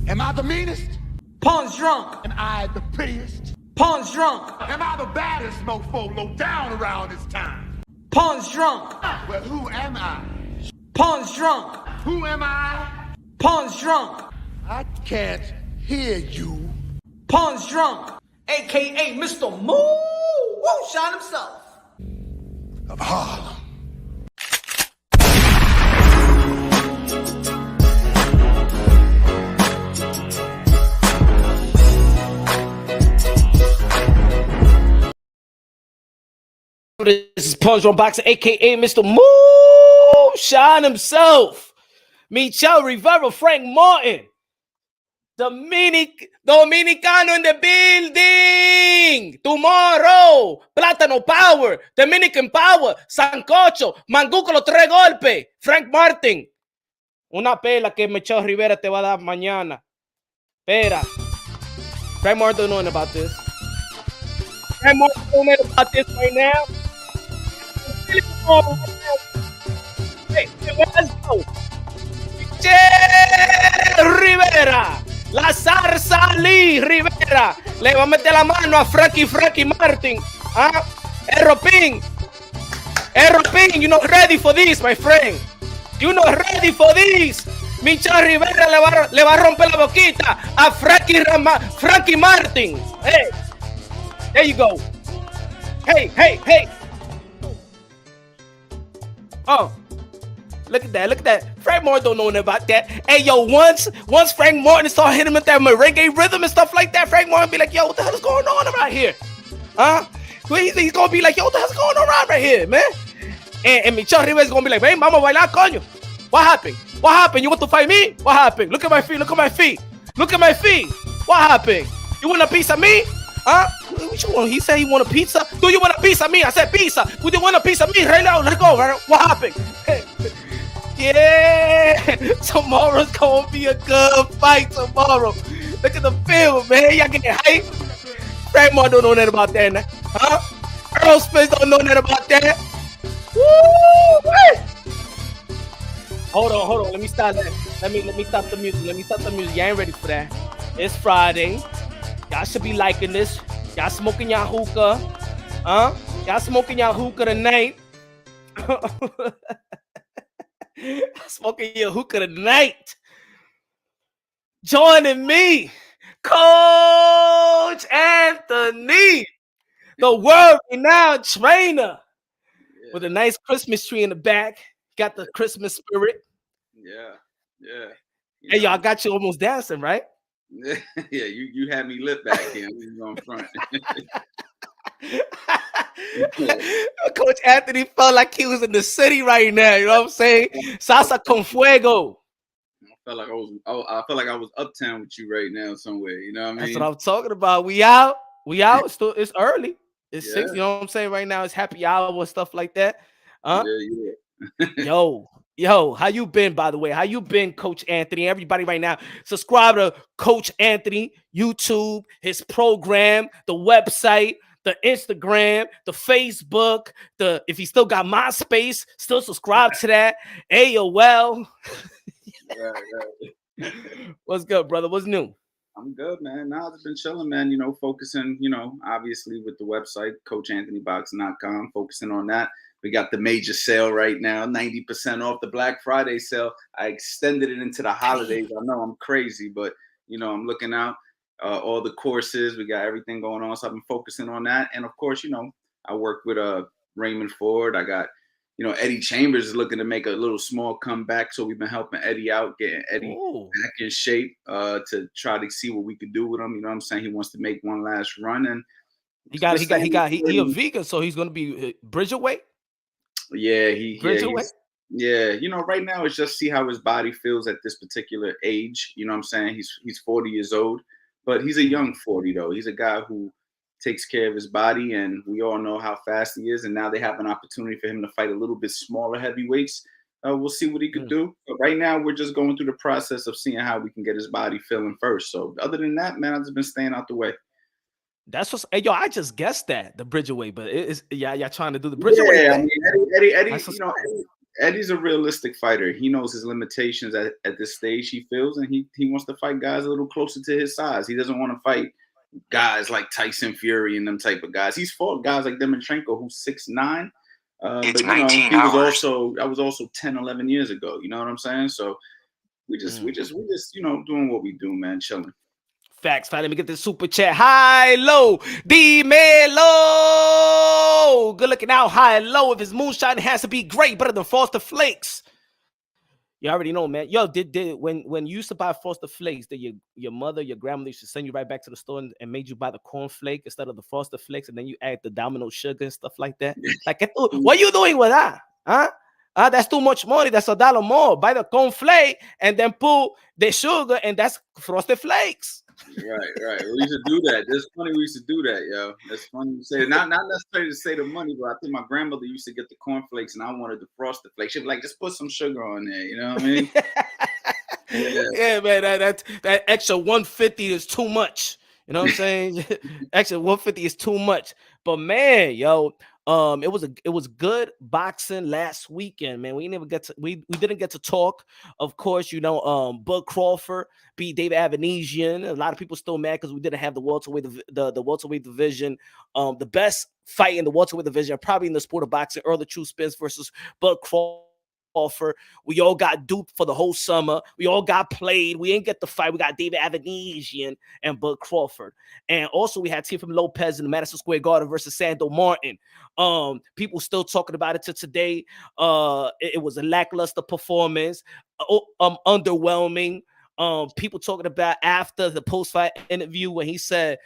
Am I the meanest? Punch drunk. Am I the prettiest? Punch drunk. Am I the baddest mofo low down around this time? Punch drunk. Well, who am I? Punch drunk. Who am I? Punch drunk. I can't hear you. Punch drunk. AKA Mr. Moo Woo Shot himself. Of Harlem. This is Punch Drunk Boxer, aka Mr. Moo Shot himself. Michel, Rivera, Frank Martin. Dominicano in the building. Tomorrow. Plátano Power. Dominican Power. Sancocho. Manguco los 3 golpes. Frank Martin. Una pela que Michel Rivera te va a dar mañana. Espera. Frank Martin don't know about this. Frank Martin don't know about this right now. Hey, let's go. Michel Rivera. La zarza Lee Rivera le va a meter la mano a Frankie Martin. Erropin, you're not ready for this, my friend. You're not ready for this. Michel Rivera le va a romper la boquita a Frankie Martin. Hey, there you go. Hey. Oh. Look at that. Frank Martin don't know nothing about that. Hey, yo, once Frank Martin start hitting him with that merengue rhythm and stuff like that, Frank Martin be like, yo, what the hell is going on around here? He's gonna be like, yo, what the hell's going on right here, man? And Michel Rivera's gonna be like, ven, vamos a bailar, coño. What happened? You want to fight me? What happened? Look at my feet. What happened? You want a piece of me? What you want? He said he want a pizza. Do you want a piece of me? I said pizza. Do you want a piece of me? Right now, let's go. Right? What happened? Yeah, tomorrow's gonna be a good fight tomorrow. Look at the field, man. Y'all getting hype. Frank Martin don't know nothing about that, man. Earl Spence don't know nothing about that. Woo! Hold on. Let me stop that. Let me stop the music. Y'all ain't ready for that. It's Friday. Y'all should be liking this. Y'all smoking y'all hookah. Y'all smoking y'all hookah tonight. Smoking your hookah tonight. Joining me, Coach Anthony, the world-renowned trainer, with a nice Christmas tree in the back. Got the Christmas spirit. Yeah. Hey, y'all got you almost dancing, right? Yeah, you had me lit back here. We was on front. Coach Anthony felt like he was in the city right now. You know what I'm saying? Salsa con fuego. I felt like I was uptown with you right now somewhere. You know what I mean? That's what I'm talking about. We out. It's early. It's 6. You know what I'm saying? Right now, it's happy hour and stuff like that. Yeah. Yo, how you been, by the way? How you been, Coach Anthony? Everybody right now, subscribe to Coach Anthony, YouTube, his program, the website, the Instagram, the Facebook, if he still got MySpace, still subscribe to that. AOL. Right. What's good, brother? What's new? I'm good, man. I've been chilling, man. Focusing, obviously with the website, CoachAnthonyBoxing.com, focusing on that. We got the major sale right now, 90% off the Black Friday sale. I extended it into the holidays. I know I'm crazy, but, I'm looking out. All the courses, we got everything going on. So I've been focusing on that. And of course, I work with Raymond Ford. I got, Eddie Chambers is looking to make a little small comeback. So we've been helping Eddie out, getting Eddie back in shape to try to see what we could do with him. You know what I'm saying? He wants to make one last run. And he a vegan, so he's gonna be Bridger weight. Yeah, Yeah, right now it's just see how his body feels at this particular age. You know what I'm saying? He's 40 years old, but he's a young 40 though. He's a guy who takes care of his body, and we all know how fast he is. And now they have an opportunity for him to fight a little bit smaller heavyweights. We'll see what he could do. But right now we're just going through the process of seeing how we can get his body feeling first. So other than that, man, I've just been staying out the way. That's what's. Hey, yo, I just guessed that the Bridger weight, but y'all trying to do the Bridger weight. Yeah, I mean, Eddie, Eddie's a realistic fighter. He knows his limitations at this stage. He feels, and he wants to fight guys a little closer to his size. He doesn't want to fight guys like Tyson Fury and them type of guys. He's fought guys like Lomachenko, who's 6'9". But you know, he was also, I was also 10, 11 years ago. You know what I'm saying? So we just you know, doing what we do, man, chilling. Facts. Let me get this super chat. High low, D Melo. Good looking out. High low. If his moonshine has to be great, better than Frosted Flakes. You already know, man. Yo, did when you used to buy Frosted Flakes, that your mother, your grandmother used to send you right back to the store and made you buy the corn flake instead of the Frosted Flakes, and then you add the Domino sugar and stuff like that. Like, what are you doing with that? Huh? That's too much money. That's $1 more. Buy the corn flake and then put the sugar, and that's Frosted Flakes. Right. We used to do that. That's funny. We used to do that, yo. That's funny you say. Not necessarily to say the money, but I think my grandmother used to get the cornflakes, and I wanted the Frosted Flakes. She'd be like, just put some sugar on there. You know what I mean? Yeah, man. That extra 150 is too much. You know what I'm saying? Extra 150 is too much. But man, yo, it was good boxing last weekend, man. We didn't get to talk. Of course, you know, Bud Crawford beat David Avanesian. A lot of people still mad because we didn't have the welterweight division. The best fight in the welterweight division, probably in the sport of boxing, Earl True Spence versus Bud Crawford. We all got duped for the whole summer. We all got played. We ain't get the fight. We got David Avanesian and Bud Crawford. And also we had Teofimo Lopez in the Madison Square Garden versus Sando Martin. People still talking about it to today. It was a lackluster performance, underwhelming. People talking about after the post-fight interview when he said,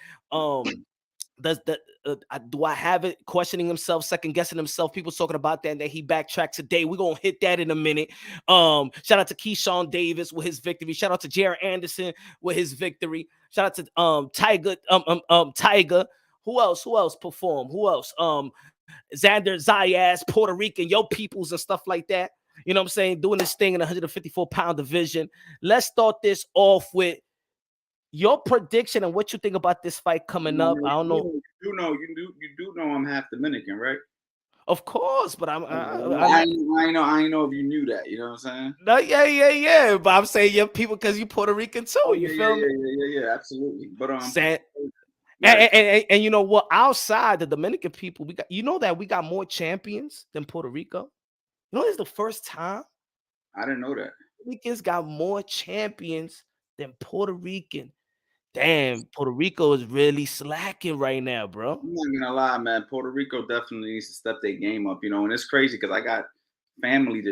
do I have it? Questioning himself, second guessing himself. People talking about that, and that he backtracked today. We're gonna hit that in a minute. Shout out to Keyshawn Davis with his victory. Shout out to Jared Anderson with his victory. Shout out to Tiger. Tiger. Who else performed? Who else? Xander Zayas, Puerto Rican, yo peoples and stuff like that. You know what I'm saying? Doing this thing in the 154-pound division. Let's start this off with your prediction and what you think about this fight coming up. I don't know. You do know I'm half Dominican, right? Of course, but I know if you knew that. You know what I'm saying? No, yeah. But I'm saying your people because you Puerto Rican too. You feel me? Yeah, absolutely. But and you know what? Outside the Dominican people, we got more champions than Puerto Rico. You know, it's the first time. I didn't know that. Ricans got more champions than Puerto Rican. Damn, Puerto Rico is really slacking right now, bro. I'm not gonna lie, man. Puerto Rico definitely needs to step their game up, you know. And it's crazy because I got family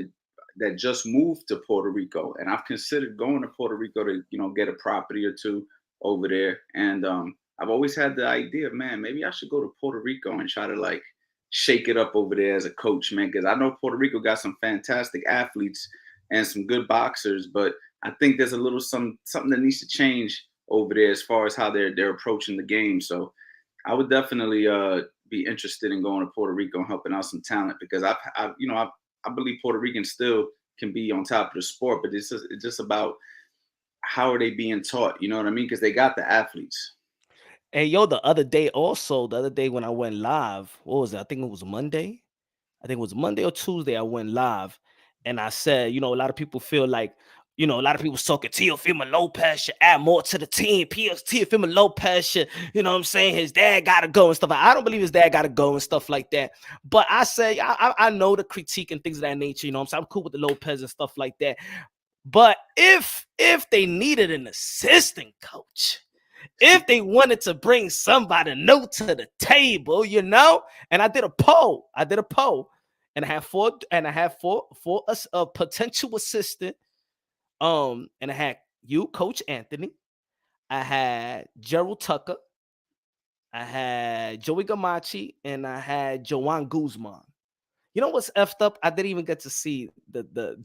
that just moved to Puerto Rico, and I've considered going to Puerto Rico to, you know, get a property or two over there. And I've always had the idea, man, maybe I should go to Puerto Rico and try to like shake it up over there as a coach, man. Because I know Puerto Rico got some fantastic athletes and some good boxers, but I think there's a little something that needs to change over there as far as how they're approaching the game. So I would definitely be interested in going to Puerto Rico and helping out some talent, because I believe Puerto Ricans still can be on top of the sport, but it's just about how are they being taught, you know what I mean? Because they got the athletes. Hey, yo, the other day when I went live, what was it? I think it was Monday. I think it was Monday or Tuesday I went live, and I said, you know, a lot of people feel like, you know, a lot of people talking Teofimo Lopez should add more to the team. Teofimo Lopez should, you know what I'm saying, his dad got to go and stuff. I don't believe his dad got to go and stuff like that. But I say, I know the critique and things of that nature, you know what I'm saying? I'm cool with the Lopez and stuff like that. But if they needed an assistant coach, if they wanted to bring somebody new to the table, you know, and I did a poll, and I have four potential assistant. And I had you, Coach Anthony. I had Gerald Tucker. I had Joey Gamache, and I had Joan Guzman. You know what's effed up? I didn't even get to see the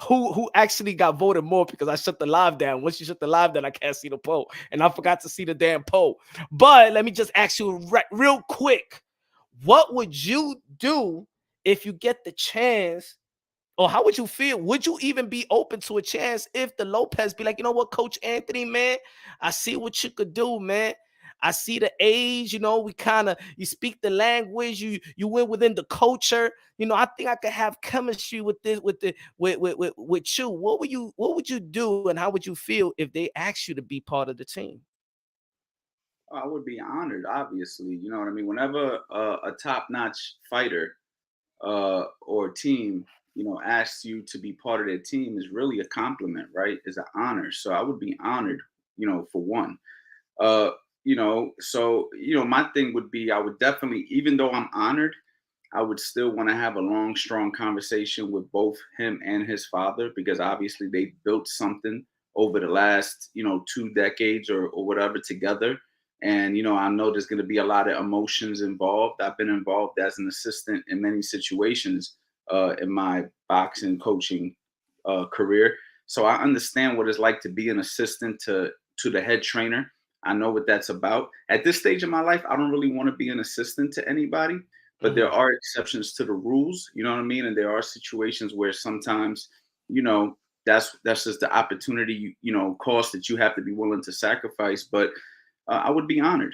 who actually got voted more, because I shut the live down. Once you shut the live down, I can't see the poll, and I forgot to see the damn poll. But let me just ask you real quick: what would you do if you get the chance? Or how would you feel? Would you even be open to a chance if the Lopez be like, you know what, Coach Anthony, man, I see what you could do, man. I see the age, you know, you speak the language, you went within the culture. You know, I think I could have chemistry with this, with you. What would you do and how would you feel if they asked you to be part of the team? I would be honored, obviously. You know what I mean? Whenever a top-notch fighter or team, you know, asks you to be part of their team is really a compliment, right? It's an honor. So I would be honored, you know, for one. Uh, you know, so you know, my thing would be I would definitely, even though I'm honored, I would still want to have a long, strong conversation with both him and his father because obviously they built something over the last, you know, 2 decades or whatever together. And, you know, I know there's going to be a lot of emotions involved. I've been involved as an assistant in many situations in my boxing coaching career. So I understand what it's like to be an assistant to the head trainer. I know what that's about. At this stage of my life, I don't really want to be an assistant to anybody, but there are exceptions to the rules, you know what I mean? And there are situations where sometimes, you know, that's just the opportunity, you know, cost that you have to be willing to sacrifice. But I would be honored.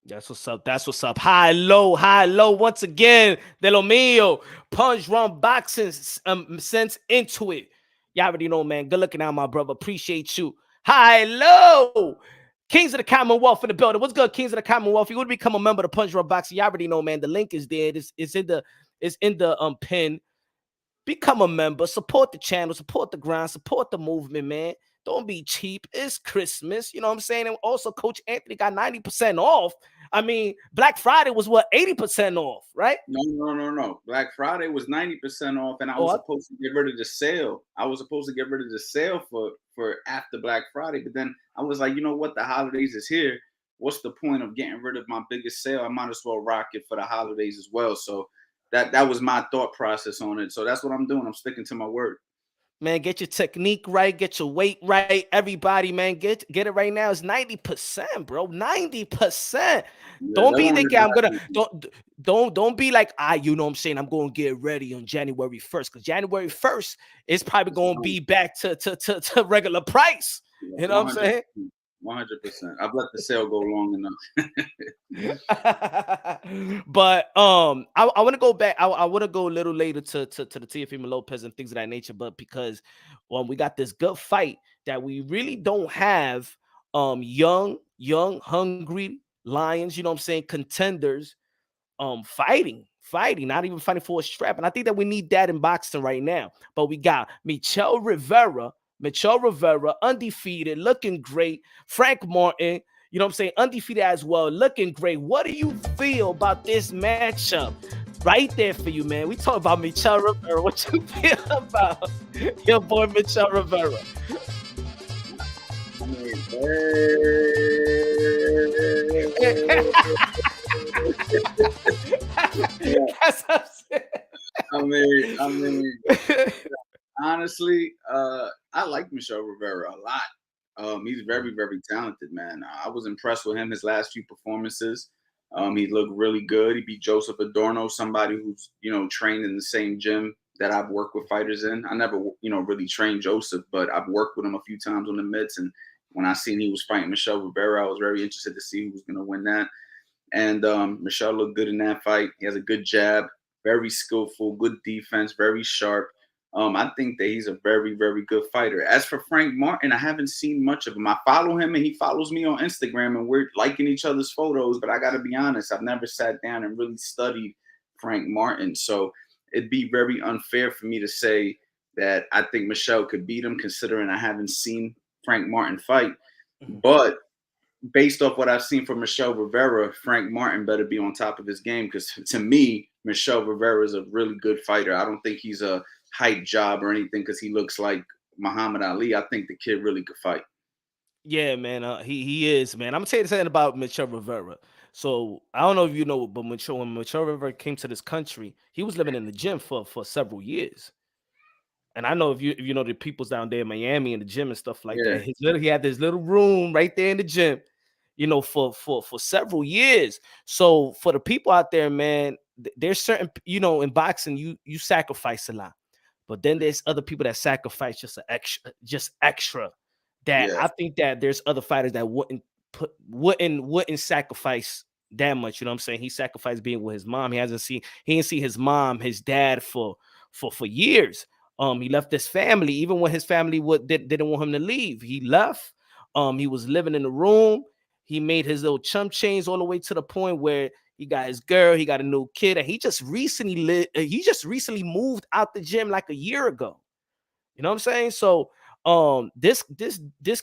That's what's up. That's what's up. High, low, high, low. Once again, de lo mío. Punch Run Boxing sense into it. Y'all already know, man. Good looking out, my brother. Appreciate you. High, low. Kings of the Commonwealth in the building. What's good, Kings of the Commonwealth? You would become a member of the Punch Run Boxing. You already know, man. The link is there. It's in the pin. Become a member. Support the channel. Support the grind. Support the movement, man. Don't be cheap. It's Christmas. You know what I'm saying? And also, Coach Anthony got 90% off. I mean, Black Friday was what, 80% off, right? No. Black Friday was 90% off, and I was supposed to get rid of the sale. I was supposed to get rid of the sale for after Black Friday, but then I was like, you know what? The holidays is here. What's the point of getting rid of my biggest sale? I might as well rock it for the holidays as well. So that was my thought process on it. So that's what I'm doing. I'm sticking to my word. Man, get your technique right, get your weight right. Everybody, man, get it right now. It's 90%, bro. 90%. Don't be thinking I'm gonna don't be like, you know what I'm saying, I'm gonna get ready on January 1st. Because January 1st is probably gonna be back to regular price. You know what I'm saying? 100%. I've let the sale go long enough. But I want to go back. I want to go a little later to the Teofimo Lopez and things of that nature. But because we got this good fight that we really don't have young, hungry lions, you know what I'm saying, contenders fighting, not even fighting for a strap. And I think that we need that in boxing right now. But we got Michel Rivera, undefeated, looking great. Frank Martin, you know what I'm saying, undefeated as well, looking great. What do you feel about this matchup? Right there for you, man. We talk about Michel Rivera. What you feel about your boy Michel Rivera? That's what I'm saying. I mean, honestly, I like Michel Rivera a lot. He's very, very talented, man. I was impressed with him his last few performances. He looked really good. He beat Joseph Adorno, somebody who's, you know, trained in the same gym that I've worked with fighters in. I never, you know, really trained Joseph, but I've worked with him a few times on the mitts. And when I seen he was fighting Michel Rivera, I was very interested to see who was going to win that. And Michel looked good in that fight. He has a good jab, very skillful, good defense, very sharp. I think that he's a very, very good fighter. As for Frank Martin, I haven't seen much of him. I follow him and he follows me on Instagram and we're liking each other's photos, but I got to be honest, I've never sat down and really studied Frank Martin. So it'd be very unfair for me to say that I think Michel could beat him considering I haven't seen Frank Martin fight. But based off what I've seen from Michel Rivera, Frank Martin better be on top of his game because to me, Michel Rivera is a really good fighter. I don't think he's a hype job or anything because he looks like Muhammad Ali. I think the kid really could fight. Yeah, man. He is, man. I'm gonna tell you something about Michel Rivera. So I don't know if you know, but when Michel Rivera came to this country, he was living in the gym for several years. And I know if you know the peoples down there in Miami and the gym and stuff like that, he had this little room right there in the gym, you know, for several years. So for the people out there, man, there's certain, you know, in boxing, you sacrifice a lot, but then there's other people that sacrifice just extra. That I think that there's other fighters that wouldn't wouldn't sacrifice that much. You know what I'm saying? He sacrificed being with his mom. He didn't see his mom, his dad for years. He left his family, even when his family didn't want him to leave. He left. He was living in the room. He made his little chump change all the way to the point where he got his girl, he got a new kid, and he just recently moved out the gym like a year ago. You know what I'm saying? So this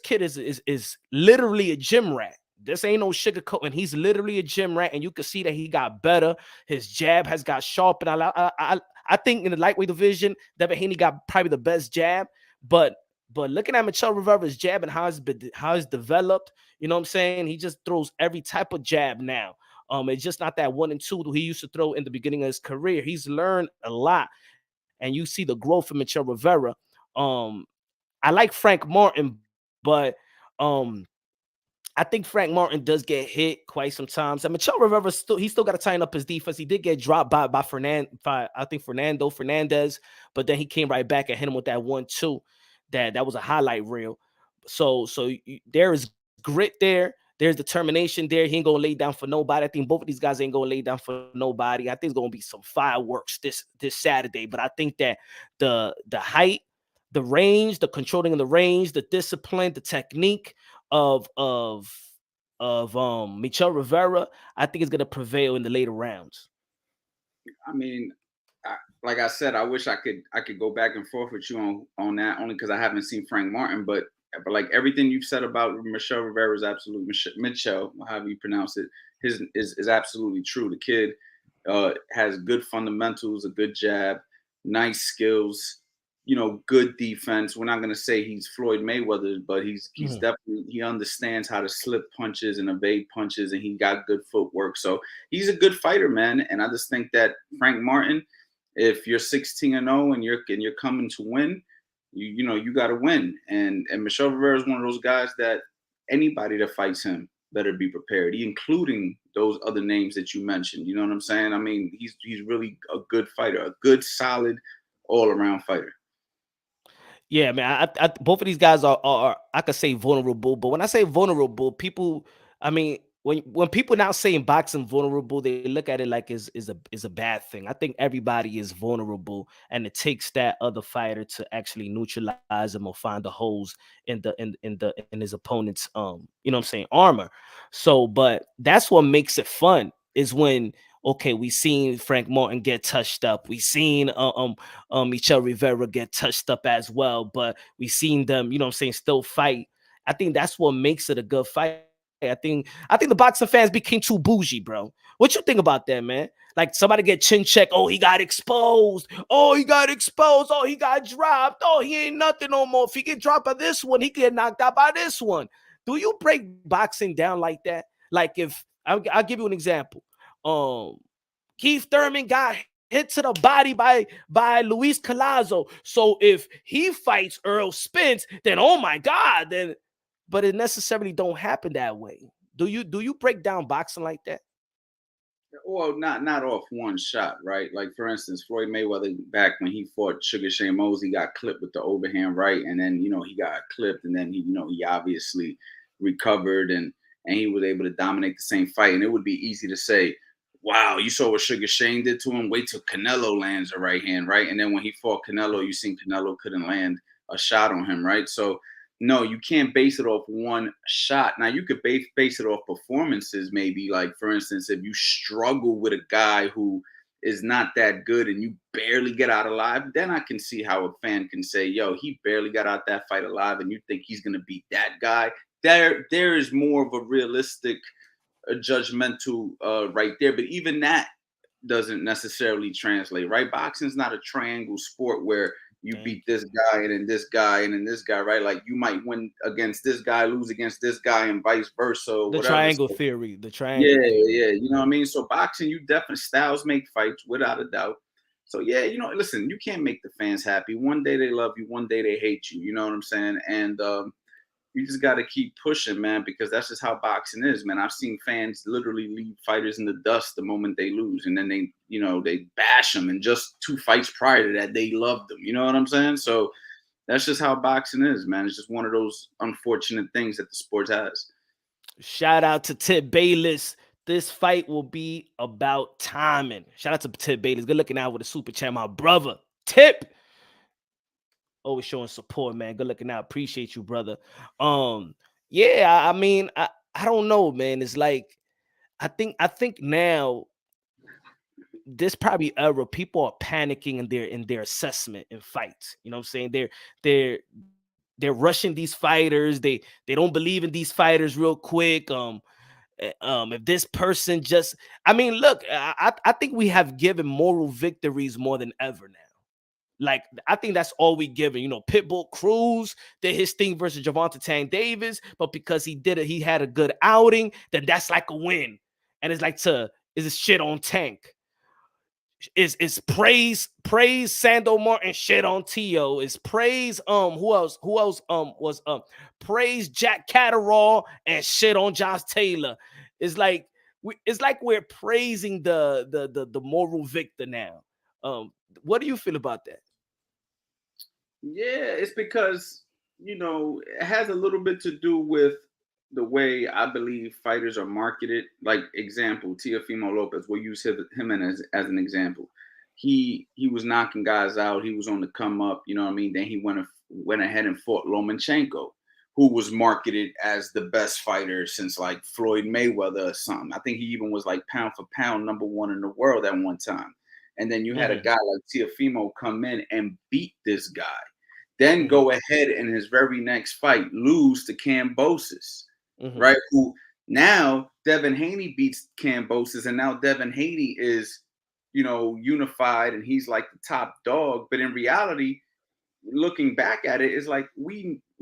kid is literally a gym rat. This ain't no sugarcoating. He's literally a gym rat, and you can see that he got better. His jab has got sharp, and I think in the lightweight division, Devin Haney got probably the best jab. But looking at Michel Rivera's jab and how it's developed, you know what I'm saying? He just throws every type of jab now. It's just not that 1 and 2 that he used to throw in the beginning of his career. He's learned a lot, and you see the growth of Michel Rivera. I like Frank Martin, but I think Frank Martin does get hit quite sometimes. And Michel Rivera still got to tighten up his defense. He did get dropped by Fernando Fernandez, but then he came right back and hit him with that 1-2. That was a highlight reel. So there is grit there. There's determination there. He ain't gonna lay down for nobody. I think both of these guys ain't gonna lay down for nobody. I think it's gonna be some fireworks this Saturday. But I think that the height, the range, the controlling of the range, the discipline, the technique of Michel Rivera, I think is gonna prevail in the later rounds. I mean, like I said, I wish I could go back and forth with you on that, only because I haven't seen Frank Martin, but like everything you've said about Michel Rivera is absolute. Michel, however you pronounce it, is absolutely true. The kid has good fundamentals, a good jab, nice skills, good defense. We're not going to say he's Floyd Mayweather, but he's definitely, he understands how to slip punches and evade punches, and he got good footwork. So he's a good fighter, man. And I just think that Frank Martin, if you're 16-0 and you're coming to win, you got to win. And Michel Rivera is one of those guys that anybody that fights him better be prepared, including those other names that you mentioned. You know what I'm saying? I mean, he's really a good fighter, a good, solid, all-around fighter. Yeah, man. I both of these guys are I could say vulnerable, but when I say vulnerable, people, I mean, when people now saying boxing vulnerable, they look at it like is a bad thing. I think everybody is vulnerable, and it takes that other fighter to actually neutralize them or find the holes in his opponent's you know what I'm saying, armor. So, but that's what makes it fun is when, okay, we seen Frank Martin get touched up. We seen Michel Rivera get touched up as well, but we seen them, you know what I'm saying, still fight. I think that's what makes it a good fight. I think the boxing fans became too bougie, bro. What you think about that, man? Like somebody get chin check. Oh, he got exposed. Oh, he got exposed. Oh, he got dropped. Oh, he ain't nothing no more. If he get dropped by this one, he get knocked out by this one. Do you break boxing down like that? Like if I'll give you an example. Keith Thurman got hit to the body by Luis Collazo. So if he fights Earl Spence, then oh my God, then. But it necessarily don't happen that way. Do you break down boxing like that? Well, not off one shot, right? Like for instance, Floyd Mayweather back when he fought Sugar Shane Mosley got clipped with the overhand right, and then he got clipped, and then he obviously recovered and he was able to dominate the same fight. And it would be easy to say, wow, you saw what Sugar Shane did to him. Wait till Canelo lands a right hand, right? And then when he fought Canelo, you seen Canelo couldn't land a shot on him, right? So no, you can't base it off one shot. Now, you could base it off performances, maybe. Like, for instance, if you struggle with a guy who is not that good and you barely get out alive, then I can see how a fan can say, yo, he barely got out that fight alive, and you think he's going to beat that guy. There is more of a realistic, judgmental right there. But even that doesn't necessarily translate, right? Boxing's not a triangle sport where you beat this guy and then this guy and then this guy, right? Like you might win against this guy, lose against this guy, and vice versa. The whatever. triangle theory. The triangle. Yeah. You know what I mean? So boxing, you definitely styles make fights without a doubt. So yeah, listen, you can't make the fans happy. One day they love you, one day they hate you. You know what I'm saying? And you just got to keep pushing, man, because that's just how boxing is, man. I've seen fans literally leave fighters in the dust the moment they lose, and then they bash them. And just 2 fights prior to that, they loved them. You know what I'm saying? So that's just how boxing is, man. It's just one of those unfortunate things that the sport has. Shout out to Tip Bayless. This fight will be about timing. Shout out to Tip Bayless. Good looking out with a super chat, my brother. Tip. Always showing support, man. Good looking out. Appreciate you, brother. Yeah, I mean, I don't know, man. It's like I think now this probably era people are panicking in their assessment in fights. You know what I'm saying? They're rushing these fighters. They don't believe in these fighters real quick. If this person just, I mean, look, I think we have given moral victories more than ever now. Like, I think that's all we given. You know, Pitbull Cruz did his thing versus Gervonta Tank Davis, but because he did it, he had a good outing, then that's like a win. And it's like is a shit on Tank. Is praise Sando Martin, shit on Tio. Is praise who else was praise Jack Catterall and shit on Josh Taylor. It's like we're praising the moral victor now. What do you feel about that? Yeah, it's because, it has a little bit to do with the way I believe fighters are marketed. Like, example, Teofimo Lopez, we'll use him as an example. He was knocking guys out. He was on the come up, you know what I mean? Then he went ahead and fought Lomachenko, who was marketed as the best fighter since like Floyd Mayweather or something. I think he even was like pound for pound #1 in the world at one time. And then you had a guy like Teofimo come in and beat this guy. Then go ahead in his very next fight, lose to Kambosos, right? Who now Devin Haney beats Kambosos, and now Devin Haney is, unified, and he's like the top dog. But in reality, looking back at it, it's like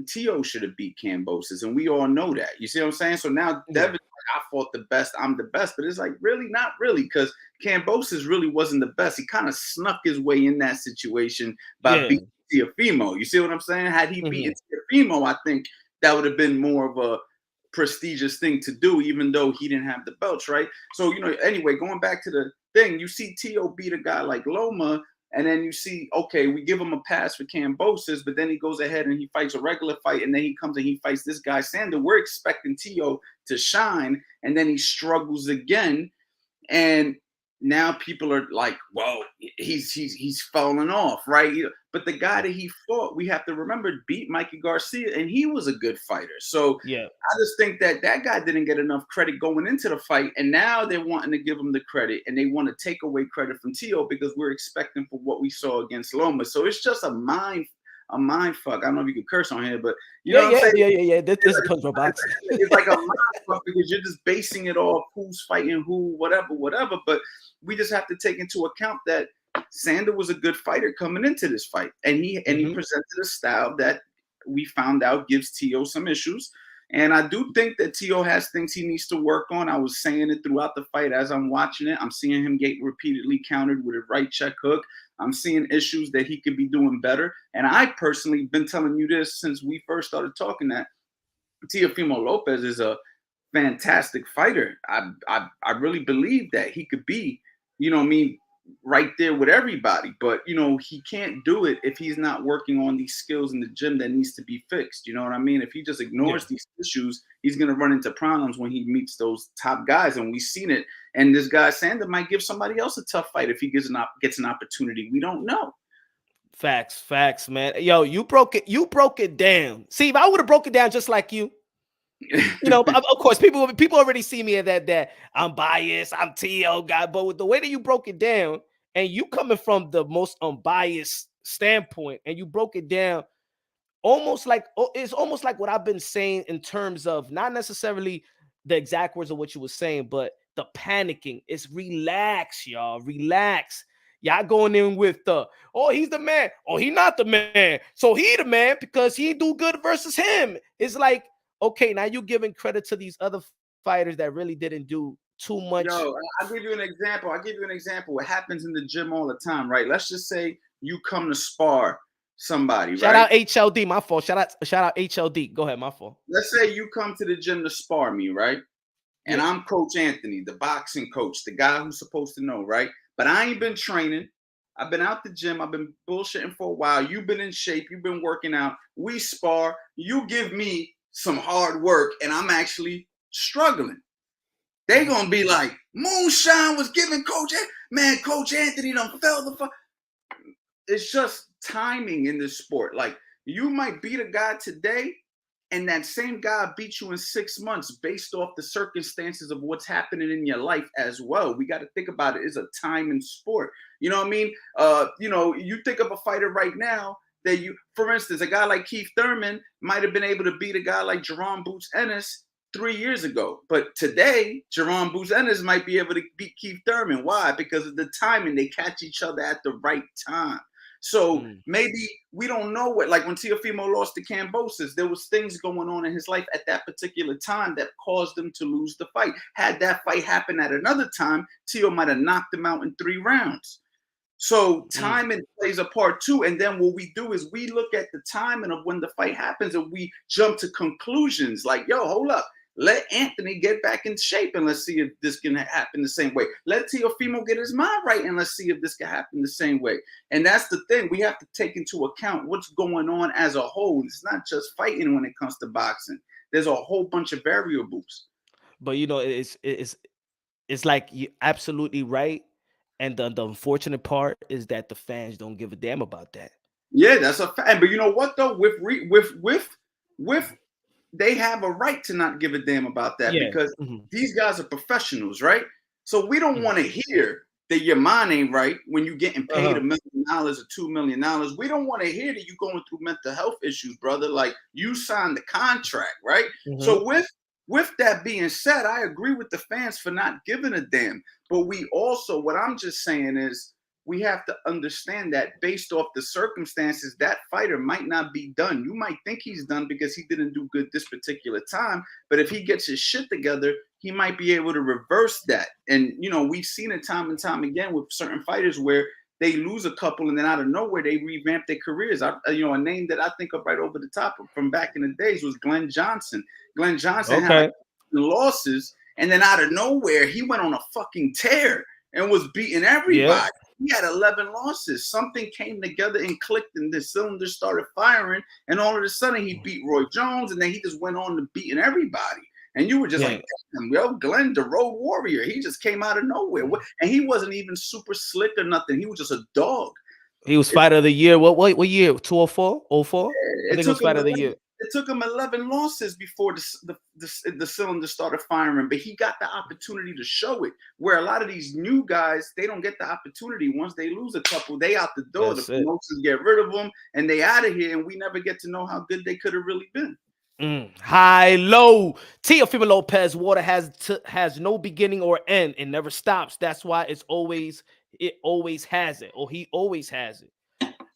Tio should have beat Kambosos, and we all know that. You see what I'm saying? So now Devin's like, I fought the best, I'm the best. But it's like, really, not really, because Kambosos really wasn't the best. He kind of snuck his way in that situation by beating Teofimo. You see what I'm saying? Had he beaten Teofimo, I think that would have been more of a prestigious thing to do, even though he didn't have the belts, right? So, anyway, going back to the thing, you see Tio beat a guy like Loma, and then you see, okay, we give him a pass for Kambosos, but then he goes ahead and he fights a regular fight, and then he comes and he fights this guy, Sander. We're expecting Tio to shine, and then he struggles again, and now people are like, well, he's falling off, right? But the guy that he fought, we have to remember, beat Mikey Garcia, and he was a good fighter. So yeah, I just think that guy didn't get enough credit going into the fight, and now they're wanting to give him the credit, and they want to take away credit from Tio because we're expecting for what we saw against Loma. So it's just a mind fuck. I don't know if you can curse on here, but you know what I'm saying? Yeah. This is control box. It's like a mind fuck because you're just basing it off who's fighting who, whatever. But we just have to take into account that Sander was a good fighter coming into this fight, and he presented a style that we found out gives Tio some issues. And I do think that Tio has things he needs to work on. I was saying it throughout the fight as I'm watching it. I'm seeing him get repeatedly countered with a right check hook. I'm seeing issues that he could be doing better. And I personally been telling you this since we first started talking, that Teofimo Lopez is a fantastic fighter. I really believe that he could be, right there with everybody. But, he can't do it if he's not working on these skills in the gym that needs to be fixed. You know what I mean? If he just ignores these issues, he's going to run into problems when he meets those top guys. And we've seen it. And this guy, Sander, might give somebody else a tough fight if he gets an opportunity. We don't know. Facts, man. Yo, you broke it down. See, if I would have broke it down just like you, of course, people already see me as that I'm biased, I'm Tio guy, but with the way that you broke it down, and you coming from the most unbiased standpoint, and you broke it down it's almost like what I've been saying in terms of not necessarily the exact words of what you were saying, but the panicking. It's relax, y'all. Relax. Y'all going in with he's the man. Oh, he not the man. So he the man because he do good versus him. It's like, okay, now you're giving credit to these other fighters that really didn't do too much. Yo, I'll give you an example. What happens in the gym all the time, right? Let's just say you come to spar somebody, Shout out HLD, my fault. Shout out HLD. Go ahead, my fault. Let's say you come to the gym to spar me, right? And I'm Coach Anthony, the boxing coach, the guy who's supposed to know, right? But I ain't been training. I've been out the gym. I've been bullshitting for a while. You've been in shape. You've been working out. We spar. You give me some hard work, and I'm actually struggling. They gonna be like, Moonshine was giving Coach Coach Anthony done fell the fuck. It's just timing in this sport. Like, you might beat a guy today, and that same guy beat you in 6 months based off the circumstances of what's happening in your life as well. We got to think about it. It's a time in sport. You know what I mean? You think of a fighter right now that for instance, a guy like Keith Thurman might have been able to beat a guy like Jerome Boots Ennis 3 years ago. But today, Jerome Boots Ennis might be able to beat Keith Thurman. Why? Because of the timing. They catch each other at the right time. So maybe we don't know what, like when Teofimo lost to Cambosis, there was things going on in his life at that particular time that caused him to lose the fight. Had that fight happened at another time, Teo might have knocked him out in 3 rounds. So timing plays a part too. And then what we do is we look at the timing of when the fight happens and we jump to conclusions like, yo, hold up. Let Anthony get back in shape and let's see if this can happen the same way. Let Teofimo get his mind right and let's see if this can happen the same way. And that's the thing. We have to take into account what's going on as a whole. It's not just fighting when it comes to boxing. There's a whole bunch of variables. But it's like you're absolutely right. And the unfortunate part is that the fans don't give a damn about that. Yeah, that's a fact. But you know what though? With they have a right to not give a damn about that because these guys are professionals, right? So we don't want to hear that your mind ain't right when you're getting paid $1 million or $2 million. We don't want to hear that you're going through mental health issues, brother. Like, you signed the contract, right? So with that being said, I agree with the fans for not giving a damn. But what I'm just saying is, we have to understand that based off the circumstances, that fighter might not be done. You might think he's done because he didn't do good this particular time. But if he gets his shit together, he might be able to reverse that. And, we've seen it time and time again with certain fighters where they lose a couple and then out of nowhere, they revamp their careers. A name that I think of right over the top from back in the days was Glenn Johnson. Glenn Johnson had losses. And then out of nowhere, he went on a fucking tear and was beating everybody. Yeah. He had 11 losses. Something came together and clicked, and the cylinders started firing. And all of a sudden, he beat Roy Jones, and then he just went on to beating everybody. And you were just like, damn, yo, Glenn, the Road Warrior. He just came out of nowhere. And he wasn't even super slick or nothing. He was just a dog. He was Fighter of the Year. What year? 2004? 04? I think it was Fighter of the Year. It took him 11 losses before the cylinder started firing, but he got the opportunity to show it. Where a lot of these new guys, they don't get the opportunity. Once they lose a couple, they out the door. The promotions get rid of them, and they out of here, and we never get to know how good they could have really been. High, low. Teofimo Lopez, water has no beginning or end. It never stops. That's why it always has it, or he always has it.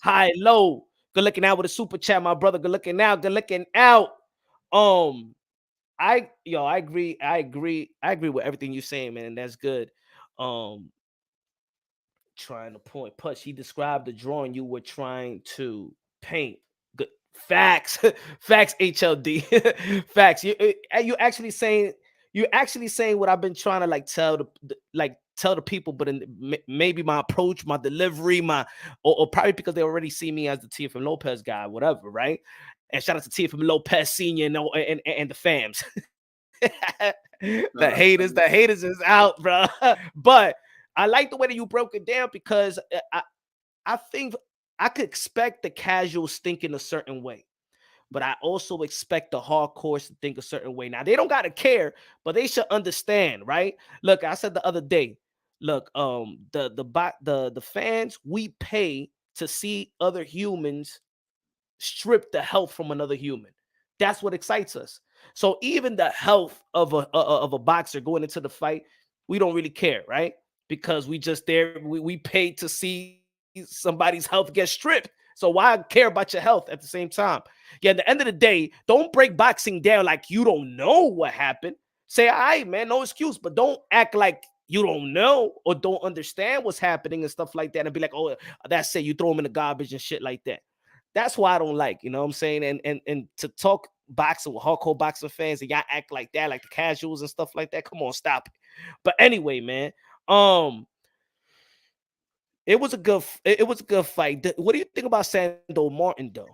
High, low. Good looking out with a super chat, my brother. Good looking out. Good looking out. I agree. I agree with everything you're saying, man. That's good. Trying to point punch. He described the drawing you were trying to paint. Good facts. Facts. HLD. Facts. You actually saying what I've been trying to tell the people, but maybe my approach, my delivery, or probably because they already see me as the Teofimo Lopez guy, whatever, right? And shout out to Teofimo Lopez Senior and the fams. the haters is out, bro. But I like the way that you broke it down because I think I could expect the casuals thinking a certain way. But I also expect the hardcores to think a certain way. Now, they don't got to care, but they should understand, right? Look, I said the other day, look, the fans, we pay to see other humans strip the health from another human. That's what excites us. So even the health of a boxer going into the fight, we don't really care, right? Because we just there, we pay to see somebody's health get stripped. So why care about your health at the same time? Yeah, at the end of the day, don't break boxing down like you don't know what happened. Say, all right, man, no excuse, but don't act like you don't know or don't understand what's happening and stuff like that and be like, oh, that's it, you throw them in the garbage and shit like that. That's why I don't like, you know what I'm saying? And to talk boxing with hardcore boxing fans and y'all act like that, like the casuals and stuff like that, come on, stop it. But anyway, man, it was a good fight. What do you think about Sando Martin, though?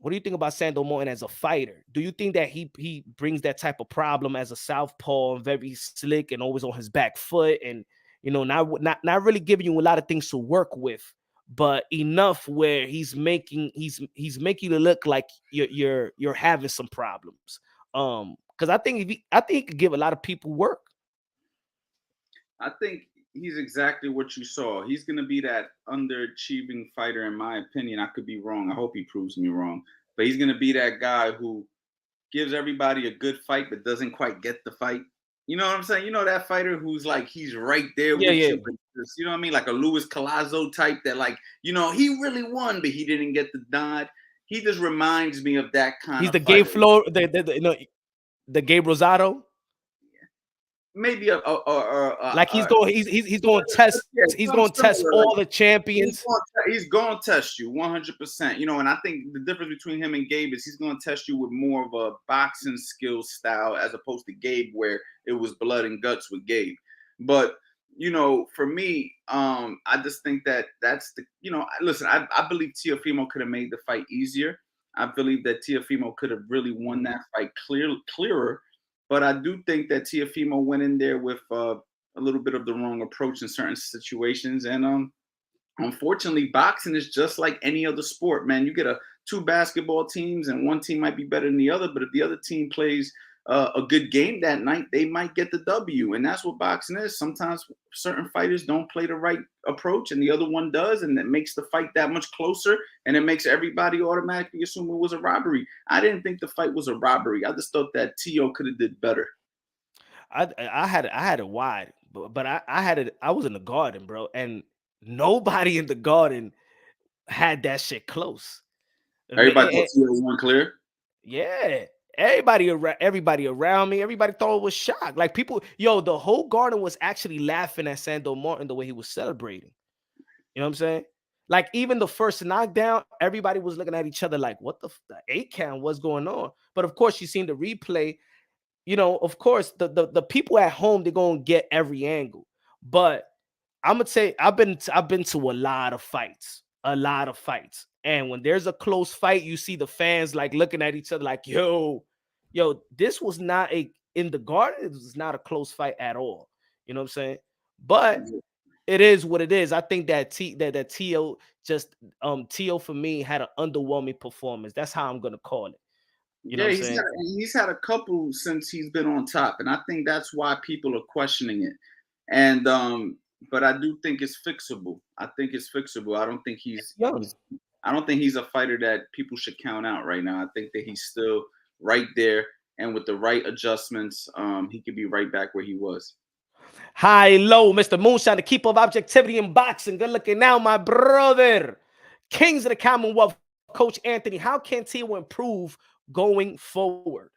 what do you think about Sando Martin as a fighter? Do you think that he brings that type of problem as a southpaw and very slick and always on his back foot, and not really giving you a lot of things to work with, but enough where he's making you look like you're having some problems? Because I think he could give a lot of people work. I think he's exactly what you saw. He's going to be that underachieving fighter, in my opinion. I could be wrong. I hope he proves me wrong. But he's going to be that guy who gives everybody a good fight, but doesn't quite get the fight. You know what I'm saying? You know that fighter who's like, he's right there with you. But you know what I mean? Like a Luis Collazo type that, like, he really won, but he didn't get the nod. He just reminds me of that kind He's of the fighter. Gabe Flo, the Gabe Rosado. Maybe like he's going to test all the champions. He's going to test you 100%. And I think the difference between him and Gabe is he's going to test you with more of a boxing skill style as opposed to Gabe, where it was blood and guts with Gabe. But for me, I just think that's the listen. I believe Teofimo could have made the fight easier. I believe that Teofimo could have really won that fight clearer. But I do think that Teofimo went in there with a little bit of the wrong approach in certain situations. And unfortunately, boxing is just like any other sport, man. You get two basketball teams and one team might be better than the other. But if the other team plays a good game that night, they might get the W. And that's what boxing is. Sometimes certain fighters don't play the right approach and the other one does. And it makes the fight that much closer. And it makes everybody automatically assume it was a robbery. I didn't think the fight was a robbery. I just thought that Teo could have did better. I had it wide, but I had it. I was in the Garden, bro. And nobody in the Garden had that shit close. Everybody thought Teo won clear? Yeah. Everybody around me, everybody thought it was shocked. Like people, the whole Garden was actually laughing at Sando Martin the way he was celebrating. You know what I'm saying? Like even the first knockdown, everybody was looking at each other like, what the 8 count? What's going on? But of course, you seen the replay. Of course, the people at home, they're gonna get every angle. But I'm gonna say I've been to a lot of fights. And when there's a close fight, you see the fans like looking at each other like, yo, this was not in the Garden. It was not a close fight at all. You know what I'm saying? But it is what it is. I think that Teo for me had an underwhelming performance. That's how I'm gonna call it. You know what I'm saying? He's had a couple since he's been on top, and I think that's why people are questioning it. And but I do think it's fixable. I don't think he's young. I don't think he's a fighter that people should count out right now. I think that he's still right there, and with the right adjustments, he could be right back where he was. High, low, Mr. Moonshine, the keeper of objectivity in boxing. Good looking now, my brother. Kings of the Commonwealth, Coach Anthony. How can Teo improve going forward?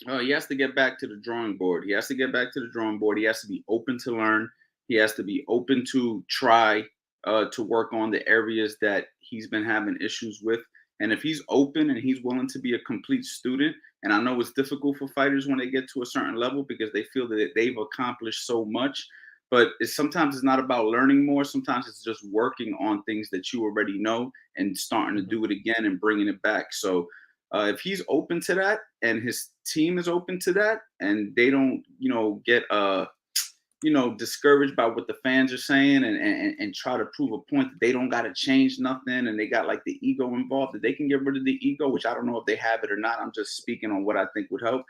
He has to get back to the drawing board. He has to be open to learn. He has to be open to try to work on the areas that he's been having issues with. And if he's open and he's willing to be a complete student, and I know it's difficult for fighters when they get to a certain level because they feel that they've accomplished so much, but sometimes it's not about learning more. Sometimes it's just working on things that you already know and starting to do it again and bringing it back. So if he's open to that and his team is open to that and they don't, get discouraged by what the fans are saying and try to prove a point that they don't got to change nothing and they got like the ego involved, that they can get rid of the ego, which I don't know if they have it or not. I'm just speaking on what I think would help.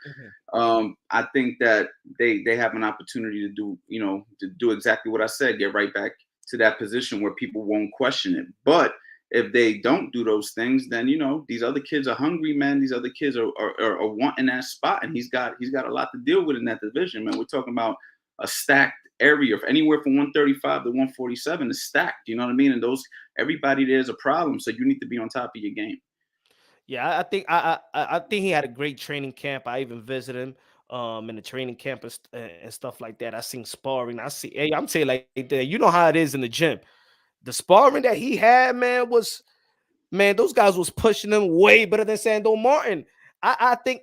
I think that they have an opportunity to do exactly what I said, get right back to that position where people won't question it. But if they don't do those things, then these other kids are hungry, man. These other kids are wanting that spot, and he's got a lot to deal with in that division, man. We're talking about a stacked area, anywhere from 135 to 147 is stacked. You know what I mean? And everybody there's a problem, so you need to be on top of your game. Yeah, I think I think he had a great training camp. I even visited him in the training camp and stuff like that. I seen sparring. I'm saying like you know how it is in the gym. The sparring that he had, man, those guys was pushing him way better than Sando Martin. I think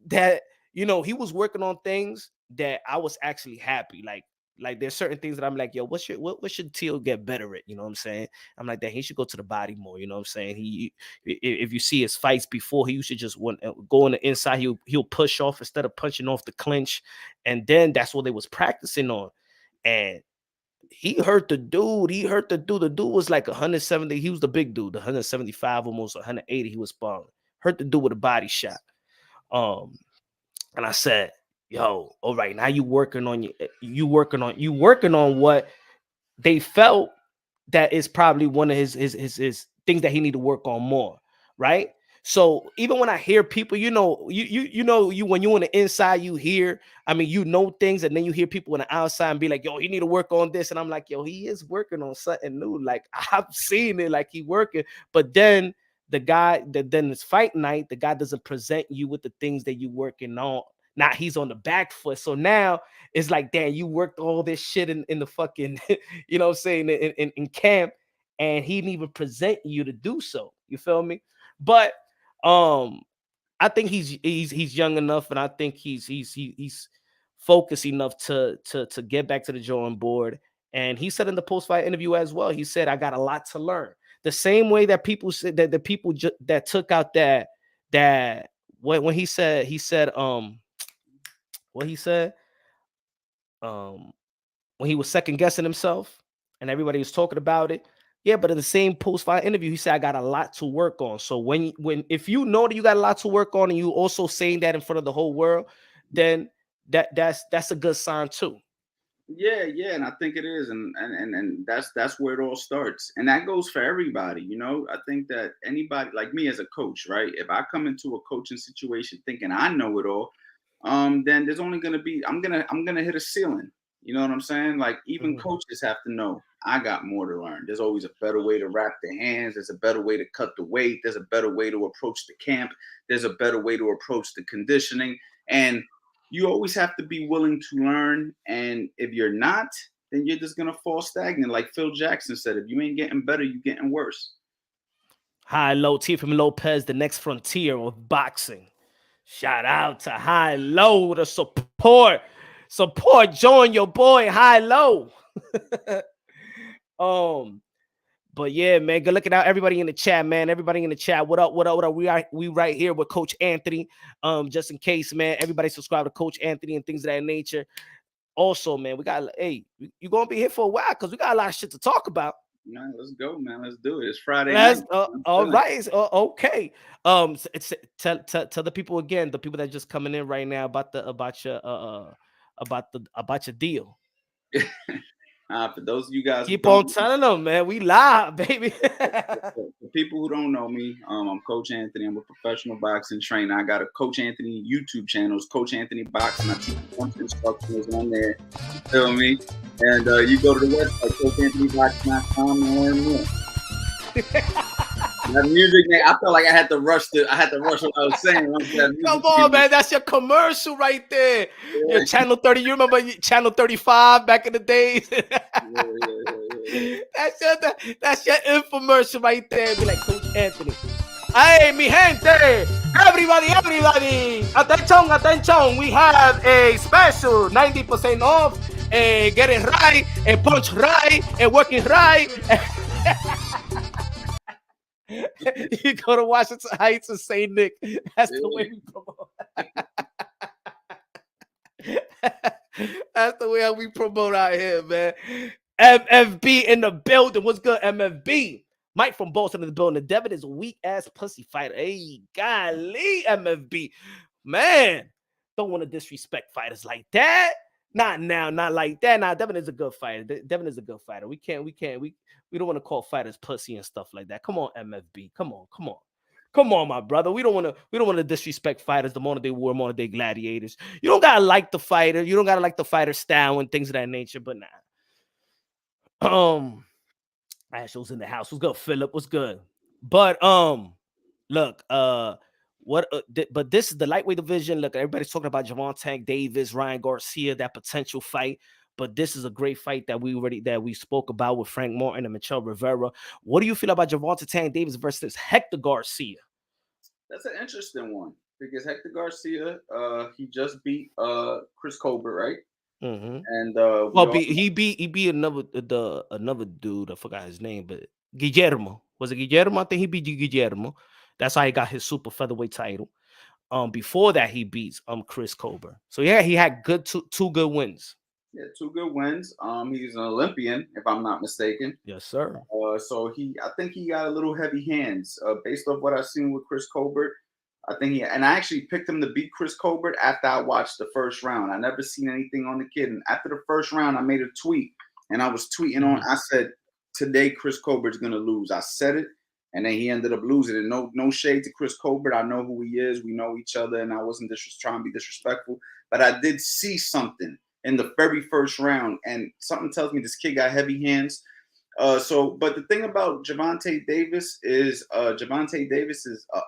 that he was working on things that I was actually happy. Like Like there's certain things that I'm like, yo, what should Teal get better at? You know what I'm saying? I'm like that he should go to the body more. You know what I'm saying? If you see his fights before, he used to just go on the inside. He'll push off instead of punching off the clinch, and then that's what they was practicing on. And he hurt the dude. The dude was like 170. He was the big dude, 175, almost 180. He was sparring. Hurt the dude with a body shot. And I said, yo, all right, now you working on what they felt that is probably one of his things that he need to work on more, right? So even when I hear people, you when you on the inside, you hear, I mean, you know things, and then you hear people on the outside and be like, yo, he need to work on this. And I'm like, yo, he is working on something new. Like I've seen it, like he working, but then the guy then it's fight night, the guy doesn't present you with the things that you working on. Now he's on the back foot. So now it's like, damn, you worked all this shit in the fucking, you know what I'm saying, in camp, and he didn't even present you to do so. You feel me? But I think he's young enough, and I think he's focused enough to get back to the drawing board. And he said in the post-fight interview as well, he said, I got a lot to learn. The same way that people said that the people that took out that when he said what he said when he was second guessing himself and everybody was talking about it. Yeah, but in the same post-fight interview, he said, I got a lot to work on. So if you know that you got a lot to work on and you also saying that in front of the whole world, then that's a good sign too. Yeah, and I think it is, and that's where it all starts, and that goes for everybody. You know, I think that anybody like me as a coach, right? If I come into a coaching situation thinking I know it all, then there's only gonna be I'm gonna hit a ceiling. You know what I'm saying? Like even coaches have to know I got more to learn. There's always a better way to wrap the hands. There's a better way to cut the weight. There's a better way to approach the camp. There's a better way to approach the conditioning, and you always have to be willing to learn. And if you're not, then you're just gonna fall stagnant. Like Phil Jackson said, if you ain't getting better, you're getting worse. High Low, Teofimo Lopez, the next frontier of boxing. Shout out to High Low, the support. Join your boy High Low. But yeah, man, good looking out everybody in the chat, man. Everybody in the chat, what up? We right here with Coach Anthony. Just in case, man, everybody subscribe to Coach Anthony and things of that nature. Also, man, you gonna be here for a while because we got a lot of shit to talk about. Man, let's go, man. Let's do it. It's Friday night. All right. Okay. Tell the people again, the people that are just coming in right now about your deal. For those of you guys, keep on telling them, man. We live, baby. For people who don't know me, I'm Coach Anthony. I'm a professional boxing trainer. I got a Coach Anthony YouTube channel. It's Coach Anthony Boxing. I teach punch instructions on there. Feel me? And you go to the website, CoachAnthonyBoxing.com, and learn more. That music, man, I felt like I had to rush what I was saying. Come on, man. That's your commercial right there. Yeah. Your Channel 30. You remember Channel 35 back in the days? Yeah. That's your infomercial right there. Be like, Coach Anthony. Hey, mi gente. Everybody. Attention. We have a special 90% off. Getting right, and punch right, and working right. You go to Washington Heights and St. Nick. That's the way we promote. That's the way we promote out here, man. MFB in the building. What's good, MFB? Mike from Boston in the building. The Devin is a weak-ass pussy fighter. Hey, golly, MFB. Man, don't want to disrespect fighters like that. Not now, not like that. Nah, Devin is a good fighter. We don't want to call fighters pussy and stuff like that. Come on, MFB. Come on, my brother. We don't want to disrespect fighters, the modern day war, modern day gladiators. You don't gotta like the fighter. You don't gotta like the fighter style and things of that nature. But nah. Ashle's in the house. What's good, Philip? What's good? But look, but this is the lightweight division. Look, everybody's talking about Gervonta Davis, Ryan Garcia, that potential fight. But this is a great fight that we spoke about with Frank Martin and Michel Rivera. What do you feel about Gervonta Davis versus Hector Garcia? That's an interesting one because Hector Garcia, he just beat Chris Colbert, right? And Well, he beat another dude. I forgot his name, but Guillermo. Was it Guillermo? I think he beat Guillermo. That's how he got his super featherweight title. Before that, he beats Chris Colbert. So yeah, he had two good wins. Yeah, 2 good wins. He's an Olympian, if I'm not mistaken. Yes, sir. So I think he got a little heavy hands. Based off what I've seen with Chris Colbert, I think and I actually picked him to beat Chris Colbert after I watched the first round. I never seen anything on the kid, and after the first round, I made a tweet, and I was tweeting on. I said, "Today, Chris Colbert's gonna lose." I said it, and then he ended up losing. And no shade to Chris Colbert. I know who he is. We know each other, and I wasn't trying to be disrespectful, but I did see something in the very first round, and something tells me this kid got heavy hands. But the thing about Gervonta Davis is an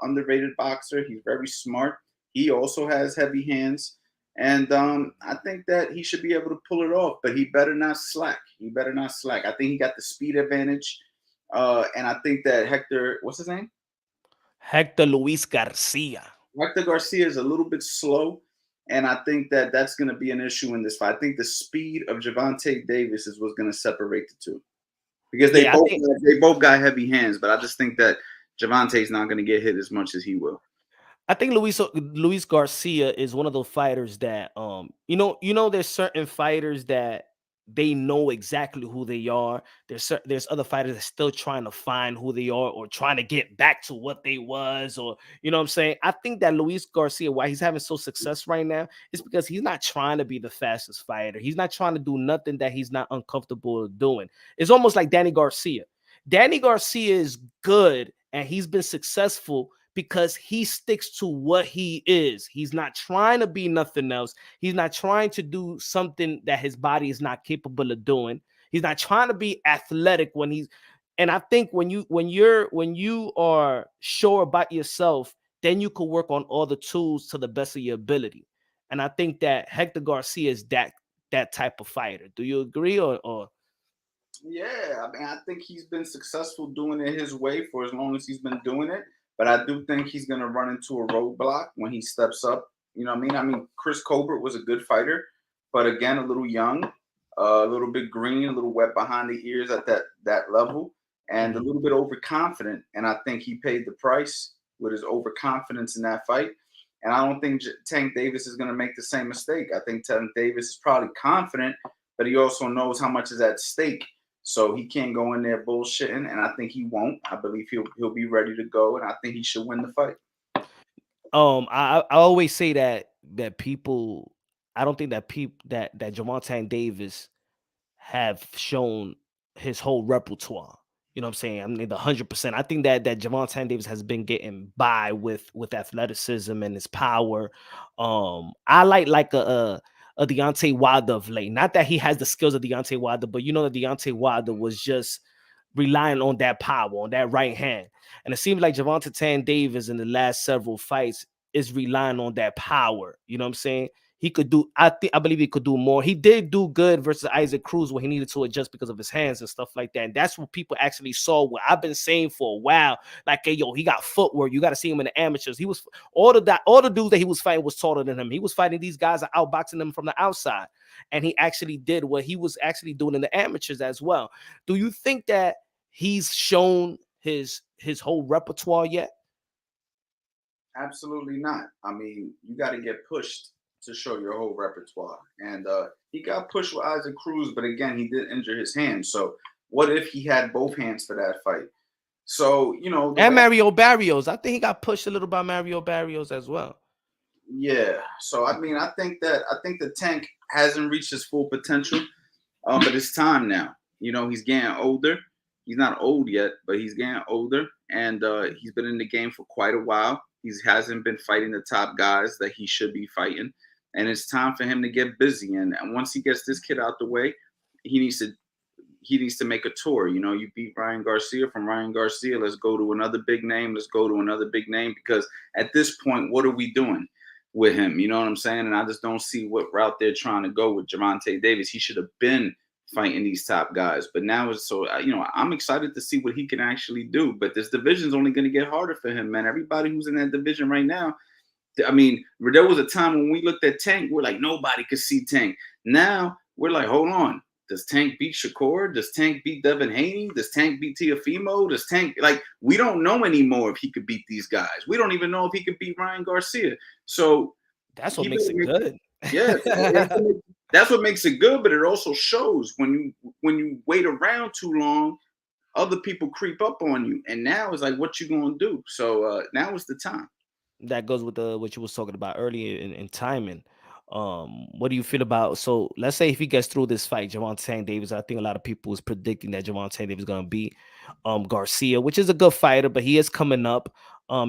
underrated boxer. He's very smart. He also has heavy hands, and I think that he should be able to pull it off. But he better not slack. I think he got the speed advantage, and I think that Hector, what's his name? Hector Luis Garcia. Hector Garcia is a little bit slow. And I think that that's going to be an issue in this fight. I think the speed of Gervonta Davis is what's going to separate the two, because they both got heavy hands. But I just think that Gervonta's not going to get hit as much as he will. I think Luis Garcia is one of those fighters that there's certain fighters that they know exactly who they are. There's other fighters that still trying to find who they are or trying to get back to what they was, or you know what I'm saying. I think that Luis Garcia, why he's having so success right now, is because he's not trying to be the fastest fighter. He's not trying to do nothing that he's not uncomfortable doing. It's almost like Danny Garcia. Danny Garcia is good and he's been successful because he sticks to what he is. He's not trying to be nothing else. He's not trying to do something that his body is not capable of doing. He's not trying to be athletic and I think when you are sure about yourself, then you can work on all the tools to the best of your ability. And I think that Hector Garcia is that type of fighter. Do you agree or? Yeah, I mean, I think he's been successful doing it his way for as long as he's been doing it. But I do think he's going to run into a roadblock when he steps up. You know what I mean? I mean, Chris Colbert was a good fighter, but again, a little young, a little bit green, a little wet behind the ears at that level, and a little bit overconfident. And I think he paid the price with his overconfidence in that fight. And I don't think Tank Davis is going to make the same mistake. I think Tank Davis is probably confident, but he also knows how much is at stake. So he can't go in there bullshitting, and I think he won't. I believe he'll be ready to go, and I think he should win the fight. I always say that people, I don't think that Gervonta Davis have shown his whole repertoire. You know what I'm saying? I mean, 100%. I think that Gervonta Davis has been getting by with athleticism and his power. I like a Deontay Wilder of late. Not that he has the skills of Deontay Wilder, but you know that Deontay Wilder was just relying on that power, on that right hand. And it seems like Gervonta Davis in the last several fights is relying on that power. You know what I'm saying? He could do, I believe he could do more. He did do good versus Isaac Cruz when he needed to adjust because of his hands and stuff like that. And that's what people actually saw. What I've been saying for a while, like, hey, yo, he got footwork. You got to see him in the amateurs. He was all the dudes that he was fighting was taller than him. He was fighting these guys, outboxing them from the outside, and he actually did what he was actually doing in the amateurs as well. Do you think that he's shown his whole repertoire yet? Absolutely not. I mean, you got to get pushed to show your whole repertoire. And he got pushed with Isaac Cruz, but again, he did injure his hand. So what if he had both hands for that fight? So, you know. And Mario Barrios. I think he got pushed a little by Mario Barrios as well. Yeah. So, I mean, I think the Tank hasn't reached his full potential, but it's time now. You know, he's getting older. He's not old yet, but he's getting older. And he's been in the game for quite a while. He hasn't been fighting the top guys that he should be fighting. And it's time for him to get busy. And once he gets this kid out the way, he needs to make a tour. You know, you beat Ryan Garcia. From Ryan Garcia, let's go to another big name. Let's go to another big name. Because at this point, what are we doing with him? You know what I'm saying? And I just don't see what route they're trying to go with Gervonta Davis. He should have been fighting these top guys. But now it's so, you know, I'm excited to see what he can actually do. But this division's only going to get harder for him, man. Everybody who's in that division right now, I mean, there was a time when we looked at Tank, we're like, nobody could see Tank. Now we're like, hold on. Does Tank beat Shakur? Does Tank beat Devin Haney? Does Tank beat Teofimo? Does Tank, like, we don't know anymore if he could beat these guys. We don't even know if he could beat Ryan Garcia. So that's what makes it good. Yeah, that's what makes it good, but it also shows when you wait around too long, other people creep up on you. And now it's like, what you gonna do? So now is the time. That goes with what you was talking about earlier in timing. What do you feel about? So let's say if he gets through this fight, Gervonta Tank Davis, I think a lot of people is predicting that Gervonta Tank Davis is gonna beat Garcia, which is a good fighter, but he is coming up.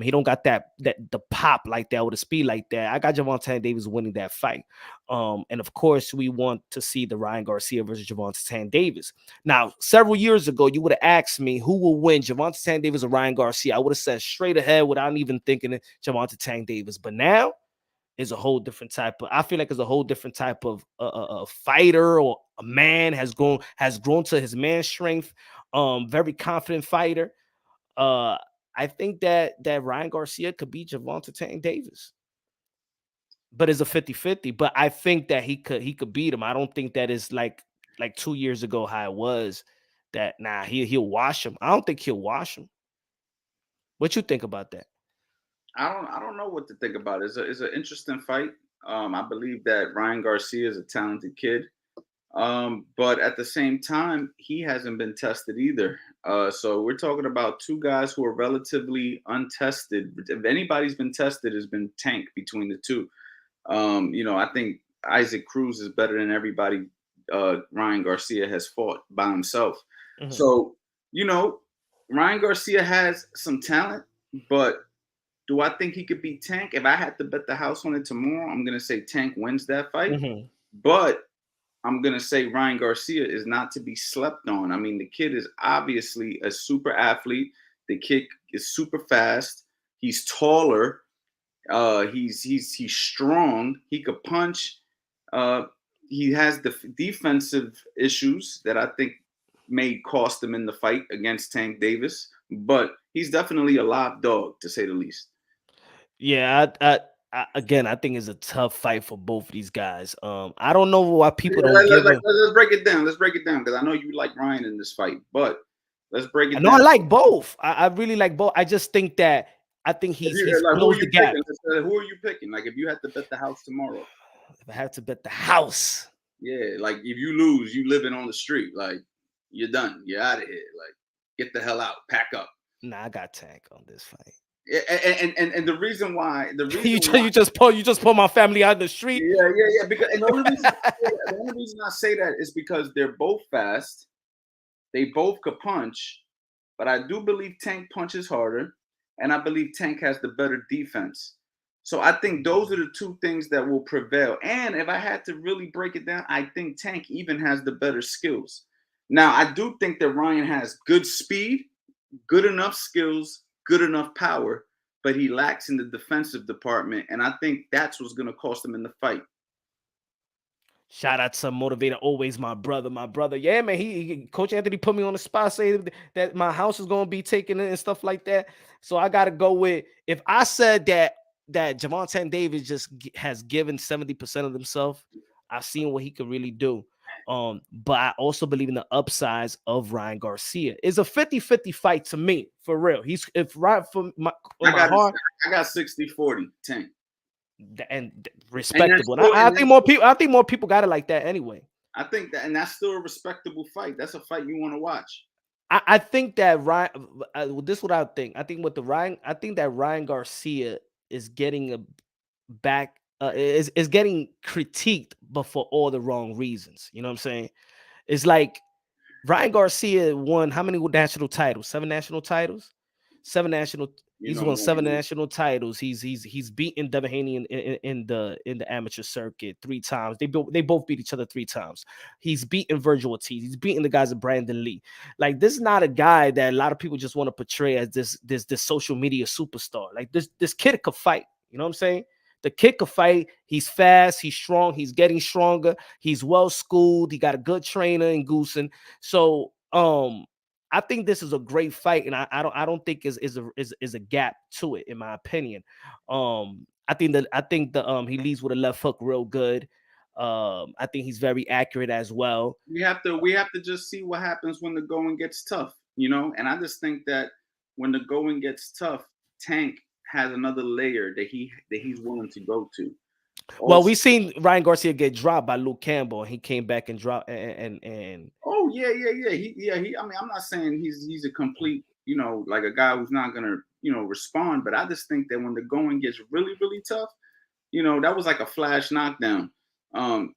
He don't got that the pop like that or the speed like that. I got Gervonta Tank Davis winning that fight. And of course, we want to see the Ryan Garcia versus Gervonta Tank Davis. Now, several years ago, you would have asked me who will win, Gervonta Tank Davis or Ryan Garcia. I would have said straight ahead without even thinking it, Gervonta Tank Davis. But now is a whole different type of. I feel like it's a whole different type of fighter, or a man has grown to his man strength. Very confident fighter. I think that Ryan Garcia could beat Gervonta Tank Davis, but it's a 50-50. But I think that he could beat him. I don't think that is like 2 years ago how it was. That he'll wash him. I don't think he'll wash him. What you think about that? I don't know what to think about it. It's an interesting fight. I believe that Ryan Garcia is a talented kid. But at the same time, he hasn't been tested either. So we're talking about two guys who are relatively untested. If anybody's been tested, it's been Tank between the two. I think Isaac Cruz is better than everybody Ryan Garcia has fought by himself. Mm-hmm. So, Ryan Garcia has some talent, but do I think he could beat Tank? If I had to bet the house on it tomorrow, I'm going to say Tank wins that fight. Mm-hmm. But I'm going to say Ryan Garcia is not to be slept on. I mean, the kid is obviously a super athlete. The kid is super fast. He's taller. He's strong. He could punch. He has the defensive issues that I think may cost him in the fight against Tank Davis. But he's definitely a live dog, to say the least. Yeah, again, I think it's a tough fight for both of these guys. I don't know why people don't give him. Let's break it down. Let's break it down, because I know you like Ryan in this fight, but let's break it down. No, I like both. I really like both. I just think that he's closed the gap. Who are you picking? Like, if you had to bet the house tomorrow. If I had to bet the house. Yeah, like if you lose, you living on the street. Like, you're done. You're out of here. Like, get the hell out. Pack up. Nah, I got Tank on this fight. And the reason why you just pull my family out of the street. Yeah. Because the only reason I say that is because they're both fast. They both could punch, but I do believe Tank punches harder, and I believe Tank has the better defense. So I think those are the two things that will prevail. And if I had to really break it down, I think Tank even has the better skills. Now, I do think that Ryan has good speed, good enough skills, good enough power, but he lacks in the defensive department. And I think that's what's going to cost him in the fight. Shout out to Motivator, always my brother. Yeah, man, he Coach Anthony put me on the spot, saying that my house is going to be taken and stuff like that. So I got to go with, if I said that Gervonta Davis just has given 70% of himself, I've seen what he could really do. But I also believe in the upsides of Ryan Garcia. It's a 50-50 fight to me, for real. I got 60-40 Tank. And respectable. And I think more people got it like that anyway. I think that, and that's still a respectable fight. That's a fight you want to watch. I think that Ryan. This is what I think. I think that Ryan Garcia is getting is getting critiqued, but for all the wrong reasons. You know what I'm saying? It's like Ryan Garcia won how many national titles? 7 national titles. 7 national. He's won 7 national titles. He's beaten Devin Haney in the amateur circuit 3 times. They both beat each other 3 times. He's beaten Virgil Ortiz. He's beaten the guys at Brandon Lee. Like, this is not a guy that a lot of people just want to portray as this social media superstar. Like, this kid could fight. You know what I'm saying? The kid could fight. He's fast. He's strong. He's getting stronger. He's well schooled. He got a good trainer in Goosen. So I think this is a great fight, and I don't think is a gap to it, in my opinion. I think the he leads with a left hook real good. I think he's very accurate as well. We have to just see what happens when the going gets tough, you know. And I just think that when the going gets tough, Tank has another layer that he's willing to go to. Well, Also, we seen Ryan Garcia get dropped by Luke Campbell, and he came back and dropped and oh he I mean, I'm not saying he's a complete, you know, like a guy who's not gonna, you know, respond, but I just think that when the going gets really really tough, you know, that was like a flash knockdown. I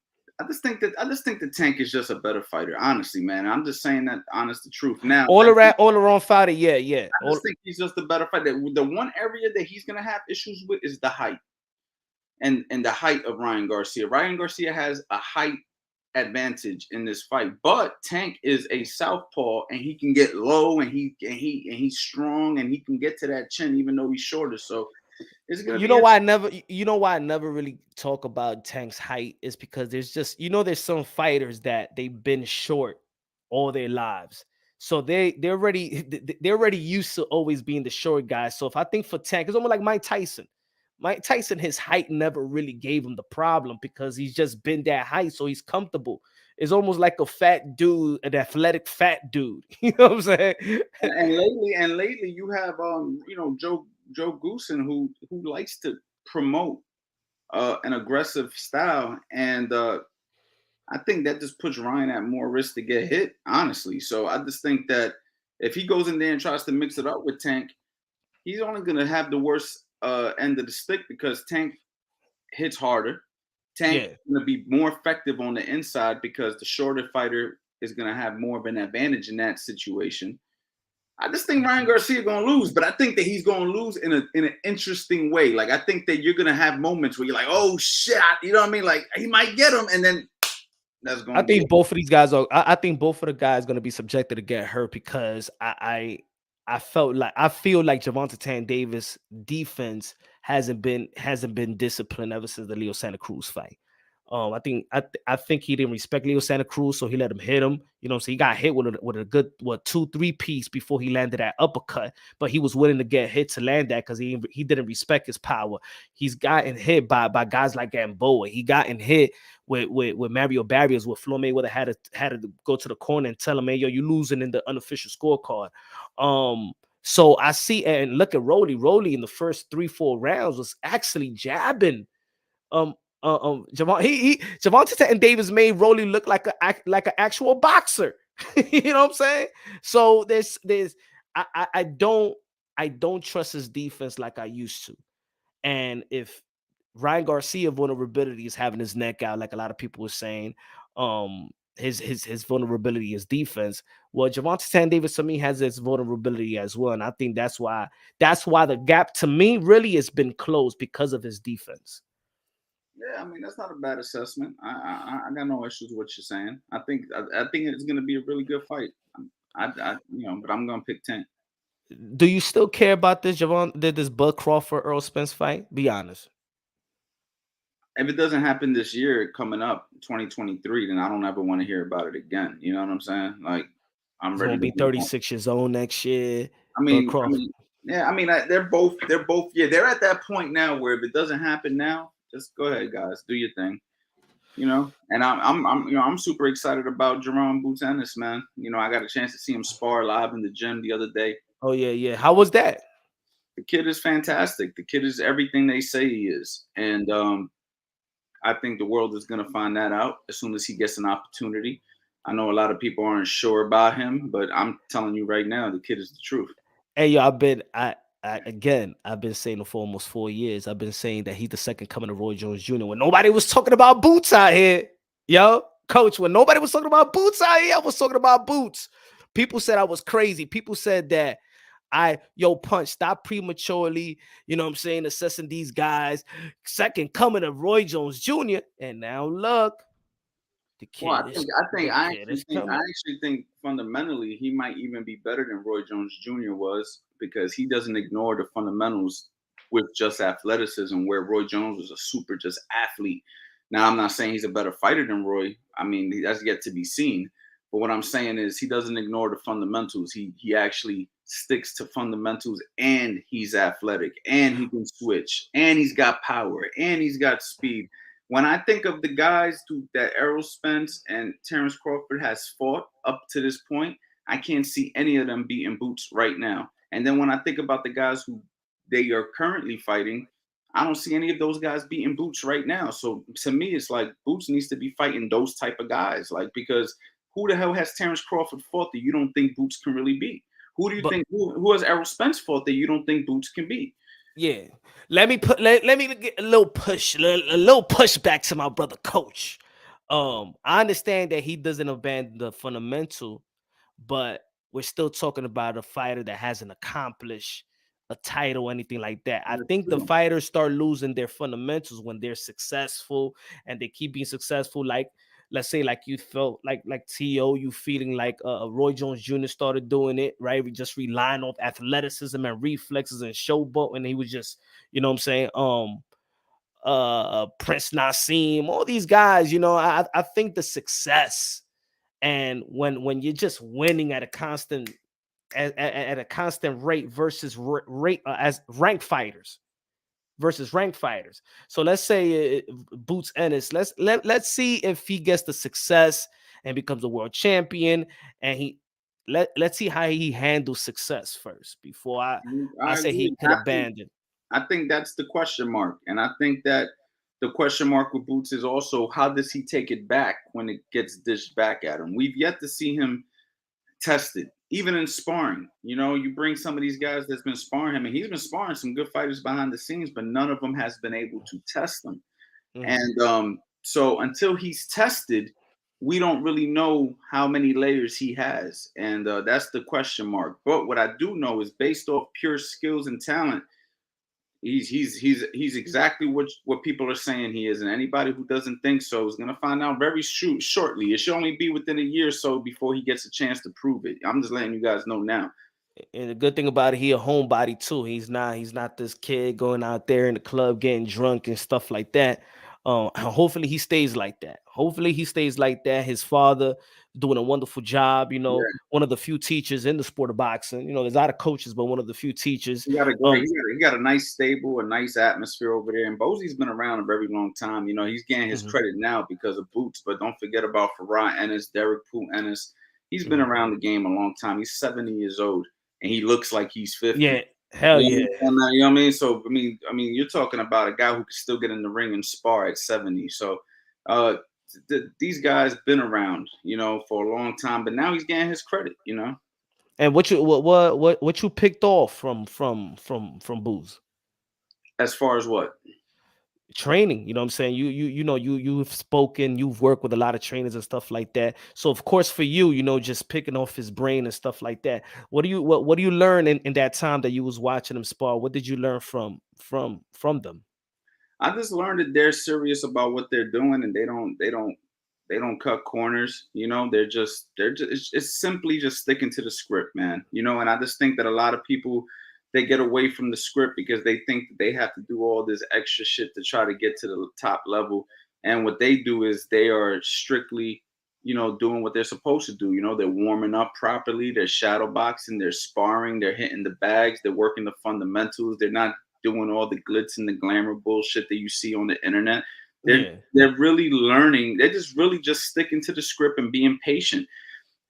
just think that Tank is just a better fighter, honestly, man. I'm just saying that honest the truth. Now, all around fighter, yeah. I just think he's just a better fighter. The one area that he's gonna have issues with is the height. And the height of Ryan Garcia. Ryan Garcia has a height advantage in this fight, but Tank is a southpaw and he can get low and he's strong and he can get to that chin even though he's shorter. So it's gonna you know why I never really talk about Tank's height is because there's just, you know, there's some fighters that they've been short all their lives. So they're already used to always being the short guy. So if I think for Tank, it's almost like Mike Tyson. Mike Tyson, his height never really gave him the problem because he's just been that height, so he's comfortable. It's almost like a fat dude, an athletic fat dude. You know what I'm saying? And lately you have you know, Joe Goosen who likes to promote an aggressive style, and I think that just puts Ryan at more risk to get hit, honestly. So I just think that if he goes in there and tries to mix it up with Tank, he's only going to have the worst end of the stick because Tank hits harder. Tank is going to be more effective on the inside because the shorter fighter is going to have more of an advantage in that situation. I just think Ryan Garcia is going to lose, but I think that he's going to lose in an interesting way. Like, I think that you're going to have moments where you're like, oh, shit, you know what I mean? Like, he might get him, and then that's going to be think both of these guys are – I think both of the guys going to be subjected to get hurt because I feel like Gervonta Tan Davis defense hasn't been disciplined ever since the Leo Santa Cruz fight. I think he didn't respect Leo Santa Cruz, so he let him hit him. You know, so he got hit with a good 2-3 piece before he landed that uppercut. But he was willing to get hit to land that because he didn't respect his power. He's gotten hit by guys like Gamboa. He gotten hit with Mario Barrios, where Floyd Mayweather had to go to the corner and tell him, "Hey, yo, you losing in the unofficial scorecard." So I see, and look at Rolly. Rolly in the first 3-4 rounds was actually jabbing. Gervonta and Davis made Rolly look like an actual boxer. You know what I'm saying? So I don't trust his defense like I used to. And if Ryan Garcia vulnerability is having his neck out, like a lot of people were saying, his vulnerability is defense. Well, Gervonta Davis to me has his vulnerability as well, and I think that's why the gap to me really has been closed because of his defense. Yeah, I mean, that's not a bad assessment. I got no issues with what you're saying. I think it's going to be a really good fight. You know, but I'm going to pick Tank. Do you still care about this this Bud Crawford Earl Spence fight? Be honest. If it doesn't happen this year, coming up 2023, then I don't ever want to hear about it again. You know what I'm saying? Like, I'm ready to be 36 years old next year. Yeah, I mean, they're both. Yeah, they're at that point now where if it doesn't happen now, just go ahead, guys, do your thing. You know, and I'm super excited about Jerome Boots Ennis, man. You know, I got a chance to see him spar live in the gym the other day. Oh yeah. How was that? The kid is fantastic. The kid is everything they say he is, and I think the world is gonna find that out as soon as he gets an opportunity. I know a lot of people aren't sure about him, but I'm telling you right now, the kid is the truth. Hey, yo, I've been saying it for almost 4 years. I've been saying that he's the second coming of Roy Jones Jr. When nobody was talking about Boots out here, yo, coach. When nobody was talking about Boots out here, I was talking about Boots. People said I was crazy. People said that Punch, stop prematurely, you know what I'm saying, assessing these guys. Second coming of Roy Jones Jr. And now look. I actually think fundamentally he might even be better than Roy Jones Jr. was because he doesn't ignore the fundamentals with just athleticism, where Roy Jones was a super just athlete. Now, I'm not saying he's a better fighter than Roy. I mean, that's yet to be seen. But what I'm saying is he doesn't ignore the fundamentals. He actually sticks to fundamentals, and he's athletic, and he can switch, and he's got power, and he's got speed. When I think of the guys that Errol Spence and Terrence Crawford has fought up to this point, I can't see any of them beating Boots right now. And then when I think about the guys who they are currently fighting, I don't see any of those guys beating Boots right now. So to me, it's like Boots needs to be fighting those type of guys, like, because who the hell has Terrence Crawford fought that you don't think Boots can really beat? Who do you think? Who has Errol Spence fought that you don't think Boots can beat? Yeah, let me get a little push back to my brother Coach. I understand that he doesn't abandon the fundamental, but we're still talking about a fighter that hasn't accomplished a title or anything like that. I think the fighters start losing their fundamentals when they're successful and they keep being successful. Like, let's say, like you felt like T.O., you feeling like Roy Jones Jr. started doing it, right? We just relying on athleticism and reflexes and showboat, and he was just, you know what I'm saying, Prince Nassim, all these guys, you know, I think the success, and when you're just winning at a constant at a constant rate versus rate as ranked fighters versus ranked fighters. So let's say Boots Ennis. Let's see if he gets the success and becomes a world champion, and let's see how he handles success first before I say he could abandon. I think that's the question mark, and I think that the question mark with Boots is also how does he take it back when it gets dished back at him. We've yet to see him tested, even in sparring. You know, you bring some of these guys that's been sparring him, and he's been sparring some good fighters behind the scenes, but none of them has been able to test them. And so until he's tested, we don't really know how many layers he has, and that's the question mark. But what I do know is based off pure skills and talent, he's exactly what people are saying he is, and anybody who doesn't think so is going to find out very shortly. It should only be within a year or so before he gets a chance to prove it. I'm just letting you guys know now. And the good thing about it, he a homebody too. He's not this kid going out there in the club getting drunk and stuff like that. Hopefully he stays like that. Hopefully he stays like that. His father doing a wonderful job. You know, one of the few teachers in the sport of boxing. You know, there's a lot of coaches, but one of the few teachers. He got he got a nice stable, a nice atmosphere over there. And Bosie's been around a very long time. You know, he's getting his credit now because of Boots. But don't forget about Farah Ennis, Derek Poole Ennis. He's been around the game a long time. He's 70 years old, and he looks like he's 50. Yeah, hell yeah. You know what I mean? So I mean, you're talking about a guy who can still get in the ring and spar at 70. So these guys been around, you know, for a long time. But now he's getting his credit, you know. And what you picked off from Booz? As far as what? Training, you know what I'm saying? You've spoken, you've worked with a lot of trainers and stuff like that. So of course for you, you know, just picking off his brain and stuff like that. What do you learn in that time that you was watching them spar? What did you learn from them? I just learned that they're serious about what they're doing, and they don't cut corners. You know, it's simply just sticking to the script, man. You know, and I just think that a lot of people, they get away from the script because they think that they have to do all this extra shit to try to get to the top level. And what they do is they are strictly, you know, doing what they're supposed to do. You know, they're warming up properly, they're shadow boxing, they're sparring, they're hitting the bags, they're working the fundamentals. They're not doing all the glitz and the glamour bullshit that you see on the internet. They're really learning. They're just really just sticking to the script and being patient.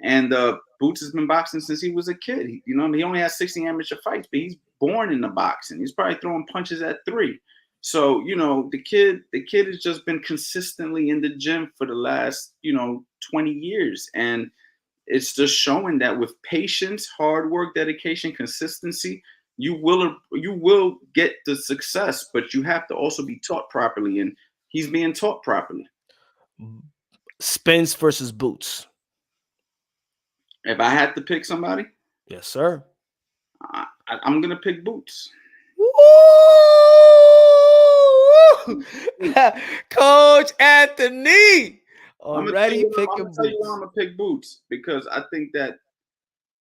And Boots has been boxing since he was a kid. He only has 60 amateur fights, but he's born into boxing. He's probably throwing punches at 3. So, you know, the kid has just been consistently in the gym for the last, you know, 20 years. And it's just showing that with patience, hard work, dedication, consistency, you will get the success, but you have to also be taught properly. And he's being taught properly. Spence versus Boots. If I had to pick somebody, yes, sir, I'm gonna pick Boots. Coach Anthony already picking Boots. I'm gonna pick Boots because I think that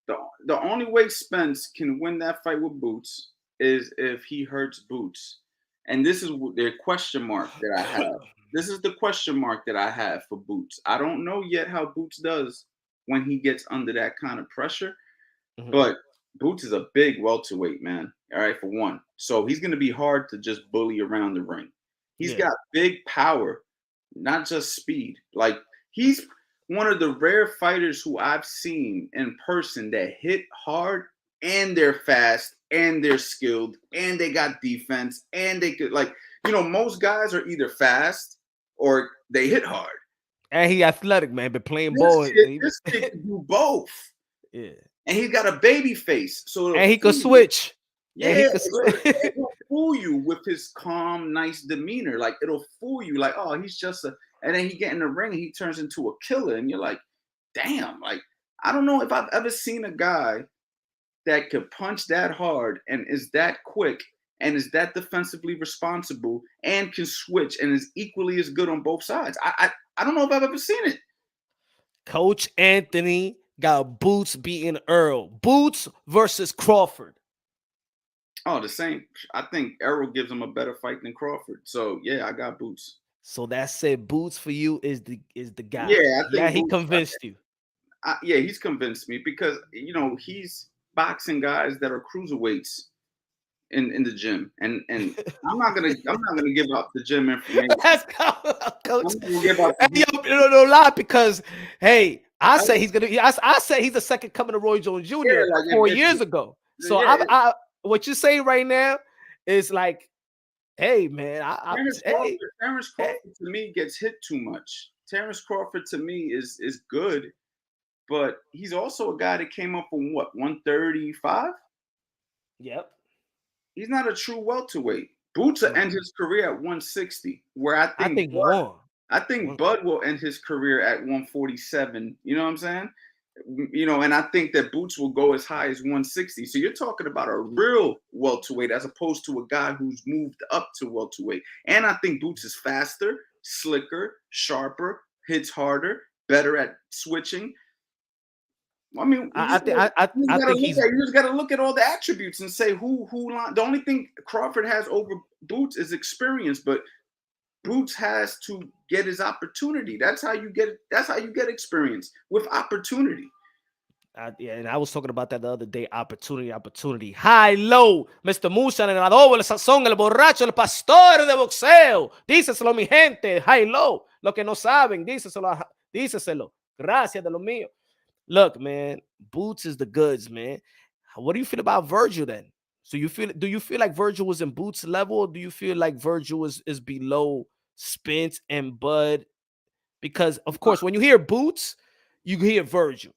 the only way Spence can win that fight with Boots is if he hurts Boots, and this is the question mark that I have. This is the question mark that I have for Boots. I don't know yet how Boots does when he gets under that kind of pressure. But Boots is a big welterweight, man. All right, for one. So he's going to be hard to just bully around the ring. He's Yeah. got big power, not just speed. Like, he's one of the rare fighters who I've seen in person that hit hard and they're fast and they're skilled and they got defense and they could, like, most guys are either fast or they hit hard. And he athletic, man, but playing This ball. kid can do both. Yeah. And he's got a baby face. So And he could switch. Yeah, and he could switch. it'll fool you with his calm, nice demeanor. Like, it'll fool you, like, oh, he's just and then he get in the ring and he turns into a killer. And you're like, damn, like, I don't know if I've ever seen a guy that could punch that hard and is that quick and is that defensively responsible and can switch and is equally as good on both sides. I don't know if I've ever seen it. Coach Anthony got Boots beating Earl. Boots versus Crawford. Oh, the same. I think Errol gives him a better fight than Crawford. So yeah, I got Boots. So that's it. Boots for you is the guy. Yeah, I think he Boots, convinced you. Yeah, he's convinced me because he's boxing guys that are cruiserweights in the gym, and I'm not gonna give out the gym information. Let's go, Coach. I'm gonna give out the No lie, because hey, I say he's gonna. I say he's the second coming of Roy Jones Jr. Yeah, like, 4 years ago. So yeah. I what you say right now is like, hey man, Terrence Crawford to me gets hit too much. Terrence Crawford to me is good, but he's also a guy that came up from what, 135? Yep. He's not a true welterweight. Boots will end his career at 160, where I think Bud will end his career at 147. You know what I'm saying? And I think that Boots will go as high as 160. So you're talking about a real welterweight as opposed to a guy who's moved up to welterweight. And I think Boots is faster, slicker, sharper, hits harder, better at switching. I mean, I think you just got to look at all the attributes and say who. The only thing Crawford has over Boots is experience, but Boots has to get his opportunity. That's how you get experience, with opportunity. Yeah, and I was talking about that the other day. Opportunity. High, low. Mr. Musa, el adobo, el sazón, el borracho, el pastor de boxeo. Díceselo, mi gente. High, low. Lo que no saben, díceselo. Gracias de lo mío. Look, man, Boots is the goods, man. What do you feel about Virgil then? So do you feel like Virgil was in Boots level, or do you feel like Virgil is below Spence and Bud? Because of course, when you hear Boots, you hear Virgil.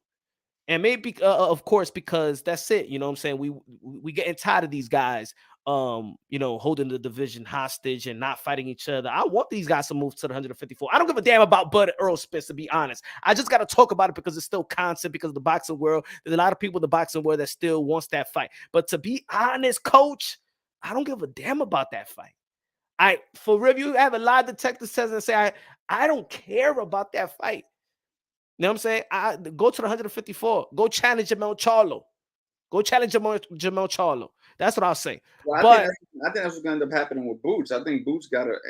And maybe of course, because that's it. You know what I'm saying? We getting tired of these guys holding the division hostage and not fighting each other. I want these guys to move to the 154. I don't give a damn about Bud and Earl Spence, to be honest. I just got to talk about it because it's still concept, because of the boxing world. There's a lot of people in the boxing world that still wants that fight. But to be honest, Coach, I don't give a damn about that fight. For review, have a lie detector test and say, I don't care about that fight. You know what I'm saying? I go to the 154. Go challenge Jamel Charlo. That's what I'll say. Well, I think that's what's going to end up happening with Boots. I think Boots either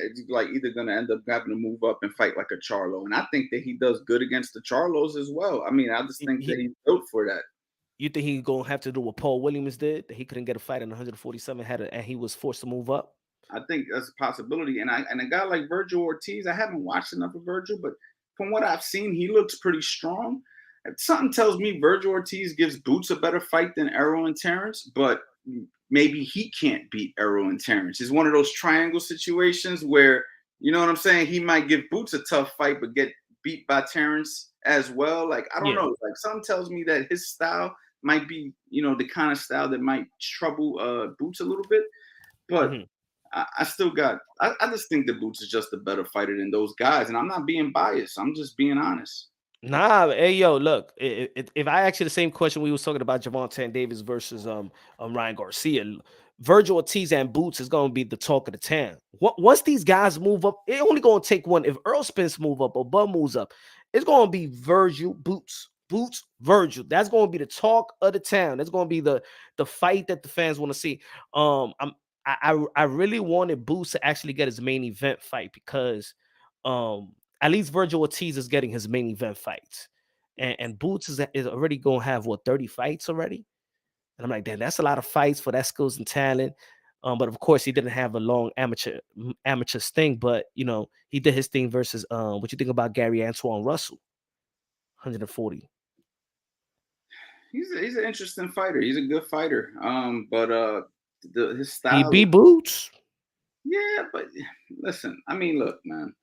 going to end up having to move up and fight like a Charlo, and I think that he does good against the Charlos as well. I mean, I just think that he's built for that. You think he's going to have to do what Paul Williams did, that he couldn't get a fight in 147 and he was forced to move up? I think that's a possibility. And a guy like Virgil Ortiz, I haven't watched enough of Virgil, but from what I've seen, he looks pretty strong. Something tells me Virgil Ortiz gives Boots a better fight than Errol and Terrence, but maybe he can't beat Errol and Terrence. It's one of those triangle situations where, you know what I'm saying, he might give Boots a tough fight, but get beat by Terrence as well. Like, I don't know. Like, something tells me that his style might be, the kind of style that might trouble Boots a little bit. But I just think that Boots is just a better fighter than those guys. And I'm not being biased. I'm just being honest. Nah, hey, yo, look, if I ask you the same question we was talking about Gervonta Davis versus Ryan Garcia, Virgil Ortiz and Boots is going to be the talk of the town. Once these guys move up, it only going to take one. If Earl Spence move up or Bud moves up, it's going to be Virgil, Boots, Virgil. That's going to be the talk of the town. That's going to be the fight that the fans want to see. I really wanted Boots to actually get his main event fight because at least Virgil Ortiz is getting his main event fights. And Boots is already going to have, 30 fights already? And I'm like, damn, that's a lot of fights for that skills and talent. But of course, he didn't have a long amateur sting. But you know, he did his thing versus what you think about Gary Antoine Russell, 140. He's an interesting fighter. He's a good fighter. But his style. He beat Boots. Yeah, but listen, I mean, look, man.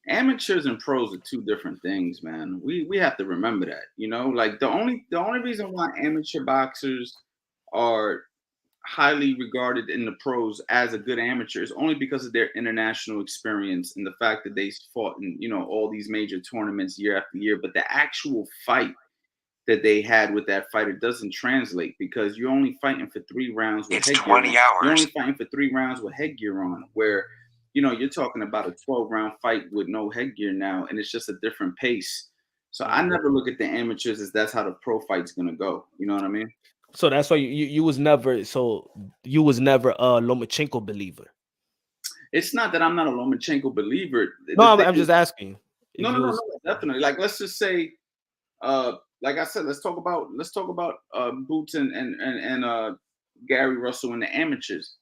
Amateurs and pros are two different things, man. We have to remember that. You know, like the only reason why amateur boxers are highly regarded in the pros as a good amateur is only because of their international experience and the fact that they fought in, you know, all these major tournaments year after year. But the actual fight that they had with that fighter doesn't translate because you're only fighting for 3 rounds with headgear 20 on. hours. You're only fighting for 3 rounds with headgear on, where, you know, you're talking about a 12-round fight with no headgear now, and it's just a different pace. So I never look at the amateurs as that's how the pro fight's gonna go. You know what I mean? So that's why you was never a Lomachenko believer. It's not that I'm not a Lomachenko believer. No, I'm just asking. No, definitely. Like, let's just say, like I said, let's talk about Boots and Gary Russell and the amateurs.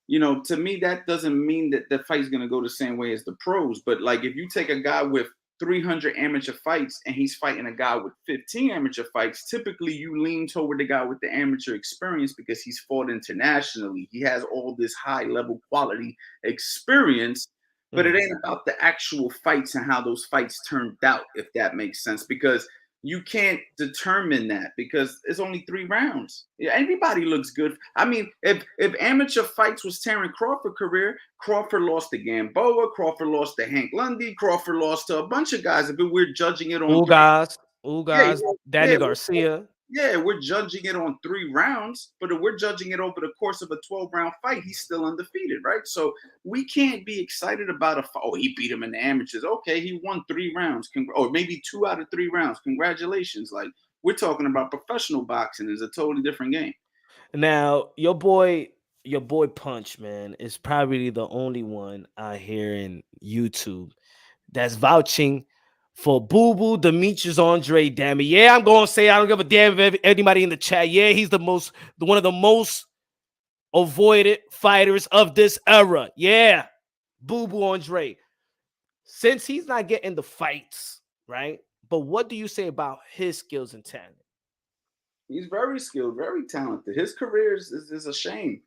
You know, to me, that doesn't mean that the fight's gonna go the same way as the pros. But like, if you take a guy with 300 amateur fights and he's fighting a guy with 15 amateur fights, typically you lean toward the guy with the amateur experience because he's fought internationally. He has all this high level quality experience, but it ain't about the actual fights and how those fights turned out, if that makes sense, because you can't determine that because it's only 3 rounds. Yeah, everybody looks good. I mean, if amateur fights was Terence Crawford's career, Crawford lost to Gamboa, Crawford lost to Hank Lundy, Crawford lost to a bunch of guys. But we're judging it on Danny Garcia. Yeah, we're judging it on 3 rounds, but if we're judging it over the course of a 12-round fight, he's still undefeated, right? So we can't be excited about he beat him in the amateurs. Okay, he won 3 rounds, or maybe 2 out of 3 rounds. Congratulations. Like, we're talking about professional boxing. It's a totally different game. Now, your boy Punch, man, is probably the only one out here in YouTube that's vouching for Booboo Demetrius Andre. Damn it. Yeah, I'm going to say I don't give a damn if anybody in the chat. Yeah, he's one of the most avoided fighters of this era. Yeah, Booboo Andre. Since he's not getting the fights, right? But what do you say about his skills and talent? He's very skilled, very talented. His career is a shame.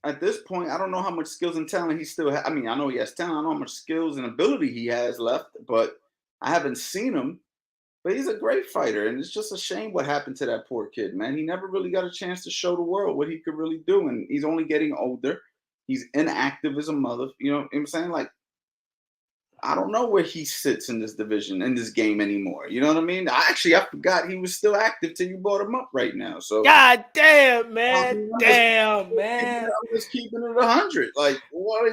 At this point, I don't know how much skills and talent he still has. I mean, I know he has talent. I don't know how much skills and ability he has left, but I haven't seen him. But he's a great fighter, and it's just a shame what happened to that poor kid, man. He never really got a chance to show the world what he could really do, and he's only getting older. He's inactive as a mother. You know what I'm saying? Like, I don't know where he sits in this division, in this game anymore. You know what I mean? I forgot he was still active till you brought him up right now. So God damn, man. Man. I'm just keeping it 100. Like, what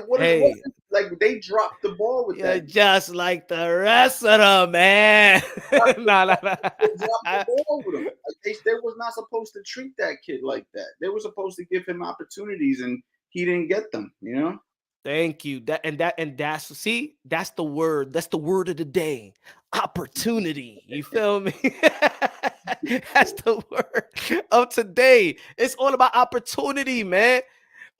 like they dropped the ball with that. Just like the rest of them, man. They dropped the ball with him. Like, they was not supposed to treat that kid like that. They were supposed to give him opportunities, and he didn't get them, you know? Thank you. That's the word. That's the word of the day. Opportunity. You feel me? That's the word of today. It's all about opportunity, man.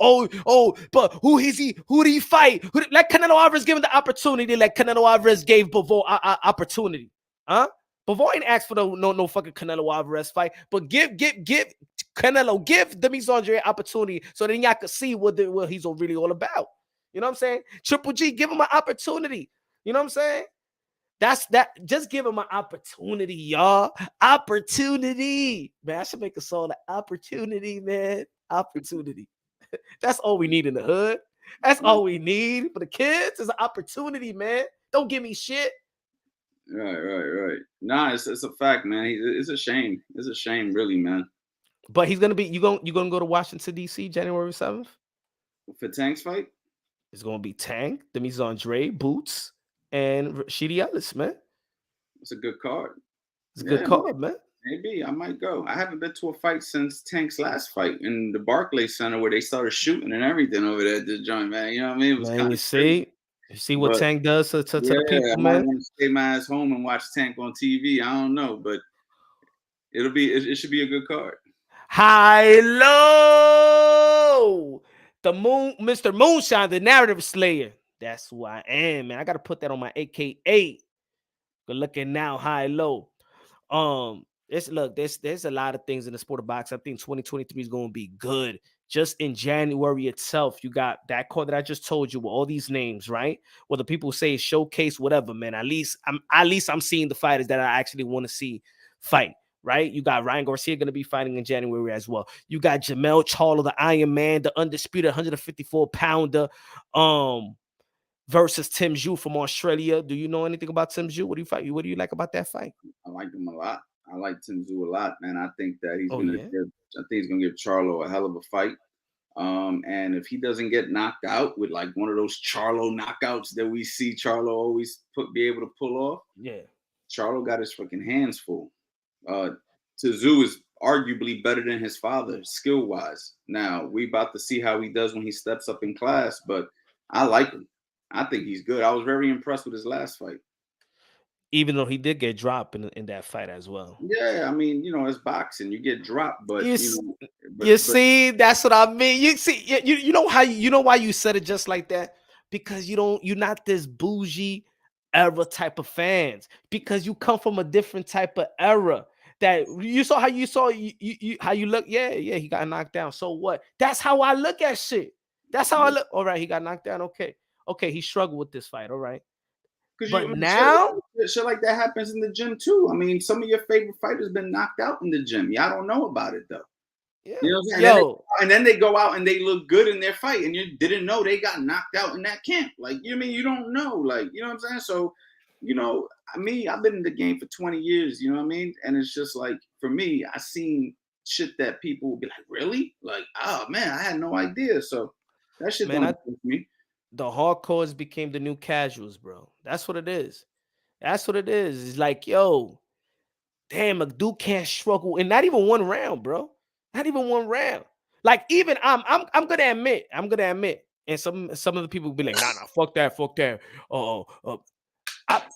But who is he? Who did he fight? Let Canelo Alvarez give him the opportunity. Like Canelo Alvarez gave Bivol opportunity. Huh? Bivol ain't asked for no fucking Canelo Alvarez fight. But give Canelo, give Demetrius Andre opportunity so then y'all can see what he's really all about. You know what I'm saying? Triple G, give him an opportunity. You know what I'm saying? That's that. Just give him an opportunity, y'all. Opportunity. Man, I should make a song of opportunity, man. Opportunity. That's all we need in the hood. That's all we need for the kids is an opportunity, man. Don't give me shit. Right. Nah, it's a fact, man. It's a shame. It's a shame, really, man. But he's gonna be. You gonna go to Washington D.C. January 7th for Tank's fight? It's gonna be Tank, Demetrius Andre, Boots, and Rashidi Ellis, man. It's a good card. It's a good card, man. Maybe I might go. I haven't been to a fight since Tank's last fight in the Barclays Center where they started shooting and everything over there at this joint, man. You know what I mean? It was man, you see what Tank does to the people, I man. I want to stay my ass home and watch Tank on TV. I don't know, but it should be a good card. High low. The Mr. Moonshine, the narrative slayer. That's who I am, man. I gotta put that on my AKA. Good looking now, high low. There's a lot of things in the sport of boxing. I think 2023 is going to be good. Just in January itself, you got that card that I just told you with all these names, right? Whether people say showcase, whatever, man. At least I'm seeing the fighters that I actually want to see fight. Right, you got Ryan Garcia going to be fighting in January as well. You got Jamel Charlo, the Iron Man, the undisputed 154-pounder, versus Tim Zhu from Australia. Do you know anything about Tim Zhu? What do you like about that fight? I like him a lot. I like Tim Zhu a lot, man. I think that he's gonna Yeah? give Charlo a hell of a fight. And if he doesn't get knocked out with like one of those Charlo knockouts that we see Charlo always be able to pull off, Yeah. Charlo got his fucking hands full. Tszyu is arguably better than his father, skill-wise. Now, we about to see how he does when he steps up in class, but I like him. I think he's good. I was very impressed with his last fight. Even though he did get dropped in that fight as well. Yeah, I mean, it's boxing. You get dropped, but you see, that's what I mean. You see, you know how you know why you said it just like that? Because you're not this bougie era type of fans. Because you come from a different type of era. That you saw how you how you look. Yeah, he got knocked down. So what? That's how I look at shit. That's how I look. All right, he got knocked down. Okay, he struggled with this fight. All right. But now, shit like that happens in the gym too. I mean, some of your favorite fighters been knocked out in the gym. Y'all don't know about it though. Yeah. You know what I'm saying? And then they go out and they look good in their fight, and you didn't know they got knocked out in that camp. Like, you don't know. Like, you know what I'm saying? So, I've been in the game for 20 years, you know what I mean? And it's just like, for me, I seen shit that people would be like, really? Like, oh man, I had no idea. So that shit don't affect me. The hardcores became the new casuals, bro. That's what it is. That's what it is. It's like, yo, damn, a dude can't struggle in not even one round, bro. Not even one round. Like, even I'm gonna admit, and some of the people will be like, nah, fuck that.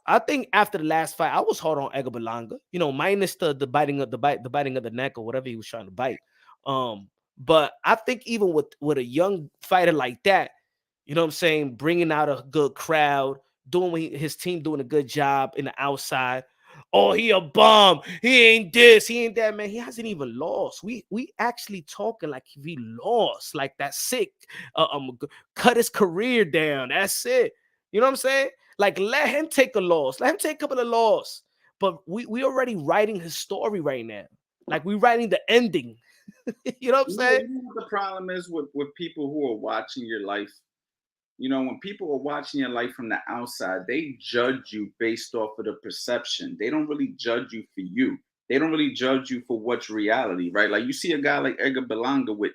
I think after the last fight, I was hard on Edgar Berlanga, minus the biting of the neck or whatever he was trying to bite. But I think even with a young fighter like that, you know what I'm saying, bringing out a good crowd, doing his team doing a good job in the outside. Oh, he a bum. He ain't this. He ain't that, man. He hasn't even lost. We actually talking like if he lost, like that's sick. Cut his career down. That's it. You know what I'm saying? Like, let him take a loss. Let him take a couple of losses. But we already writing his story right now. Like, we writing the ending. You know what I'm saying? You know what the problem is with people who are watching your life? When people are watching your life from the outside, they judge you based off of the perception. They don't really judge you for you. They don't really judge you for what's reality, right? Like, you see a guy like Edgar Berlanga with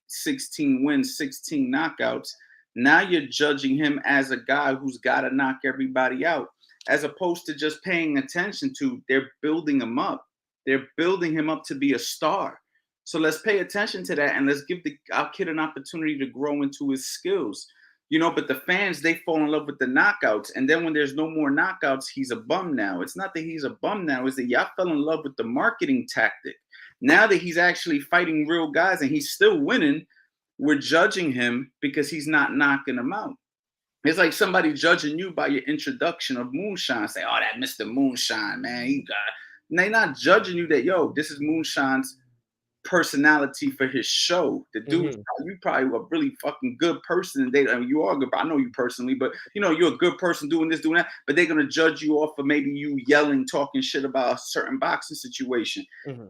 16 wins, 16 knockouts. Now you're judging him as a guy who's got to knock everybody out, as opposed to just paying attention to they're building him up. They're building him up to be a star. So let's pay attention to that, and let's give our kid an opportunity to grow into his skills. But the fans, they fall in love with the knockouts. And then when there's no more knockouts, he's a bum now. It's not that he's a bum now. It's that y'all fell in love with the marketing tactic. Now that he's actually fighting real guys and he's still winning, we're judging him because he's not knocking them out. It's like somebody judging you by your introduction of Moonshine. Say, oh, that Mr. Moonshine, man. They're not judging you that, yo, this is Moonshine's personality for his show. The dude, you probably a really fucking good person. You are good. I know you personally, but you're a good person doing this, doing that. But they're gonna judge you off of maybe you yelling, talking shit about a certain boxing situation.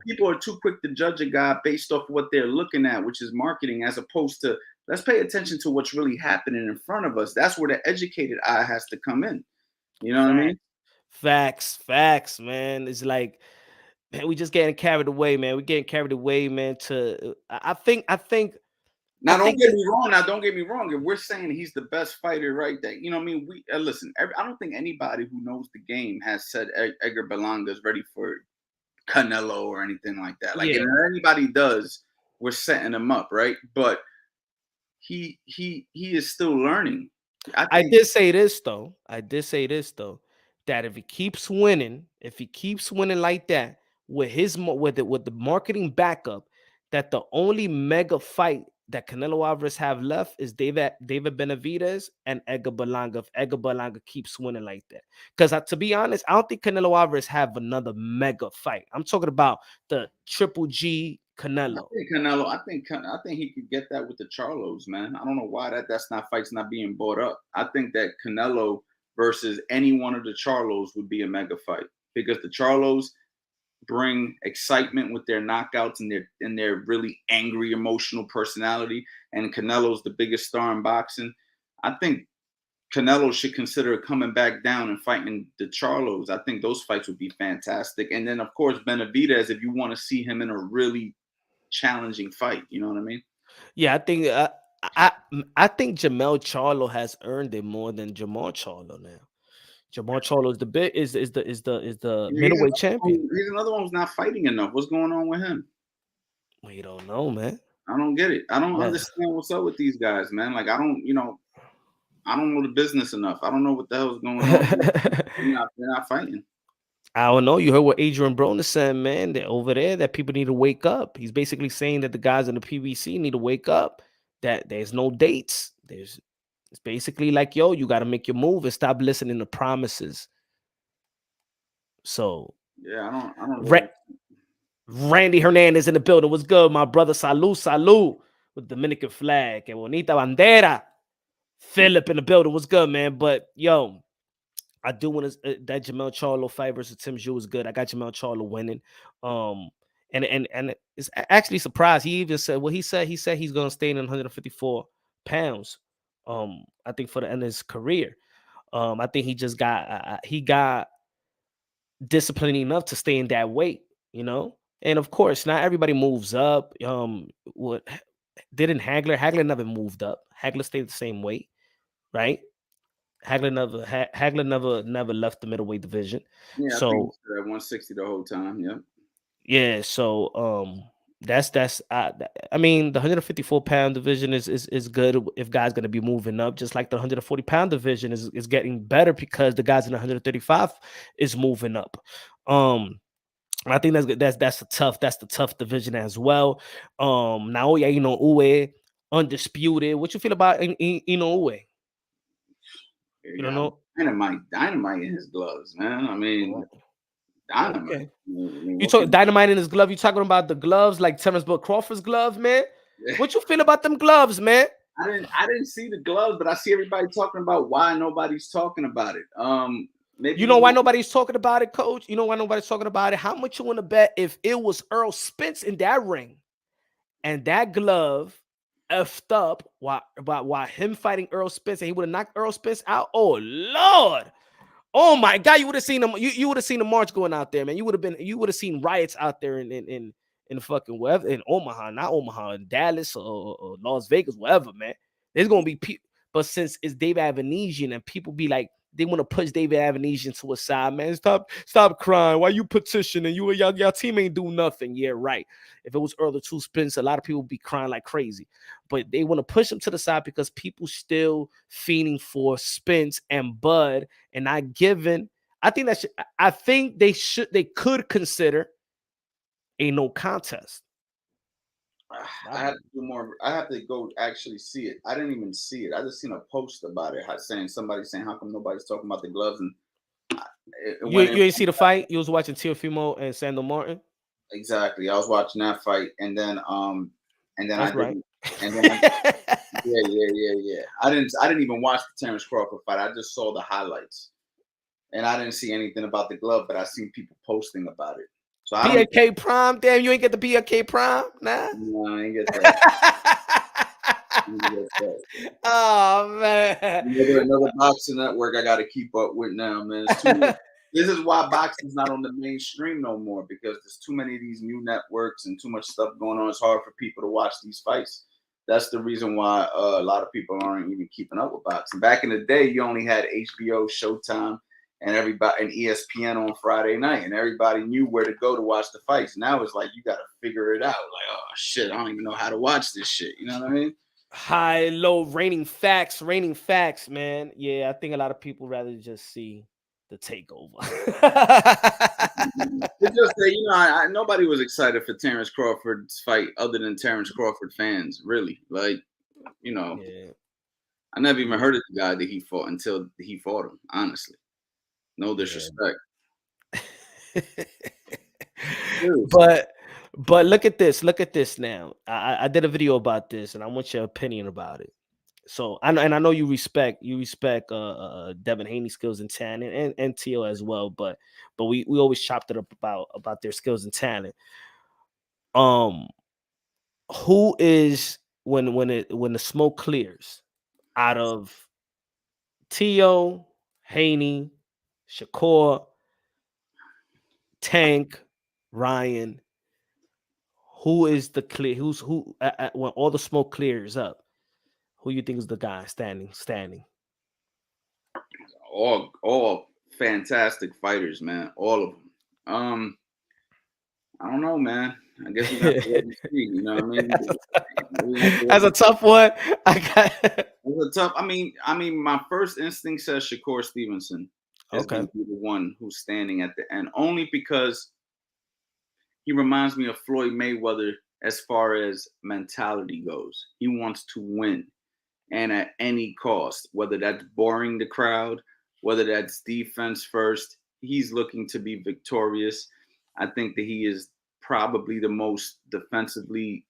People are too quick to judge a guy based off what they're looking at, which is marketing, as opposed to let's pay attention to what's really happening in front of us. That's where the educated eye has to come in. You know what I mean? Facts, man. It's like, man, we just getting carried away, man. We're getting carried away, man. I think. Now, don't get me wrong. If we're saying he's the best fighter, right? That we listen. I don't think anybody who knows the game has said Edgar Berlanga is ready for Canelo or anything like that. Like, if anybody does, we're setting him up, right? But he is still learning. I did say this though, that if he keeps winning like that with the marketing backup, that the only mega fight that Canelo Alvarez have left is David Benavidez and Edgar Berlanga. If Edgar Berlanga keeps winning like that, because to be honest, I don't think Canelo Alvarez have another mega fight. I'm talking about the Triple G Canelo. I think he could get that with the Charlos, man. I don't know why fight's not being brought up. I think that Canelo versus any one of the Charlos would be a mega fight, because the Charlos bring excitement with their knockouts and their really angry, emotional personality. And Canelo's the biggest star in boxing. I think Canelo should consider coming back down and fighting the Charlos. I think those fights would be fantastic. And then, of course, Benavidez, if you want to see him in a really challenging fight, you know what I mean? Yeah, I think I think Jamel Charlo has earned it more than Jamal Charlo now. Jamal Charlo is the middleweight champion. He's another one who's not fighting enough. What's going on with him? We don't know, man. I don't get it. I don't understand what's up with these guys, man. Like, I don't know the business enough. I don't know what the hell's going on. They're not fighting. I don't know. You heard what Adrian Broner said, man. That over there, that people need to wake up. He's basically saying that the guys in the PBC need to wake up. That there's no dates. It's basically like, yo, you got to make your move and stop listening to promises. So yeah, I don't. Randy Hernandez in the building. What's good, my brother? Salud with Dominican flag and Bonita Bandera. Philip in the building. What's good, man? But yo, I do want to that Jamel Charlo fight versus Tim Zhu is good. I got Jamel Charlo winning. And it's actually surprised. He even said what he said. He said he's gonna stay in 154 pounds. I think for the end of his career. I think he just got disciplined enough to stay in that weight, you know. And of course, not everybody moves up. What didn't Hagler never moved up. Hagler stayed the same weight, right? Hagler never left the middleweight division. Yeah, so I think at 160 the whole time. Yeah. Yeah. So that's I mean, the 154-pound division is good if guys gonna be moving up, just like the 140-pound division is getting better because the guys in the 135 is moving up. I think that's the tough division as well. Now, yeah, Uwe undisputed. What you feel about Uwe? You don't know? Dynamite in his gloves, man. I mean, dynamite. Okay. You talk dynamite in his glove. You talking about the gloves like Terrence Crawford's gloves, man? What you feel about them gloves, man? I didn't see the gloves, but I see everybody talking about why nobody's talking about it. Maybe you know why nobody's talking about it, Coach? You know why nobody's talking about it? How much you want to bet if it was Earl Spence in that ring and that glove effed up while him fighting Earl Spence and he would have knocked Earl Spence out? Oh Lord. Oh my God, you would have seen them. You would have seen the march going out there, man. You would have seen riots out there in fucking wherever, in Omaha, not Omaha, in Dallas or Las Vegas, wherever, man. There's gonna be people, but since it's David Avanesian and people be like, they want to push David Avanesian to a side, man. Stop crying. Why you petitioning? Y'all team ain't do nothing. Yeah, right. If it was Earl Two Spence, a lot of people would be crying like crazy. But they want to push him to the side because people still fiending for Spence and Bud and not giving. I think they could consider a no contest. I have to do more. I have to go actually see it. I didn't even see it. I just seen a post about it, somebody saying, "How come nobody's talking about the gloves?" And you didn't see the fight. You was watching Teofimo and Sandor Martin. Exactly. I was watching that fight, and then That's right. Yeah. I didn't even watch the Terrence Crawford fight. I just saw the highlights, and I didn't see anything about the glove, but I seen people posting about it. So BK Prime, damn, you ain't get the BK Prime, nah. No, I ain't get that. Oh man, another boxing network I got to keep up with now, man. This is why boxing's not on the mainstream no more, because there's too many of these new networks and too much stuff going on. It's hard for people to watch these fights. That's the reason why a lot of people aren't even keeping up with boxing. Back in the day, you only had HBO, Showtime, and everybody and ESPN on Friday night, and everybody knew where to go to watch the fights. Now it's like you got to figure it out. Like, oh shit, I don't even know how to watch this shit. You know what I mean? High, low, raining facts, man. Yeah, I think a lot of people rather just see the takeover. It's just that, you know, nobody was excited for Terrence Crawford's fight other than Terrence Crawford fans, really. Like, you know, Yeah. I never even heard of the guy that he fought until he fought him, honestly. No disrespect. but look at this. Look at this now. I did a video about this, and I want your opinion about it. So I know you respect Devin Haney's skills and talent, and Tio as well. But we always chopped it up about their skills and talent. Who is when the smoke clears out of Tio, Haney, Shakur, Tank, Ryan? Who is the clear? Who when all the smoke clears up? Who you think is the guy standing? All fantastic fighters, man. All of them. I don't know, man. I guess we got to wait and see. You know what I mean? That's a tough one. It's a tough. I mean, my first instinct says Shakur Stevenson is going to be the one who's standing at the end, only because he reminds me of Floyd Mayweather as far as mentality goes. He wants to win, and at any cost, whether that's boring the crowd, whether that's defense first, he's looking to be victorious. I think that he is probably the most defensively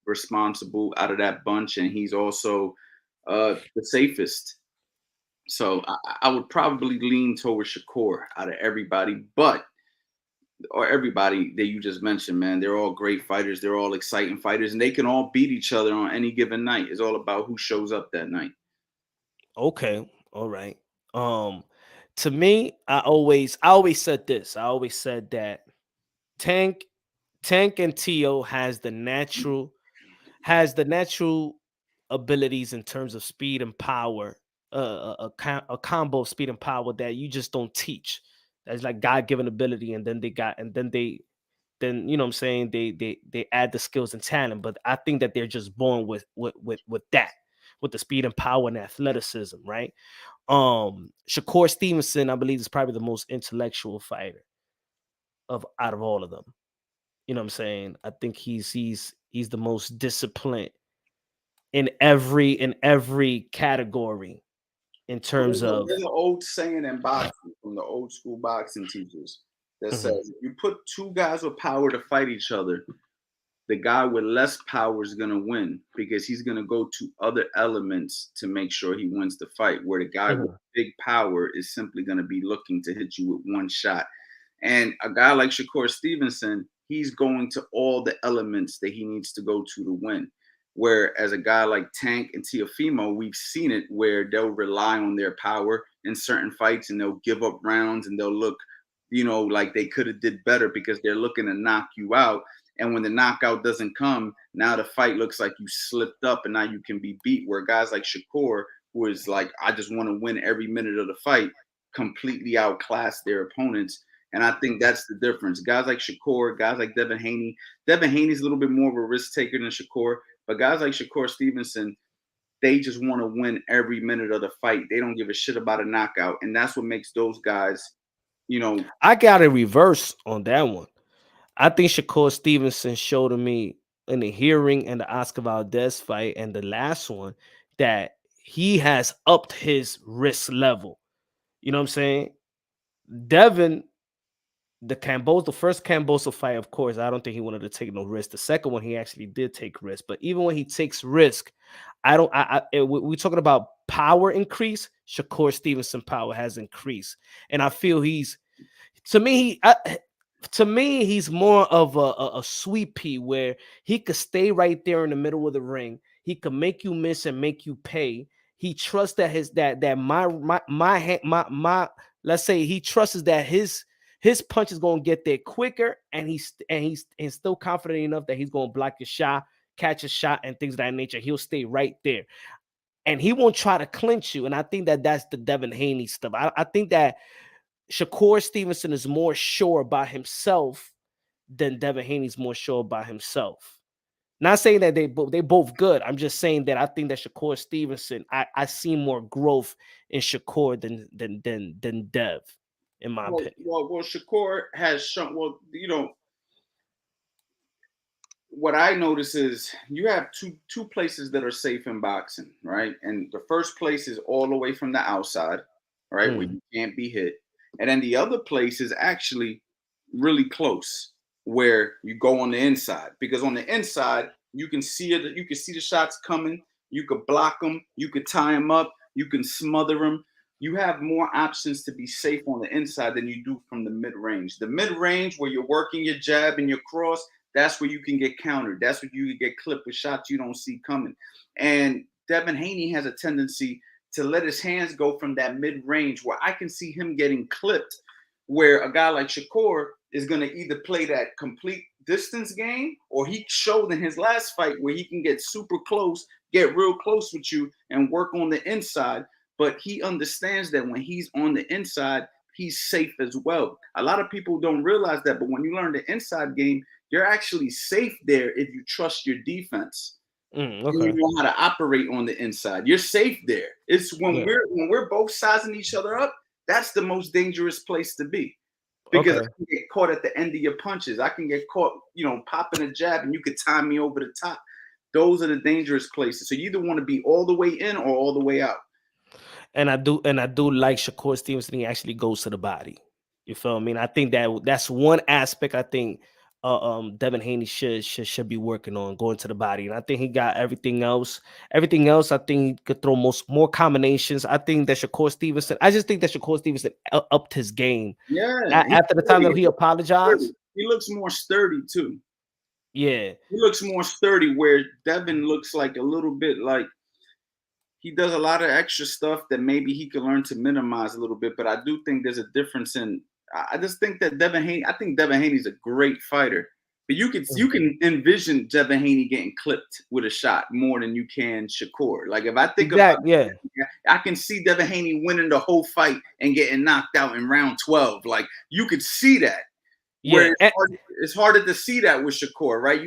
responsible out of that bunch, and he's also the safest. So I would probably lean towards Shakur out of everybody, or everybody that you just mentioned, man. They're all great fighters. They're all exciting fighters, and they can all beat each other on any given night. It's all about who shows up that night. Okay, all right. To me, I always said this. I always said that Tank and Tio has the natural abilities in terms of speed and power, a combo of speed and power that you just don't teach. That's like God-given ability, and then then you know what I'm saying, they add the skills and talent. But I think that they're just born with that, with the speed and power and athleticism, right? Shakur Stevenson, I believe, is probably the most intellectual fighter out of all of them. You know what I'm saying? I think he's the most disciplined in every category in terms of. There's an old saying in boxing from the old school boxing teachers that says if you put two guys with power to fight each other, the guy with less power is going to win because he's going to go to other elements to make sure he wins the fight, where the guy with big power is simply going to be looking to hit you with one shot. And a guy like Shakur Stevenson, he's going to all the elements that he needs to go to win. Whereas a guy like Tank and Teofimo, we've seen it where they'll rely on their power in certain fights, and they'll give up rounds, and they'll look, you know, like they could have did better because they're looking to knock you out. And when the knockout doesn't come, now the fight looks like you slipped up and now you can be beat. Where guys like Shakur, who is like, I just want to win every minute of the fight, completely outclass their opponents. And I think that's the difference. Guys like Shakur, guys like Devin Haney. Devin Haney's a little bit more of a risk taker than Shakur. But guys like Shakur Stevenson, they just want to win every minute of the fight. They don't give a shit about a knockout. And that's what makes those guys, you know. I got a reverse on that one. I think Shakur Stevenson showed to me in the hearing and the Oscar Valdez fight and the last one that he has upped his risk level. You know what I'm saying? Devin, the first Cambosa fight, of course, I don't think he wanted to take no risk. The second one, he actually did take risk. But even when he takes risk, we're talking about power increase. Shakur Stevenson power has increased. And I feel he's more of a sweet pea, where he could stay right there in the middle of the ring. He could make you miss and make you pay. He trusts that let's say he trusts that his punch is going to get there quicker, and he's still confident enough that he's going to block your shot, catch a shot, and things of that nature. He'll stay right there, and he won't try to clinch you. And I think that that's the Devin Haney stuff. I think that Shakur Stevenson is more sure by himself than Devin Haney's more sure by himself. Not saying that they both good. I'm just saying that I think that Shakur Stevenson, I see more growth in Shakur than Dev, in my opinion. Well, Shakur has shown. Well, you know, what I notice is you have two places that are safe in boxing, right? And the first place is all the way from the outside, right, where you can't be hit, and then the other place is actually really close, where you go on the inside, because on the inside you can see it, you can see the shots coming, you could block them, you could tie them up, you can smother them. You have more options to be safe on the inside than you do from the mid range. The mid range, where you're working your jab and your cross, that's where you can get countered. That's where you can get clipped with shots you don't see coming. And Devin Haney has a tendency to let his hands go from that mid-range, where I can see him getting clipped, where a guy like Shakur is going to either play that complete distance game, or he showed in his last fight where he can get super close, get real close with you and work on the inside. But he understands that when he's on the inside, he's safe as well. A lot of people don't realize that, but when you learn the inside game, you're actually safe there if you trust your defense. Okay. And you know how to operate on the inside. You're safe there. It's when we're both sizing each other up, that's the most dangerous place to be. Because I can get caught at the end of your punches. I can get caught, you know, popping a jab, and you could time me over the top. Those are the dangerous places. So you either want to be all the way in or all the way out. And I do like Shakur Stevenson. He actually goes to the body. You feel me? And I think that's one aspect I think Devin Haney should be working on, going to the body. And I think he got everything else. Everything else, I think he could throw more combinations. I think that Shakur Stevenson, I just think that Shakur Stevenson upped his game. Yeah. After the time that he apologized. He looks more sturdy too. Yeah. He looks more sturdy, where Devin looks like a little bit like he does a lot of extra stuff that maybe he can learn to minimize a little bit. But I do think there's a difference in. I just think that Devin Haney's a great fighter, but you can envision Devin Haney getting clipped with a shot more than you can Shakur. Like if I think about it, I can see Devin Haney winning the whole fight and getting knocked out in round 12. Like you could see that. Yeah, it's harder to see that with Shakur, right?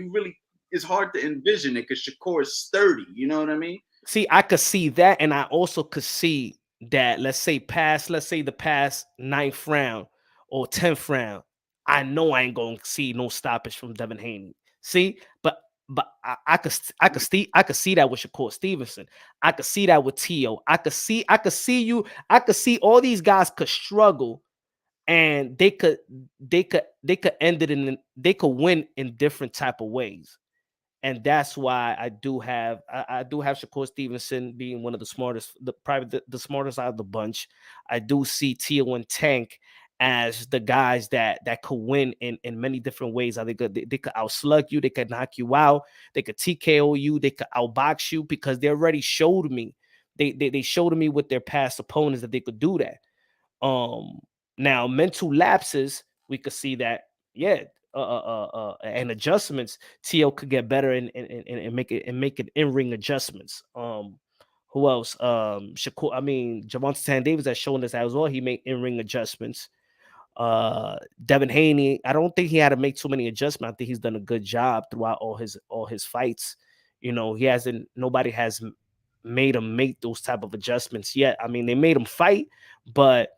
It's hard to envision it because Shakur is sturdy. You know what I mean? See, I could see that, and I also could see that. Let's say the past 9th round or 10th round, I know I ain't gonna see no stoppage from Devin Haney. See, but I could see that with Shakur Stevenson. I could see that with Teo. I could see all these guys could struggle, and they could end it they could win in different type of ways. And that's why I do have Shakur Stevenson being one of the smartest, the smartest out of the bunch. I do see Teo and Tank as the guys that could win in many different ways. They could outslug you, they could knock you out, they could TKO you, they could outbox you, because they already showed me. They showed me with their past opponents that they could do that. Now mental lapses, we could see that, and adjustments. Teo could get better and make it in-ring adjustments. Who else? Shakur. I mean, Gervonta Davis has shown us as well. He made in-ring adjustments. Devin Haney, I don't think he had to make too many adjustments. I think he's done a good job throughout all his fights. You know, nobody has made him make those type of adjustments yet. I mean, they made him fight, but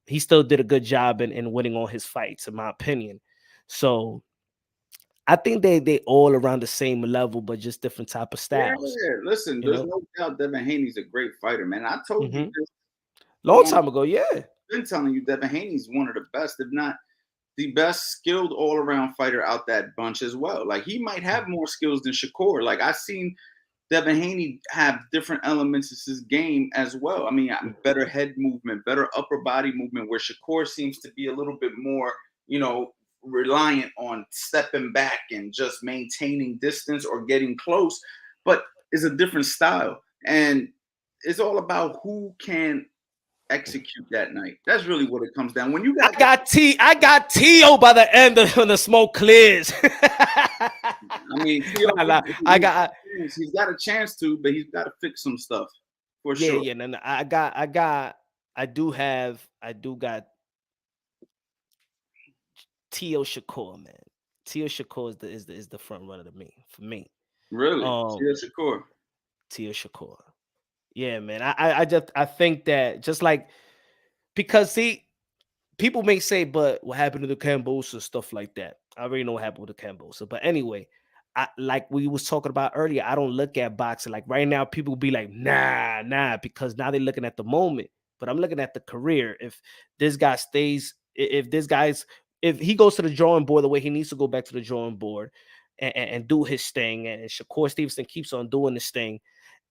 he still did a good job in winning all his fights, in my opinion. So I think they all around the same level, but just different type of styles. Yeah. Listen, there's no doubt Devin Haney's a great fighter, man. I told you this long time ago. Yeah, I've been telling you Devin Haney's one of the best, if not the best skilled all-around fighter out that bunch as well. Like he might have more skills than Shakur. Like I've seen Devin Haney have different elements of his game as well. I mean, better head movement, better upper body movement, where Shakur seems to be a little bit more, you know, reliant on stepping back and just maintaining distance or getting close, but it's a different style. And it's all about who can execute that night. That's really what it comes down. When you got I got Teo by the end of when the smoke clears. I mean, Teo, he's got a chance to, but he's got to fix some stuff for sure. Yeah, no, I do got Teo Shakur, man. Tia Shakur is the front runner to me for me. Really? Um, Tia Shakur. Tia Shakur. Yeah, man. I think that just like because see, people may say, but what happened to the Cambosa, stuff like that. I already know what happened with the Cambosa. But anyway, I like we was talking about earlier. I don't look at boxing like right now. People be like, nah, because now they're looking at the moment. But I'm looking at the career. If this guy stays, if he goes to the drawing board the way he needs to go back to the drawing board and do his thing, and Shakur Stevenson keeps on doing this thing,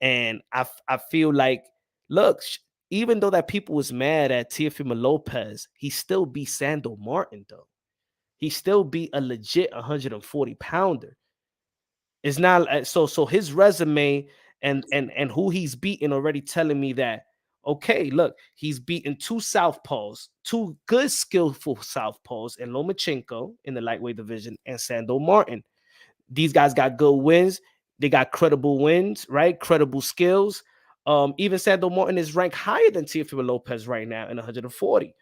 and I feel like, look, even though that people was mad at Teofimo Lopez, he still beat Sandor Martin though. He still beat a legit 140 pounder. It's not so his resume and who he's beaten already telling me that, okay, look, he's beaten two southpaws, two good skillful southpaws, and Lomachenko in the lightweight division and Sandor Martin. These guys got good wins. They got credible wins, right? Credible skills. Even Sandor Martin is ranked higher than Teofimo Lopez right now in 140.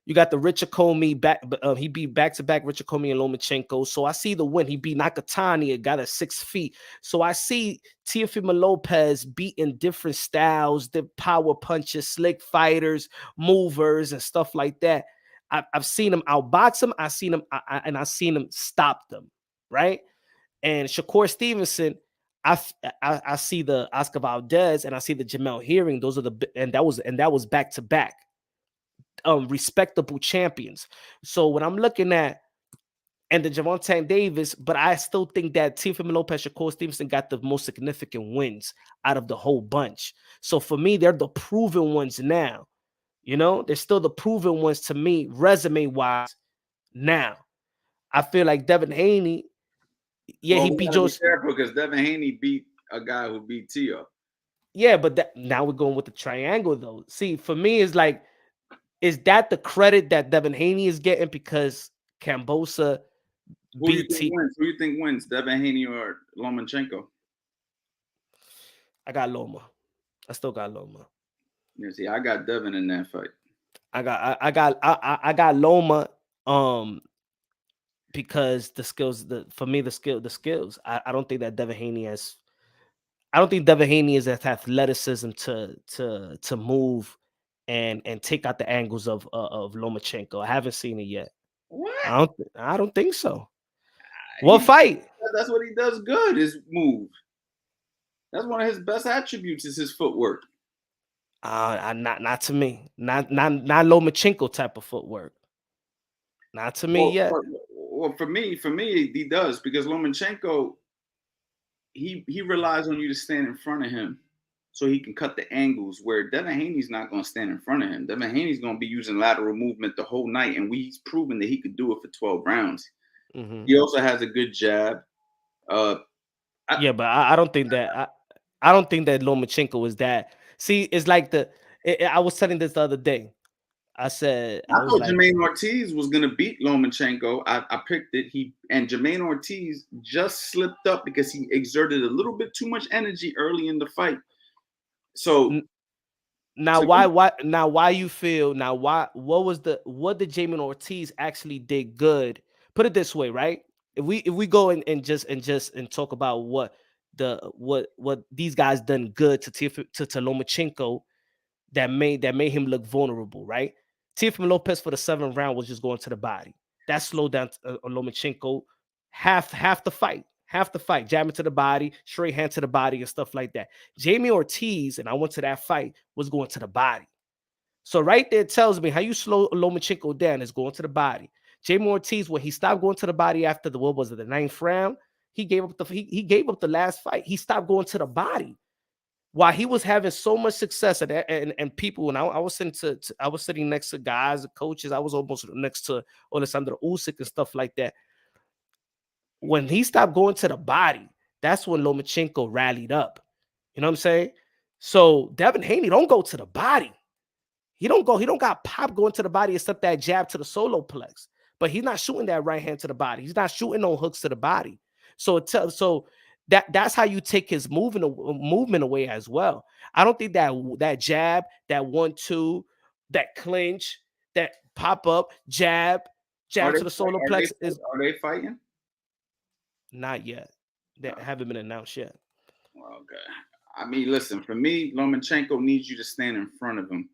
You got the Richard Comey back. He beat back-to-back Richard Comey and Lomachenko. So I see the win. He beat Nakatani, a guy that's 6 feet. So I see Teofimo Lopez beating different styles, the power punches, slick fighters, movers, and stuff like that. I've seen him outbox him. I've seen him stop them, right? And Shakur Stevenson, I see the Oscar Valdez and I see the Jamel Herring. Those are and that was back to back, respectable champions. So when I'm looking at and the Gervonta Davis, but I still think that Teofimo Lopez, Shakur Stevenson got the most significant wins out of the whole bunch. So for me, they're the proven ones now. You know, they're still the proven ones to me, resume wise. Now, I feel like Devin Haney. Yeah, he beat Joe. Careful because Devin Haney beat a guy who beat Tio. Yeah, but now we're going with the triangle though. See, for me, it's like, is that the credit that Devin Haney is getting because Cambosa beat Tio? Who you think wins, Devin Haney or Lomachenko? I got Loma. I still got Loma. Yeah, see, I got Devin in that fight. I got Loma. Because the skills, the skills. I don't think that Devin Haney has. I don't think Devin Haney has athleticism to move and take out the angles of Lomachenko. I haven't seen it yet. What? I don't think so. What fight? That's what he does good, is move. That's one of his best attributes is his footwork. Not to me. Not Lomachenko type of footwork. Not to me yet. Well, for me, he does, because Lomachenko, he relies on you to stand in front of him so he can cut the angles, where Devin Haney's not going to stand in front of him. Devin Haney's going to be using lateral movement the whole night, and he's proven that he could do it for 12 rounds. Mm-hmm. He also has a good jab. But I don't think that I don't think that Lomachenko is that. See, it's like I was telling this the other day. I thought Jermaine Ortiz was gonna beat Lomachenko. I picked it. And Jermaine Ortiz just slipped up because he exerted a little bit too much energy early in the fight. So why you feel what did Jermaine Ortiz actually did good? Put it this way, right? If we go and just talk about what these guys done good to Lomachenko that made him look vulnerable, right? Teofimo Lopez for the 7th round was just going to the body. That slowed down Lomachenko half the fight, jamming to the body, straight hand to the body and stuff like that. Jamie Ortiz, and I went to that fight, was going to the body. So right there tells me how you slow Lomachenko down is going to the body. Jamie Ortiz, when he stopped going to the body after the 9th round, he gave up the last fight. He stopped going to the body. While he was having so much success and people, and I was sitting next to guys, coaches, I was almost next to Alexander Usyk and stuff like that. When he stopped going to the body, that's when Lomachenko rallied up. You know what I'm saying? So Devin Haney don't go to the body. He don't got pop going to the body except that jab to the solo plex. But he's not shooting that right hand to the body. He's not shooting no hooks to the body. So that's how you take his movement away as well. I don't think that jab, that 1-2, that clinch, that pop up jab, Jab to the solar plex is are they fighting? not yet. They haven't been announced yet. Well, okay. I mean, listen, for me, Lomachenko needs you to stand in front of him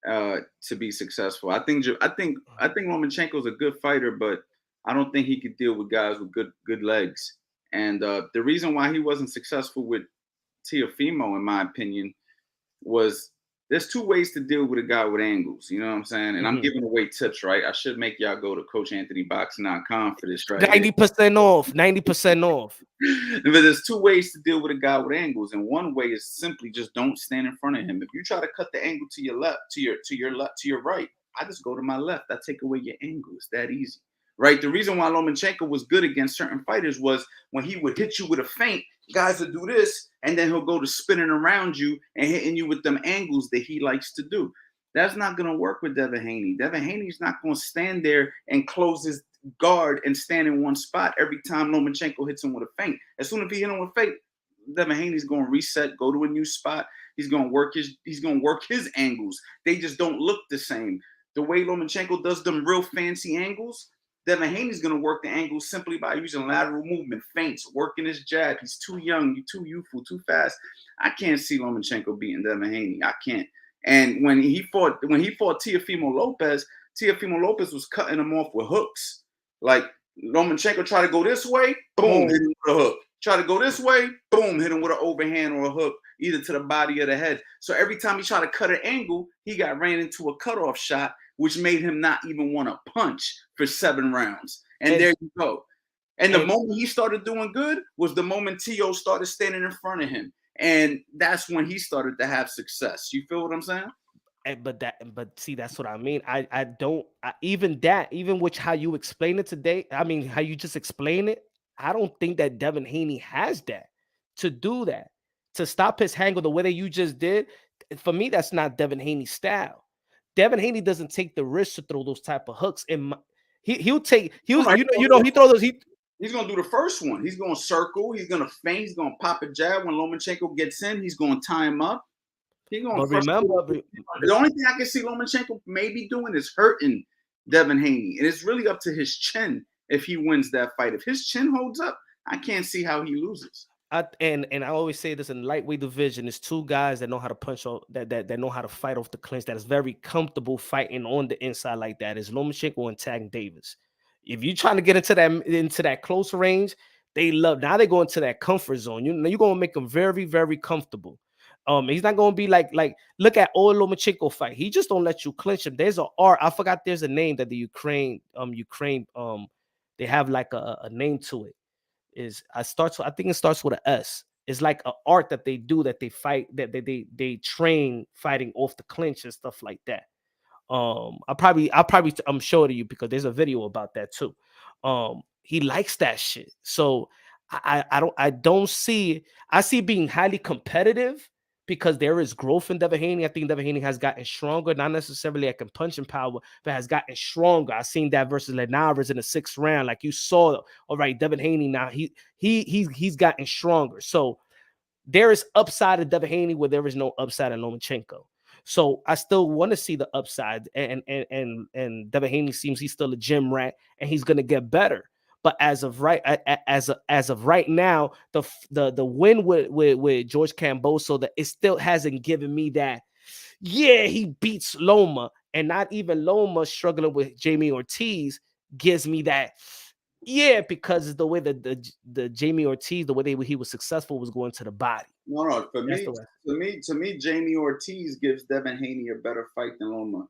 to be successful. I think Lomachenko's a good fighter, but I don't think he could deal with guys with good legs. And the reason why he wasn't successful with Teofimo, in my opinion, was there's two ways to deal with a guy with angles. You know what I'm saying? And I'm giving away tips, right? I should make y'all go to CoachAnthonyBoxing.com for this, right? 90% off. 90% off. But there's two ways to deal with a guy with angles, and one way is simply just don't stand in front of him. If you try to cut the angle to your left, to your right, I just go to my left. I take away your angle. It's that easy, right? The reason why Lomachenko was good against certain fighters was when he would hit you with a feint, guys would do this, and then he'll go to spinning around you and hitting you with them angles that he likes to do. That's not going to work with Devin Haney. Devin Haney's not going to stand there and close his guard and stand in one spot every time Lomachenko hits him with a feint. As soon as he hit him with a feint, Devin Haney's going to reset, go to a new spot. He's going to work his angles. They just don't look the same. The way Lomachenko does them real fancy angles, Devin Haney's going to work the angles simply by using lateral movement, feints, working his jab. He's too young, he's too youthful, too fast. I can't see Lomachenko beating Devin Haney. I can't. And when he fought Teofimo Lopez was cutting him off with hooks. Like Lomachenko tried to go this way, boom, hit him with a hook. Try to go this way, boom, hit him with an overhand or a hook, either to the body or the head. So every time he tried to cut an angle, he got ran into a cutoff shot, which made him not even want to punch for 7 rounds. And there you go. And the moment he started doing good was the moment Teo started standing in front of him. And that's when he started to have success. You feel what I'm saying? But see, that's what I mean. Even with how you explain it today, I mean, how you just explain it, I don't think that Devin Haney has that to do that, to stop his angle the way that you just did. For me, that's not Devin Haney's style. Devin Haney doesn't take the risk to throw those type of hooks. He throw those. He's gonna do the first one. He's gonna circle. He's gonna feint. He's gonna pop a jab. When Lomachenko gets in, he's gonna tie him up. He's gonna. The only thing I can see Lomachenko maybe doing is hurting Devin Haney, and it's really up to his chin if he wins that fight. If his chin holds up, I can't see how he loses. And I always say this in the lightweight division, it's two guys that know how to punch off, that know how to fight off the clinch, that is very comfortable fighting on the inside like that, is Lomachenko and Tank Davis. If you're trying to get into that close range, now they go into that comfort zone. You're gonna make them very, very comfortable. He's not gonna be like look at all Lomachenko fight. He just don't let you clinch him. There's an art. I forgot there's a name that the Ukraine they have like a name to it. I think it starts with an S. It's like an art that they do, that they fight, that they train fighting off the clinch and stuff like that. I'll probably show it to you because there's a video about that too. He likes that shit. So I see being highly competitive because there is growth in Devin Haney. I think Devin Haney has gotten stronger, not necessarily like in punching power, but has gotten stronger. I seen that versus Linares in the 6th round. Like you saw, all right, Devin Haney now he's gotten stronger. So there is upside in Devin Haney where there is no upside in Lomachenko. So I still want to see the upside, and Devin Haney seems he's still a gym rat and he's gonna get better. But as of right now, the win with George Camboso, that it still hasn't given me that. Yeah, he beats Loma, and not even Loma struggling with Jamie Ortiz gives me that. Yeah, because the way that the Jamie Ortiz, the way he was successful was going to the body. No, to me, Jamie Ortiz gives Devin Haney a better fight than Loma.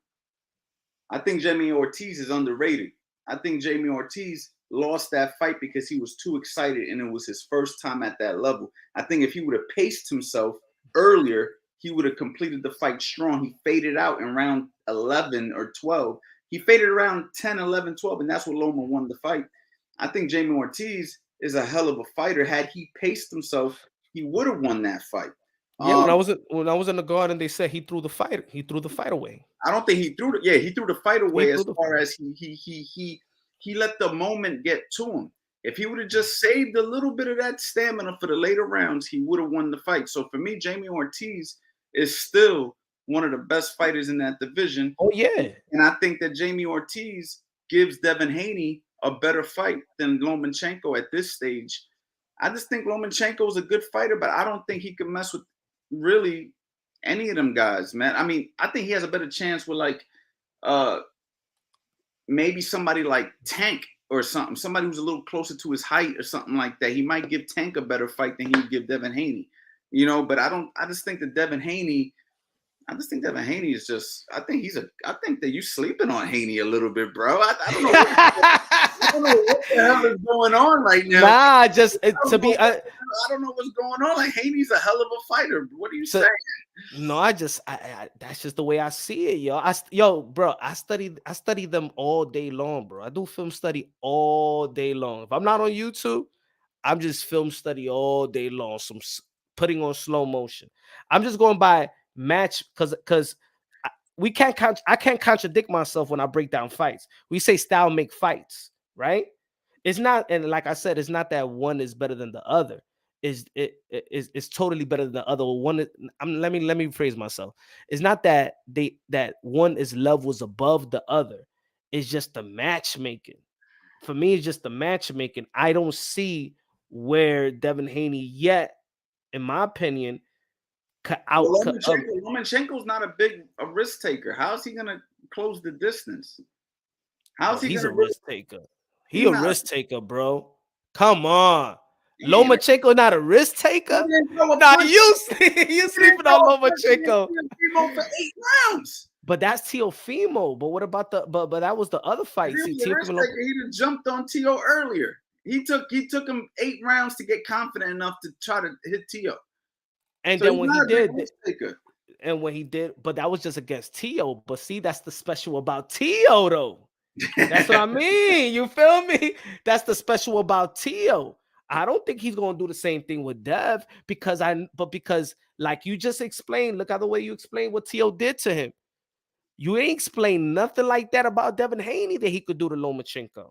I think Jamie Ortiz is underrated. I think Jamie Ortiz lost that fight because he was too excited and it was his first time at that level. I think if he would have paced himself earlier, he would have completed the fight strong. He faded out in round 11 or 12. He faded around 10, 11, 12, and that's what Loma won the fight. I think Jamie Ortiz is a hell of a fighter. Had he paced himself, he would have won that fight. Yeah, when I was in the garden, they said he threw the fight away. I don't think he threw he threw the fight away as far as he let the moment get to him. If he would have just saved a little bit of that stamina for the later rounds, he would have won the fight. So for me, Jamie Ortiz is still one of the best fighters in that division. Oh, yeah. And I think that Jamie Ortiz gives Devin Haney a better fight than Lomachenko at this stage. I just think Lomachenko is a good fighter, but I don't think he can mess with really any of them guys, man. I mean, I think he has a better chance with like maybe somebody like Tank or something, somebody who's a little closer to his height or something like that. He might give Tank a better fight than he would give Devin Haney, you know. But I just think that Devin Haney is just. I think that you sleeping on Haney a little bit, bro. I don't know. I don't know what the hell is going on right now. Nah, just I I don't know what's going on. Like Haney's a hell of a fighter. What are you saying? No, I that's just the way I see it, yo. Bro, I study them all day long, bro. I do film study all day long. If I'm not on YouTube, I'm just film study all day long. Putting on slow motion. I'm just going by match because I can't contradict myself when I break down fights. We say style make fights, right? It's not, and like I said, it's not that one is better than the other. It's totally better than the other. Let me phrase myself. It's not that that one is levels above the other. It's just the matchmaking. For me, it's just the matchmaking. I don't see where Devin Haney yet, in my opinion, Lomachenko's not a risk taker. How's he gonna close the distance? He's a risk taker. He a risk taker, bro. Come on. Lomachenko not a risk taker? Nah, you sleeping on Lomachenko. For 8 rounds. But that's Teofimo. But what about but that was the other fight. He jumped on Teo earlier. He took him 8 rounds to get confident enough to try to hit Teo. And so then when he did, but that was just against Teo. But see, that's the special about Teo, though. That's what I mean. You feel me? That's the special about Teo. I don't think he's gonna do the same thing with Dev because like you just explained, look at the way you explained what Teo did to him. You ain't explained nothing like that about Devin Haney that he could do to Lomachenko.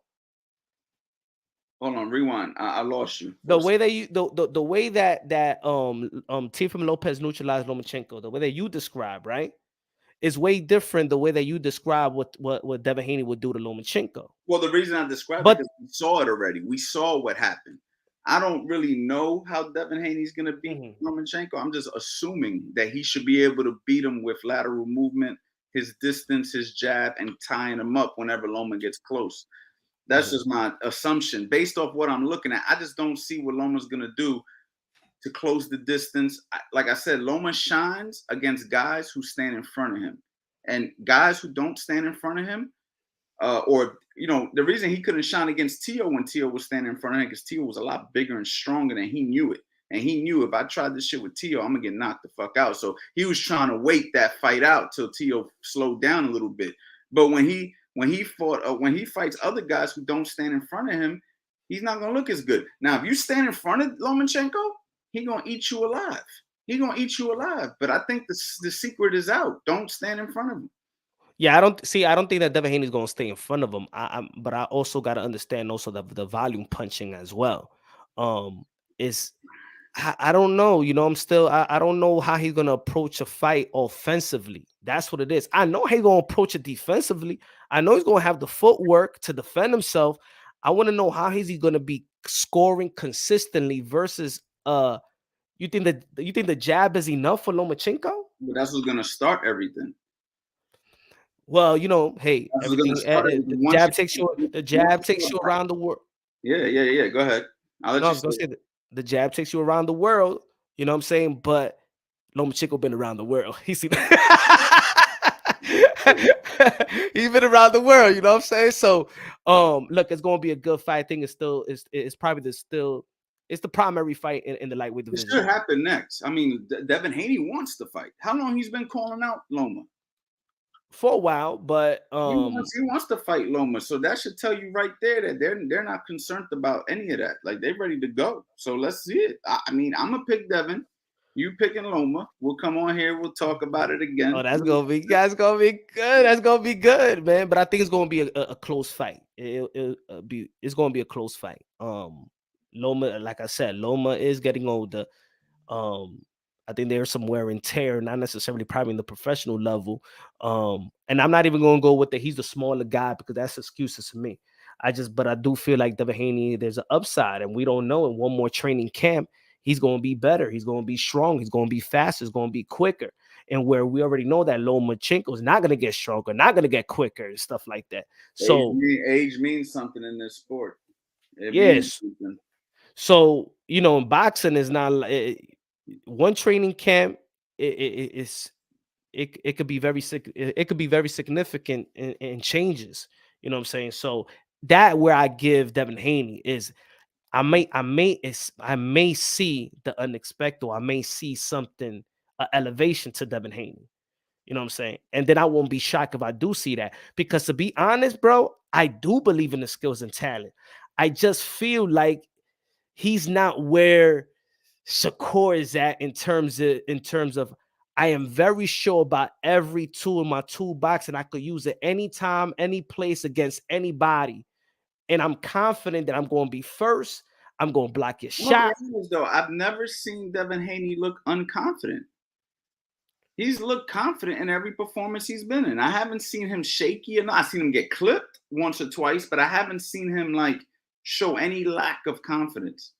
Hold on, rewind. I lost you. The way that the way that Teofimo Lopez neutralized Lomachenko, the way that you describe, right, is way different. The way that you describe what Devin Haney would do to Lomachenko. Well, the reason I described it is we saw it already. We saw what happened. I don't really know how Devin Haney's gonna beat Lomachenko. I'm just assuming that he should be able to beat him with lateral movement, his distance, his jab, and tying him up whenever Loma gets close. That's just my assumption. Based off what I'm looking at, I just don't see what Loma's going to do to close the distance. Like I said, Loma shines against guys who stand in front of him. And guys who don't stand in front of him, or, you know, the reason he couldn't shine against Teo when Teo was standing in front of him, because Teo was a lot bigger and stronger, and he knew it. And he knew if I tried this shit with Teo, I'm going to get knocked the fuck out. So he was trying to wait that fight out till Teo slowed down a little bit. But when he fights other guys who don't stand in front of him, he's not gonna look as good. Now, if you stand in front of Lomachenko, he's gonna eat you alive. But I think the secret is out. Don't stand in front of him. Yeah, I don't think that Devin Haney is gonna stay in front of him. But I also gotta understand also the volume punching as well. I don't know. You know, I don't know how he's gonna approach a fight offensively. That's what it is. I know how he's gonna approach it defensively. I know he's gonna have the footwork to defend himself. I want to know how is he gonna be scoring consistently versus you think the jab is enough for Lomachenko? Well, that's what's gonna start everything. Well, you know, hey, the jab takes you around the world. Yeah. Go ahead. The jab takes you around the world, you know what I'm saying? But Lomachenko been around the world. He's been around the world, you know what I'm saying? So, look, it's going to be a good fight. I think it's the primary fight in the lightweight division. It should happen next. I mean, Devin Haney wants to fight. How long he's been calling out Loma? For a while, but he wants to fight Loma, so that should tell you right there that they're not concerned about any of that. Like, they're ready to go. So let's see it. I mean, I'm gonna pick Devin. You picking Loma? We'll come on here. We'll talk about it again. Oh, that's gonna be good. That's gonna be good, man. But I think it's gonna be a close fight. It's gonna be a close fight. Loma, like I said, Loma is getting older. I I think there's some wear and tear, not necessarily probably in the professional level. And I'm not even going to go with that. He's the smaller guy because that's excuses to me. But I do feel like Devin Haney, there's an upside, and we don't know. In one more training camp, he's going to be better. He's going to be strong. He's going to be faster. He's going to be quicker. And where we already know that Lomachenko is not going to get stronger, not going to get quicker and stuff like that. So age means something in this sport. Yes. So, you know, boxing is not one training camp. It could be very significant in changes. You know what I'm saying? So that where I give Devin Haney is I may see the unexpected. I may see something, elevation to Devin Haney. You know what I'm saying? And then I won't be shocked if I do see that. Because to be honest, bro, I do believe in the skills and talent. I just feel like he's not where Shakur is at in terms of I am very sure about every tool in my toolbox, and I could use it anytime, any place against anybody. And I'm confident that I'm going to be first. I'm going to block your shot. Though I've never seen Devin Haney look unconfident. He's looked confident in every performance he's been in. I haven't seen him shaky enough. I've seen him get clipped once or twice, but I haven't seen him like show any lack of confidence.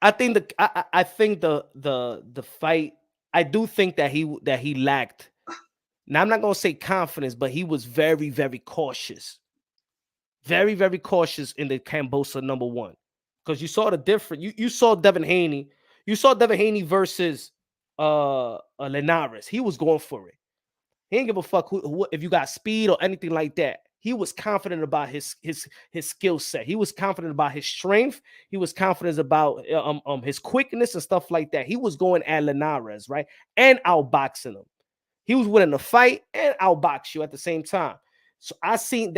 I think the fight. I do think that he lacked. Now I'm not gonna say confidence, but he was very, very cautious. Very, very cautious in the Kambosa #1. Because you saw the difference. You saw Devin Haney. You saw Devin Haney versus Linares. He was going for it. He didn't give a fuck who if you got speed or anything like that. He was confident about his skill set. He was confident about his strength. He was confident about his quickness and stuff like that. He was going at Linares, right? And outboxing him. He was winning the fight and outbox you at the same time. So I seen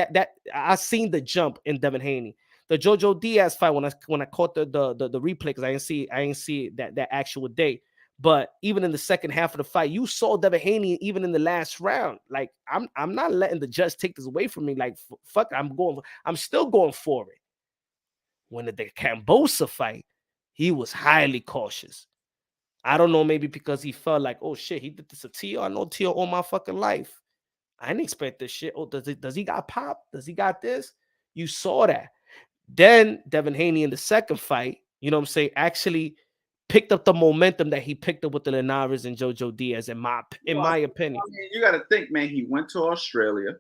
I seen the jump in Devin Haney. The Jojo Diaz fight when I caught the replay, because I didn't see that actual day. But even in the second half of the fight, you saw Devin Haney even in the last round. Like I'm not letting the judge take this away from me. Like fuck, I'm still going for it. When the Kambosa fight, he was highly cautious. I don't know, maybe because he felt like, oh shit, he did this to Tio. I know Tio all my fucking life. I didn't expect this shit. Oh, does he got pop? Does he got this? You saw that. Then Devin Haney in the second fight, you know what I'm saying, actually picked up the momentum that he picked up with the Linares and Jojo Diaz, in my opinion. I mean, you got to think, man, he went to Australia.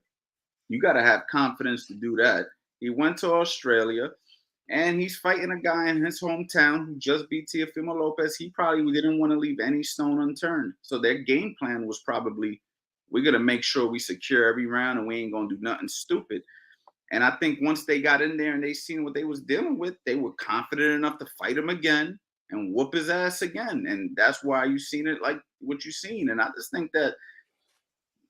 You got to have confidence to do that. He went to Australia, and he's fighting a guy in his hometown who just beat Teofimo Lopez. He probably didn't want to leave any stone unturned. So their game plan was probably, we're going to make sure we secure every round and we ain't going to do nothing stupid. And I think once they got in there and they seen what they was dealing with, they were confident enough to fight him again and whoop his ass again. And that's why you seen it like what you seen. And I just think that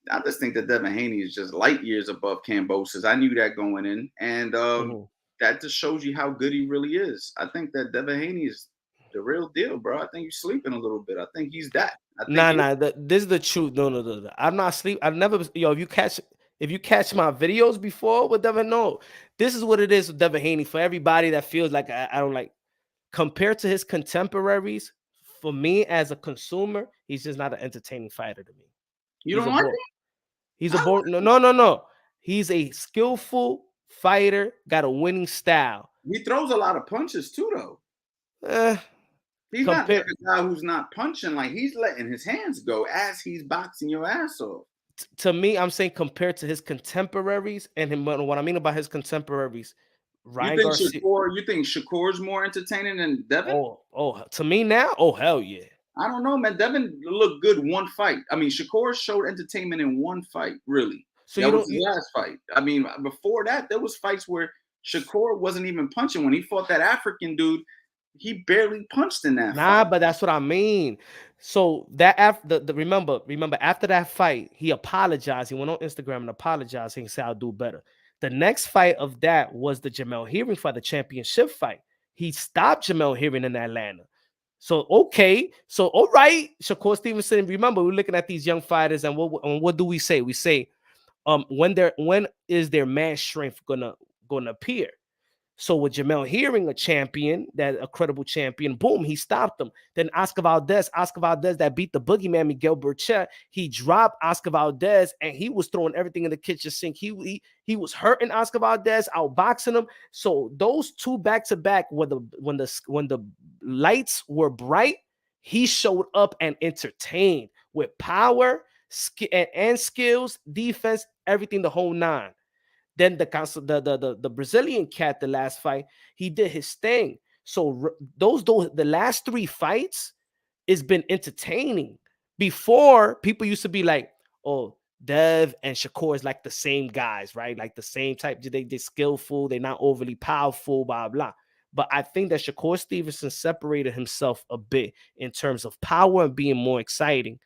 Devin Haney is just light years above Kambosa's. I knew that going in. And that just shows you how good he really is. I think that Devin Haney is the real deal, bro. I think you're sleeping a little bit. I think he's that. This is the truth. No. I'm not sleep. I've never, if you catch my videos before with Devin, no, this is what it is with Devin Haney. For everybody that feels like I don't like, compared to his contemporaries, for me as a consumer, he's just not an entertaining fighter to me. You don't like him? He's a boring. No. He's a skillful fighter, got a winning style. He throws a lot of punches too, though. He's not like a guy who's not punching. Like, he's letting his hands go as he's boxing your ass off. To me, I'm saying compared to his contemporaries and him. What I mean about his contemporaries, Ryan Garcia. You think Shakur's more entertaining than Devin? Oh, to me now, oh hell yeah. I don't know, man. Devin looked good one fight. I mean, Shakur showed entertainment in one fight, really. So that was the last fight. I mean, before that, there was fights where Shakur wasn't even punching. When he fought that African dude, he barely punched in that fight. But that's what I mean. So that after remember after that fight, he apologized. He went on Instagram and apologized. He said, "I'll do better." The next fight of that was the Jamel Herring fight, the championship fight. He stopped Jamel Herring in Atlanta. So okay, so all right, Shakur Stevenson. Remember, we're looking at these young fighters, and what do we say? We say, when is their man strength gonna appear? So with Jamel hearing a champion, that a credible champion, boom, he stopped him. Then Oscar Valdez that beat the boogeyman Miguel Burchett, he dropped Oscar Valdez and he was throwing everything in the kitchen sink. He was hurting Oscar Valdez, outboxing him. So those two back to back, when the lights were bright, he showed up and entertained with power, and skills, defense, everything, the whole nine. Then the Brazilian cat, the last fight, he did his thing. So those the last three fights, it's been entertaining. Before, people used to be like, oh, Dev and Shakur is like the same guys, right? Like the same type. They're skillful. They're not overly powerful, blah, blah. But I think that Shakur Stevenson separated himself a bit in terms of power and being more exciting.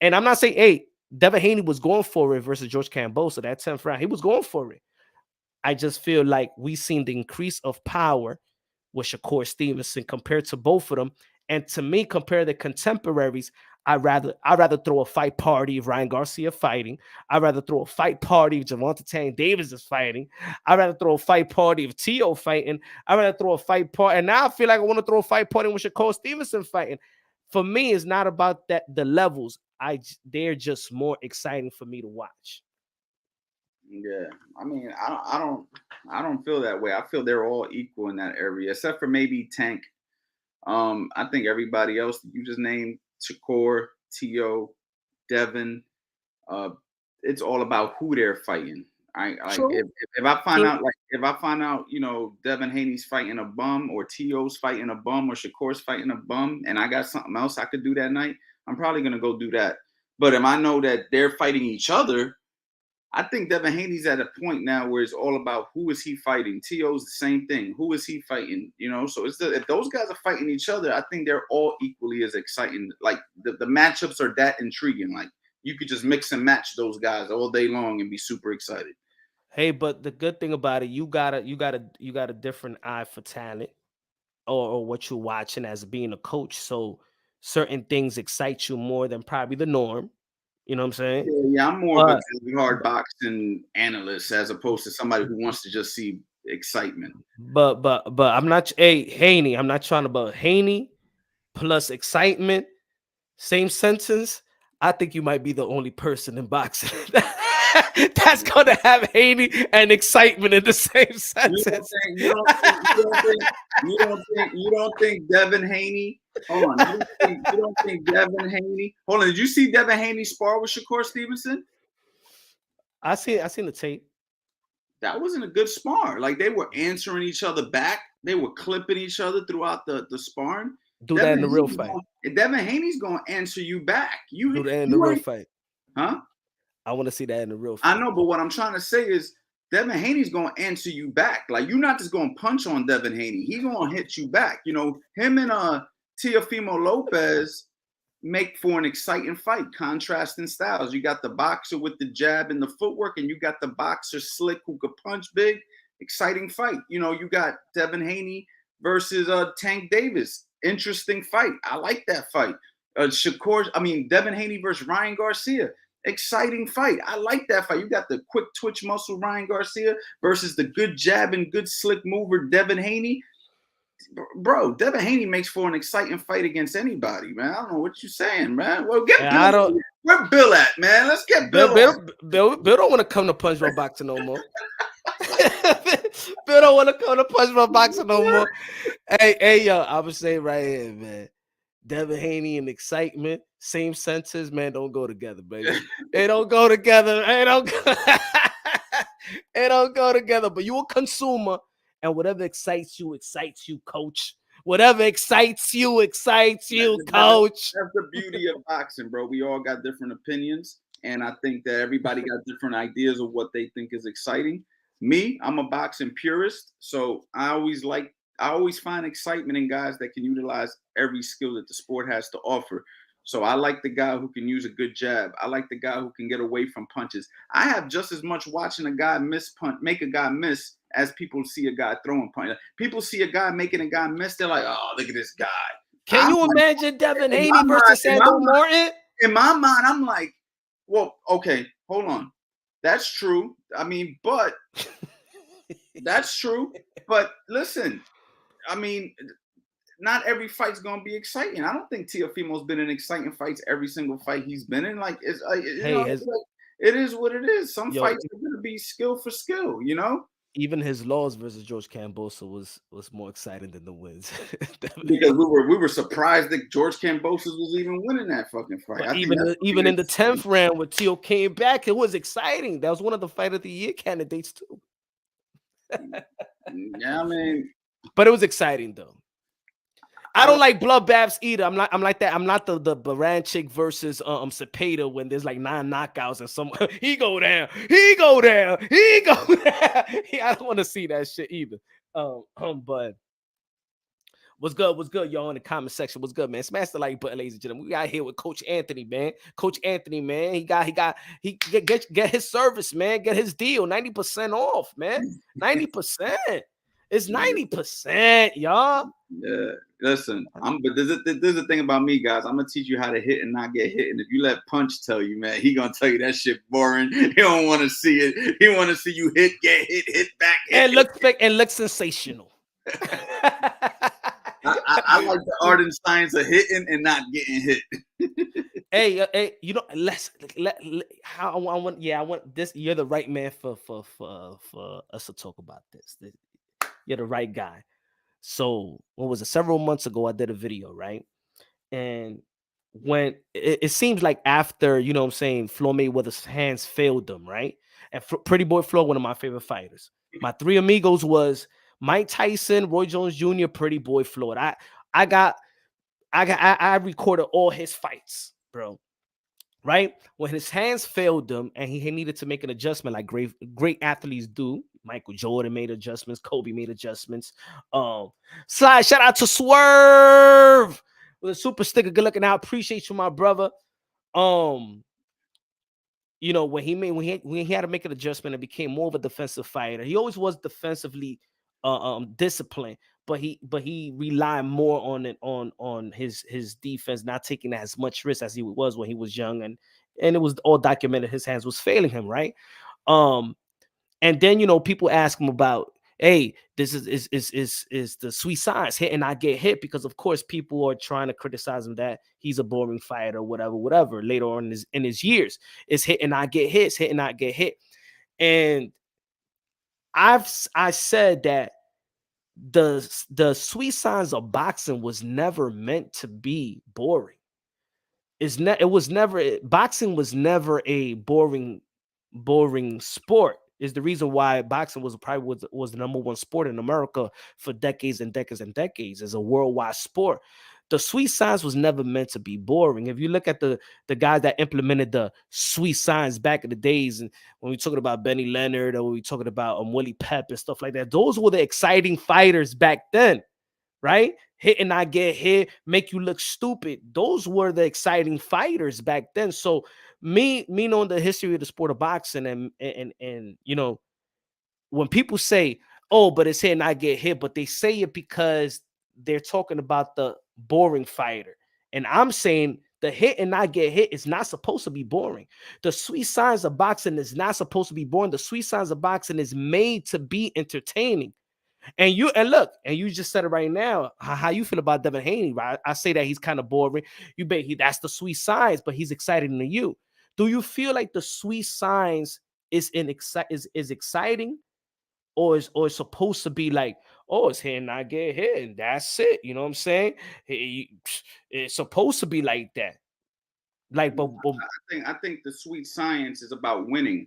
And I'm not saying, hey, Devin Haney was going for it versus George Kambosos, that 10th round. He was going for it. I just feel like we've seen the increase of power with Shakur Stevenson compared to both of them. And to me, compare the contemporaries, I'd rather throw a fight party if Ryan Garcia fighting. I'd rather throw a fight party if Gervonta Tank Davis is fighting. I'd rather throw a fight party if Tio fighting. I'd rather throw a fight party. And now I feel like I want to throw a fight party with Shakur Stevenson fighting. For me, it's not about that the levels. They're just more exciting for me to watch. Yeah, I mean, I don't feel that way. I feel they're all equal in that area, except for maybe Tank. I think everybody else you just named, Shakur, Tio, Devin, it's all about who they're fighting. If I find out, you know, Devin Haney's fighting a bum, or Tio's fighting a bum, or Shakur's fighting a bum, and I got something else I could do that night, I'm probably gonna go do that. But if I know that they're fighting each other, I think Devin Haney's at a point now where it's all about who is he fighting. Tio's the same thing. Who is he fighting? You know, so if those guys are fighting each other, I think they're all equally as exciting. Like the matchups are that intriguing. Like you could just mix and match those guys all day long and be super excited. Hey, but the good thing about it, you got a different eye for talent or what you're watching as being a coach. So certain things excite you more than probably the norm. You know what I'm saying? Yeah, I'm more of a hard boxing analyst as opposed to somebody who wants to just see excitement. But I'm not. Hey, Haney, I'm not trying to. But Haney plus excitement, same sentence. I think you might be the only person in boxing that's gonna have Haney and excitement in the same sentence. You don't think Devin Haney? Hold on. You don't think Devin Haney? Hold on. Did you see Devin Haney spar with Shakur Stevenson? I seen the tape. That wasn't a good spar. Like they were answering each other back. They were clipping each other throughout the sparring. Do that in the real fight. Devin Haney's gonna answer you back. Do that in the real fight. Huh? I want to see that in the real fight. I know, but what I'm trying to say is Devin Haney's gonna answer you back. Like you're not just gonna punch on Devin Haney. He's gonna hit you back. You know, him and Teofimo Lopez make for an exciting fight, contrasting styles. You got the boxer with the jab and the footwork, and you got the boxer slick who could punch big. Exciting fight. You know, you got Devin Haney versus Tank Davis. Interesting fight. I like that fight. Devin Haney versus Ryan Garcia. Exciting fight. I like that fight. You got the quick twitch muscle Ryan Garcia versus the good jab and good slick mover Devin Haney. Bro, Devin Haney makes for an exciting fight against anybody, man. I don't know what you're saying, man. Well, Bill. Where Bill at, man? Let's get Bill. Bill don't want to come to punch my boxing no more. Bill don't want to come to punch my boxing no more. Hey, yo, I would say right here, man. Devin Haney and excitement, same senses, man, don't go together, baby. They don't go together. It don't go together. But you a consumer, and whatever excites you, coach. Whatever excites you, coach. That's the beauty of boxing, bro. We all got different opinions, and I think that everybody got different ideas of what they think is exciting. Me, I'm a boxing purist, so I always find excitement in guys that can utilize every skill that the sport has to offer. So I like the guy who can use a good jab. I like the guy who can get away from punches. I have just as much watching a guy make a guy miss as people see a guy throwing punches. People see a guy making a guy miss. They're like, oh, look at this guy. Can you imagine Devin Haney versus Sandor Morton? In my mind, I'm like, well, okay, hold on. That's true. I mean, but That's true. But listen, I mean, not every fight's gonna be exciting. I don't think Teofimo's been in exciting fights every single fight he's been in. Like it's you know, Hey, his like, it is what it is. Some yo, fights are gonna be skill for skill, you know, even his loss versus George Cambosa was more exciting than the wins. because we were surprised that George Kambosos was even winning that fucking fight. But I think that's what even made in it the 10th round when Teo came back, it was exciting. That was one of the fight of the year candidates too. yeah, I mean, But it was exciting though. I don't like bloodbaths either. I'm like that. I'm not the Baranchik versus Cepeda when there's like 9 knockouts and some he go down, he go down, he go down. I don't want to see that shit either. But what's good, y'all in the comment section? What's good, man? Smash the like button, ladies and gentlemen. We got here with Coach Anthony, man. Coach Anthony, man. He get his service, man. Get his deal, 90% off, man. 90%. It's 90%, y'all. yeah. Listen, but there's a thing about me, guys. I'm gonna teach you how to hit and not get hit. And if you let Punch tell you, man, he gonna tell you that shit boring. He don't want to see it. He want to see you hit, get hit back, and look sensational. I like the art and science of hitting and not getting hit. Hey, you know, I want this. You're the right man for us to talk about this. You're the right guy. So what was it? Several months ago, I did a video, right? And when it seems like after, you know what I'm saying, Floyd Mayweather's hands failed him, right? And Pretty Boy Floyd, one of my favorite fighters. My 3 amigos was Mike Tyson, Roy Jones Jr., Pretty Boy Floyd. I recorded all his fights, bro. Right? When his hands failed him and he needed to make an adjustment like great athletes do. Michael Jordan made adjustments, Kobe made adjustments. Shout out to Swerve with a super sticker. Good looking out. Appreciate you, my brother. You know, when he had to make an adjustment and became more of a defensive fighter. He always was defensively disciplined, but he relied more on his defense, not taking as much risk as he was when he was young, and it was all documented. His hands was failing him, right? And then, you know, people ask him about, hey, this is the sweet science, hit and not get hit, because of course people are trying to criticize him that he's a boring fighter, whatever. Later on in his years, it's hit and not get hit, hit and not get hit. And I said that the sweet science of boxing was never meant to be boring. Boxing was never a boring sport. Is the reason why boxing was probably the number 1 sport in America for decades and decades and decades as a worldwide sport. The sweet science was never meant to be boring. If you look at the guys that implemented the sweet science back in the days, and when we're talking about Benny Leonard or we're talking about Willie Pep and stuff like that, those were the exciting fighters back then, right? Hit and not get hit, make you look stupid. Those were the exciting fighters back then. So me knowing the history of the sport of boxing and you know, when people say, oh, but it's hit and not get hit, but they say it because they're talking about the boring fighter. And I'm saying the hit and not get hit is not supposed to be boring. The sweet science of boxing is not supposed to be boring. The sweet science of boxing is made to be entertaining. And you just said it right now. How you feel about Devin Haney, right? I say that he's kind of boring. You bet that's the sweet science, but he's exciting to you. Do you feel like the sweet science is exciting, or is supposed to be like, oh, it's hit and not get hit, and that's it? You know what I'm saying? It's supposed to be like that. Like, but I think the sweet science is about winning,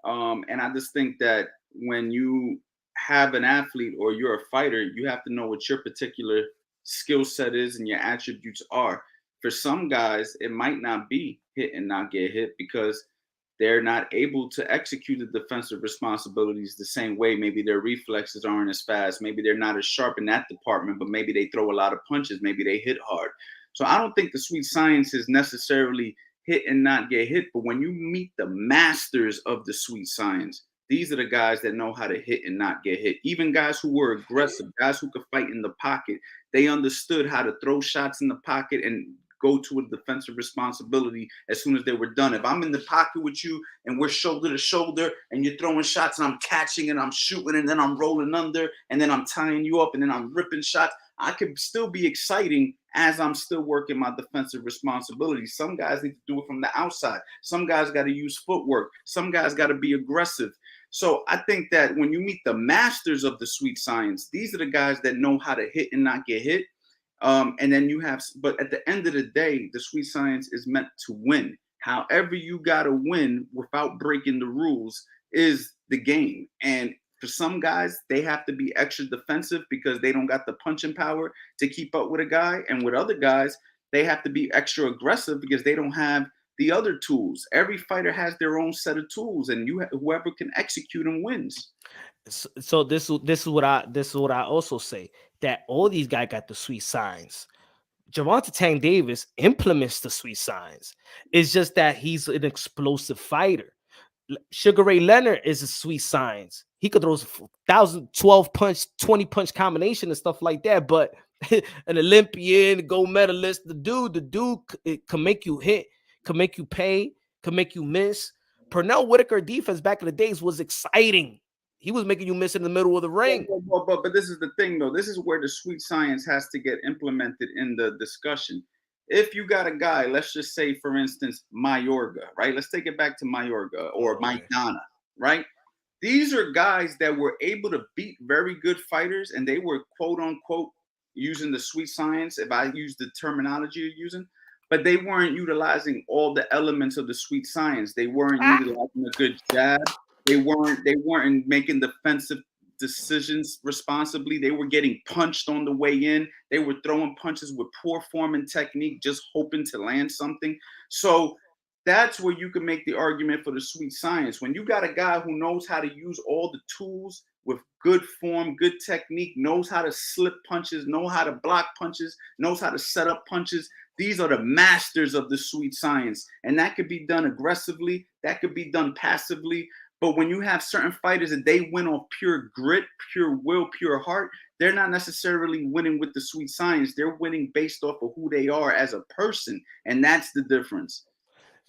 and I just think that when you have an athlete or you're a fighter, you have to know what your particular skill set is and your attributes are. For some guys, it might not be hit and not get hit because they're not able to execute the defensive responsibilities the same way. Maybe their reflexes aren't as fast. Maybe they're not as sharp in that department, but maybe they throw a lot of punches. Maybe they hit hard. So I don't think the sweet science is necessarily hit and not get hit. But when you meet the masters of the sweet science, these are the guys that know how to hit and not get hit. Even guys who were aggressive, guys who could fight in the pocket, they understood how to throw shots in the pocket and go to a defensive responsibility as soon as they were done. If I'm in the pocket with you and we're shoulder to shoulder and you're throwing shots and I'm catching and I'm shooting and then I'm rolling under and then I'm tying you up and then I'm ripping shots, I could still be exciting as I'm still working my defensive responsibility. Some guys need to do it from the outside. Some guys got to use footwork. Some guys got to be aggressive. So I think that when you meet the masters of the sweet science, these are the guys that know how to hit and not get hit. And then you have, but at the end of the day, the sweet science is meant to win. However, you got to win without breaking the rules is the game. And for some guys, they have to be extra defensive because they don't got the punching power to keep up with a guy. And with other guys, they have to be extra aggressive because they don't have the other tools. Every fighter has their own set of tools, and whoever can execute them wins. So this is what I also say, that all these guys got the sweet signs. Gervonta Tank Davis implements the sweet signs. It's just that he's an explosive fighter. Sugar Ray Leonard is a sweet science. He could throw 12 punch, 20 punch combination and stuff like that. But an Olympian, gold medalist, the dude can make you hit, can make you pay, can make you miss. Pernell Whitaker defense back in the days was exciting. He was making you miss in the middle of the ring. But this is the thing, though. This is where the sweet science has to get implemented in the discussion. If you got a guy, let's just say, for instance, Mayorga, right? Let's take it back to Mayorga or Maidana, right? These are guys that were able to beat very good fighters, and they were, quote unquote, using the sweet science, if I use the terminology you're using, but they weren't utilizing all the elements of the sweet science. They weren't utilizing a good jab. They weren't making defensive decisions responsibly. They were getting punched on the way in. They were throwing punches with poor form and technique, just hoping to land something. So that's where you can make the argument for the sweet science. When you got a guy who knows how to use all the tools with good form, good technique, knows how to slip punches, knows how to block punches, knows how to set up punches. These are the masters of the sweet science. And that could be done aggressively. That could be done passively. But when you have certain fighters that they win off pure grit, pure will, pure heart, they're not necessarily winning with the sweet science. They're winning based off of who they are as a person. And that's the difference.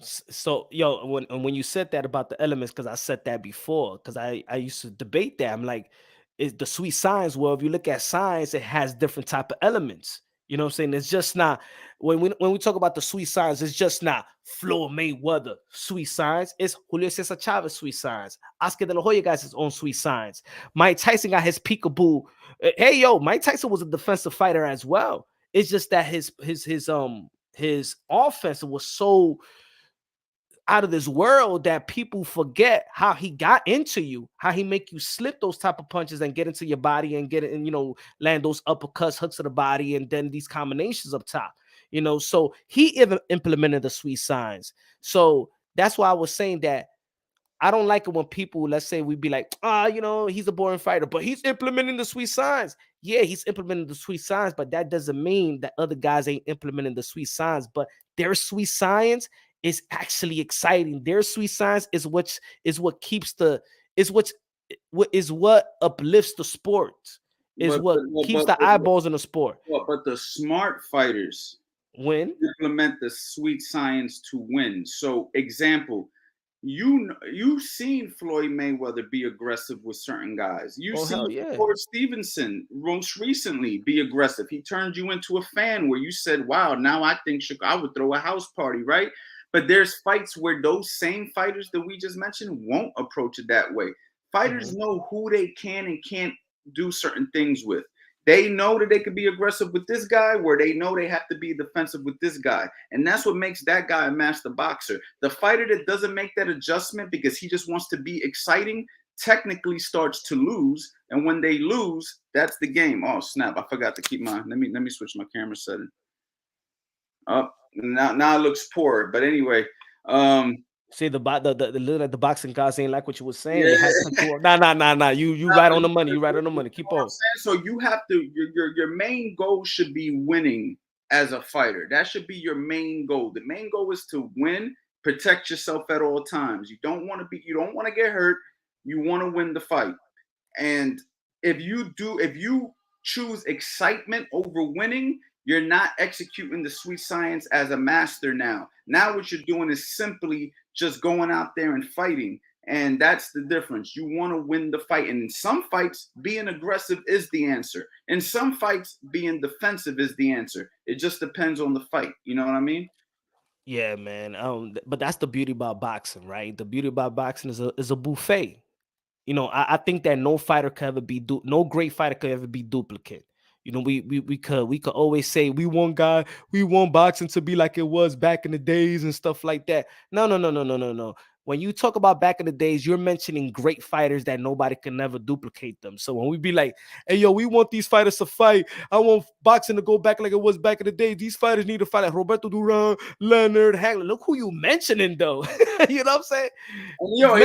So, when you said that about the elements, because I said that before, because I used to debate that. I'm like, is the sweet science? Well, if you look at science, it has different type of elements. You know what I'm saying? It's just not, when we talk about the sweet science, it's just not Floyd Mayweather sweet science. It's Julio Cesar Chavez sweet science. Oscar De La Hoya got his own sweet science. Mike Tyson got his peekaboo. Hey, Mike Tyson was a defensive fighter as well. It's just that his offense was so out of this world that people forget how he got into you, how he make you slip those type of punches and get into your body and get it, and land those uppercuts, hooks to the body, and then these combinations up top. So he even implemented the sweet signs. So that's why I was saying that I don't like it when people, let's say, we be like, he's a boring fighter, but he's implementing the sweet signs. Yeah, he's implementing the sweet signs, but that doesn't mean that other guys ain't implementing the sweet signs. But their sweet science is actually exciting. Their sweet science is what uplifts the sport. Keeps the eyeballs in the sport. But the smart fighters implement the sweet science to win. So, example, you've seen Floyd Mayweather be aggressive with certain guys. You've seen Ford Stevenson most recently be aggressive. He turned you into a fan where you said, wow, now I think I would throw a house party, right? But there's fights where those same fighters that we just mentioned won't approach it that way. Fighters know who they can and can't do certain things with. They know that they could be aggressive with this guy, where they know they have to be defensive with this guy. And that's what makes that guy a master boxer. The fighter that doesn't make that adjustment because he just wants to be exciting technically starts to lose. And when they lose, that's the game. Oh, snap. I forgot to keep let me switch my camera setting. Up. Now it looks poor, but anyway. See the boxing guys ain't like what you were saying. Yeah. Nah. You right on the money. You right on the money. Keep on. So you have to. Your main goal should be winning as a fighter. That should be your main goal. The main goal is to win. Protect yourself at all times. You don't want to get hurt. You want to win the fight. And if you choose excitement over winning, You're not executing the sweet science as a master now. Now what you're doing is simply just going out there and fighting. And that's the difference. You want to win the fight. And in some fights, being aggressive is the answer. In some fights, being defensive is the answer. It just depends on the fight. You know what I mean? Yeah, man. But that's the beauty about boxing, right? The beauty about boxing is a buffet. You know, I think that no fighter could ever be no great fighter could ever be duplicate. You know, we could always say we want boxing to be like it was back in the days and stuff like that. No. When you talk about back in the days, you're mentioning great fighters that nobody can never duplicate them. So when we be like, hey, yo, we want these fighters to fight. I want boxing to go back like it was back in the day. These fighters need to fight like Roberto Duran, Leonard, Hagler. Look who you mentioning, though. You know what I'm saying? Yo,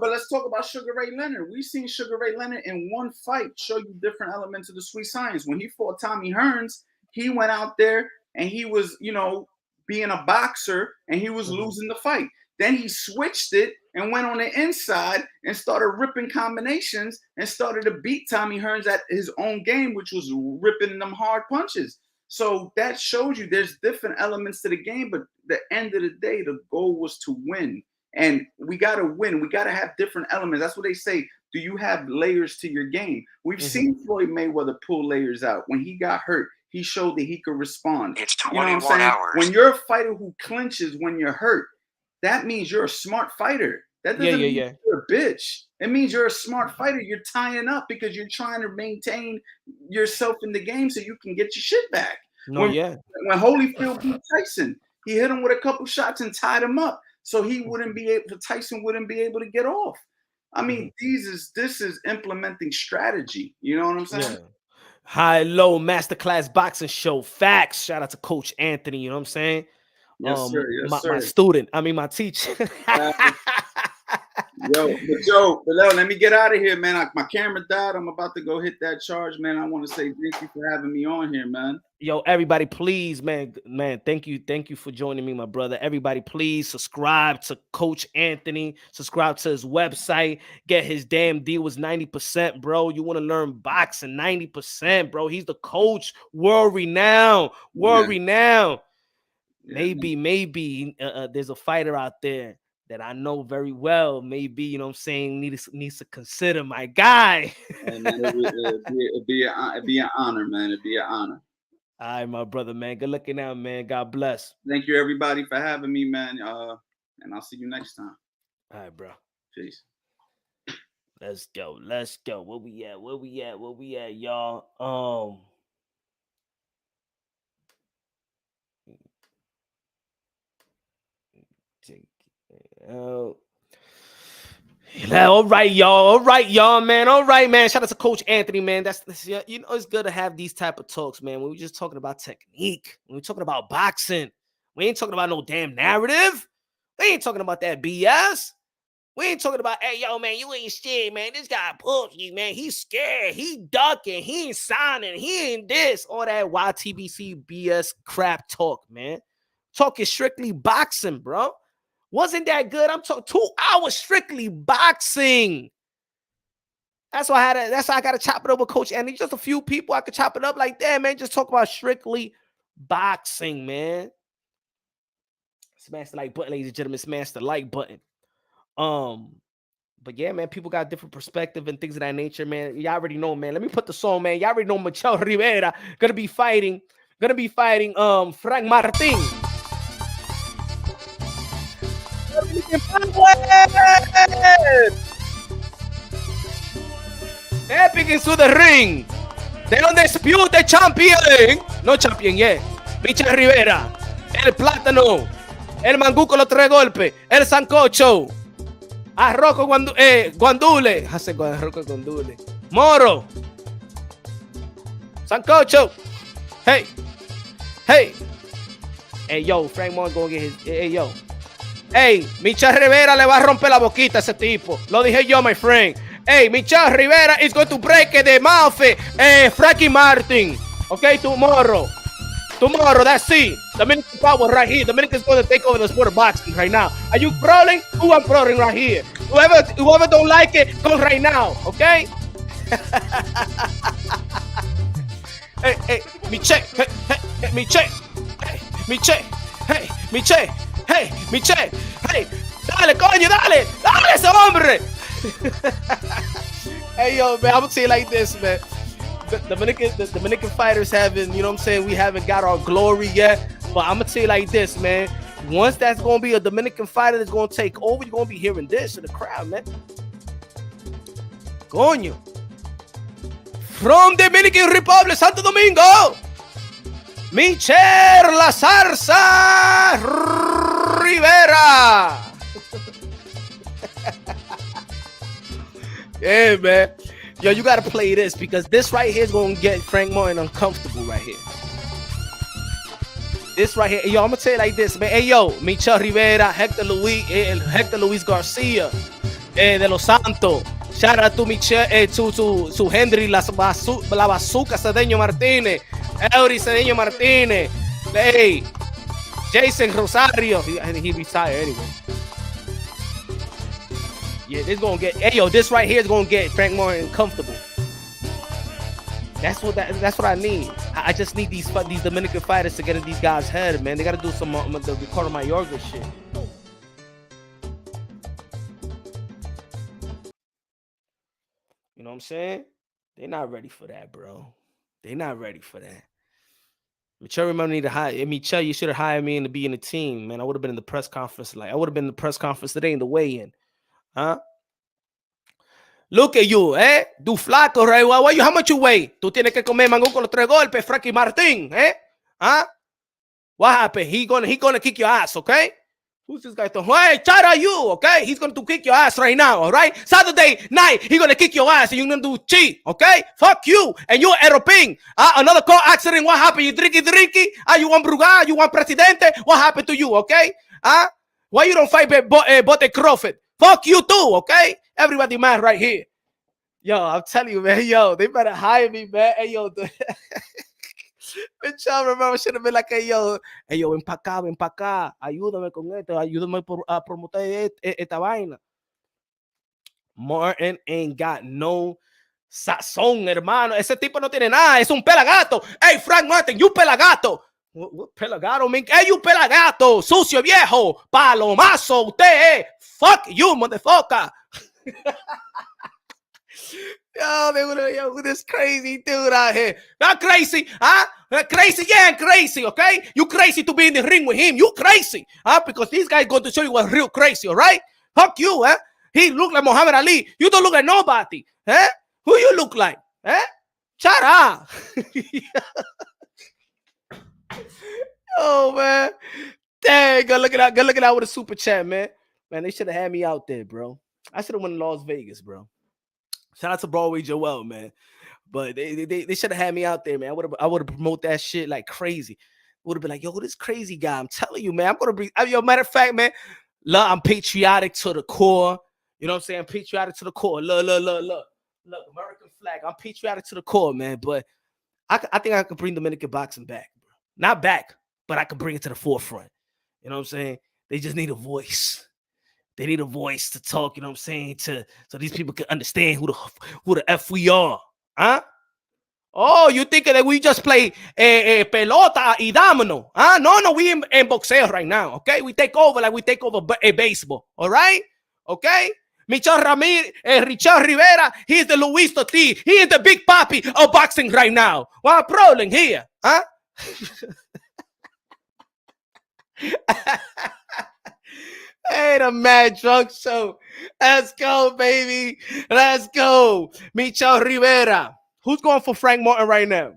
but let's talk about Sugar Ray Leonard. We've seen Sugar Ray Leonard in one fight show you different elements of the sweet science. When he fought Tommy Hearns, he went out there and he was, you know, being a boxer and he was losing the fight. Then he switched it and went on the inside and started ripping combinations and started to beat Tommy Hearns at his own game, which was ripping them hard punches. So that shows you there's different elements to the game, but at the end of the day, the goal was to win. And we got to win. We got to have different elements. That's what they say. Do you have layers to your game? We've seen Floyd Mayweather pull layers out. When he got hurt, he showed that he could respond. It's 21 hours. When you're a fighter who clinches when you're hurt, that means you're a smart fighter. That doesn't mean you're a bitch. It means you're a smart fighter. You're tying up because you're trying to maintain yourself in the game so you can get your shit back. When Holyfield beat Tyson, he hit him with a couple shots and tied him up so Tyson wouldn't be able to get off. I mean, this is implementing strategy. You know what I'm saying? Yeah. High Low Masterclass Boxing Show. Facts. Shout out to Coach Anthony. You know what I'm saying? Yes, sir. Yes, sir. My student. I mean, my teacher. Joe, let me get out of here, man. My camera died. I'm about to go hit that charge, man. I want to say thank you for having me on here, man. Yo, everybody, please, man, thank you for joining me, my brother. Everybody, please subscribe to Coach Anthony. Subscribe to his website. Get his damn deal was 90%, bro. You want to learn boxing, 90%, bro. He's the coach, world renowned. Maybe there's a fighter out there that I know very well. Maybe, you know what I'm saying, needs to consider my guy. Man, it'd be an honor, man. It'd be an honor. All right, my brother, man. Good looking out, man. God bless. Thank you, everybody, for having me, man. And I'll see you next time. All right, bro. Peace. Let's go. Where we at, y'all? All right, y'all, man. All right, man. Shout out to Coach Anthony, man. That's you know, it's good to have these type of talks, man. When we're just talking about technique, when we're talking about boxing, we ain't talking about no damn narrative. We ain't talking about that BS. We ain't talking about, hey, yo, man, you ain't shit, man. This guy pushed you, man. He's scared. He ducking. He ain't signing. He ain't this. All that YTBC BS crap talk, man. Talking strictly boxing, bro. Wasn't that good? I'm talking 2 hours strictly boxing. That's why I got to chop it up with Coach Andy. Just a few people I could chop it up like that, man. Just talk about strictly boxing, man. Smash the like button, ladies and gentlemen. Smash the like button. But yeah, man, people got different perspective and things of that nature, man. Y'all already know, man. Let me put the song, man. Y'all already know Michel Rivera gonna be fighting Frank Martin. Epic into the ring. The undisputed champion. No champion yet. Michel Rivera. El Plátano. El Mangú con los 3 golpes. El Sancocho. Arroco Guandule. Hace Arroco Guandule. Moro. Sancocho. Hey. Hey, yo, Frank Martin gonna get his. Hey, yo. Hey, Michel Rivera le va a romper la boquita a ese tipo. Lo dije yo, my friend. Hey, Michel Rivera is going to break the mouth Frankie Martin. Okay, tomorrow, that's it. Dominican power right here. Dominican's going to take over the sport of boxing right now. Are you prowling? Who I'm prowling right here? Whoever don't like it, come right now. Okay? hey, Michel, hey, Michel, hey, Michel, hey, Michel, hey, Michel, hey, dale, coño, dale ese hombre. Hey, yo, man, I'm gonna tell you like this, man. The Dominican fighters haven't, you know what I'm saying, we haven't got our glory yet, but I'm gonna tell you like this, man. Once that's gonna be a Dominican fighter that's gonna take over, you're gonna be hearing this in the crowd, man. Coño. From Dominican Republic, Santo Domingo, Michel La Zarza Rivera. Yeah, man. Yo, you gotta play this because this right here is gonna get Frank Martin uncomfortable right here. This right here, yo, I'm gonna tell you like this, man. Hey, yo, Michel Rivera, Hector Luis Garcia, de Los Santos. Shout out to Michel, to Henry La Bazooka Cedeño Martínez, Eury Cedeño Martínez, hey, Jason Rosario. He retired anyway. Yeah, this gonna get. Hey, yo, this right here is gonna get Frank Martin comfortable. That's what I need. I just need these Dominican fighters to get in these guys' head, man. They gotta do some the Ricardo Mayorga shit. You know what I'm saying? They're not ready for that, bro. They're not ready for that. Michel, remember, need to hire Michel. You should have hired me to be in the team, man. I would have been in the press conference. Like I would have been in the press conference today in the weigh-in. Huh? Look at you, eh? Du flaco, right? How much you weigh? Tú tienes que comer mango con los 3 golpes, Frankie Martin, eh? Huh? What happened? He gonna kick your ass, okay? Who's this guy? Hey, shout out you, okay? He's going to kick your ass right now, all right? Saturday night, he's going to kick your ass and you're going to do cheat, okay? Fuck you. And you're Eroping. Another car accident. What happened? You drinky? You want Brugal? You want Presidente? What happened to you, okay? Why you don't fight Bote Crawford? Fuck you too, okay? Everybody mad right here. Yo, I'm telling you, man. Yo, they better hire me, man. Hey, yo, Michel, remember, should have been like, hey, yo, ven pa' acá, ayúdame con esto, ayúdame a promoter esta vaina. Martin ain't got no sazón, hermano. Ese tipo no tiene nada, es un pelagato. Hey, Frank Martin, you pelagato. What pelagato, man? Hey, you pelagato, sucio viejo, palomazo, usted, fuck you, motherfucker. Yo, this crazy dude out here. Not crazy, huh? Crazy, yeah, crazy, okay? You crazy to be in the ring with him. You crazy, huh? Because this guy's going to show you what's real crazy, all right? Fuck you, huh? He look like Muhammad Ali. You don't look like nobody, huh? Who you look like, huh? Shut up. Oh, man. Dang, go look at that with a super chat, man. Man, they should have had me out there, bro. I should have went to Las Vegas, bro. Shout out to Broadway Joel, man. But they should have had me out there, man. I would have promoted that shit like crazy. Would have been like, yo, this crazy guy. I'm telling you, man. I'm gonna be. Yo, matter of fact, man. Look, I'm patriotic to the core. You know what I'm saying? I'm patriotic to the core. Look, American flag. I'm patriotic to the core, man. But I think I could bring Dominican boxing back, bro. Not back, but I could bring it to the forefront. You know what I'm saying? They just need a voice. They need a voice to talk, you know what I'm saying, so these people can understand who the F we are. Huh? Oh, you thinking that we just play pelota y domino? Huh? No, we in boxeo right now, okay? We take over like we take over baseball, all right? Okay? Michel Rivera, he's the Luis Ortiz. He is the big papi of boxing right now. What problem here? Huh? Hey, the Mad Drunk Show. Let's go, baby. Let's go. Michel Rivera. Who's going for Frank Martin right now?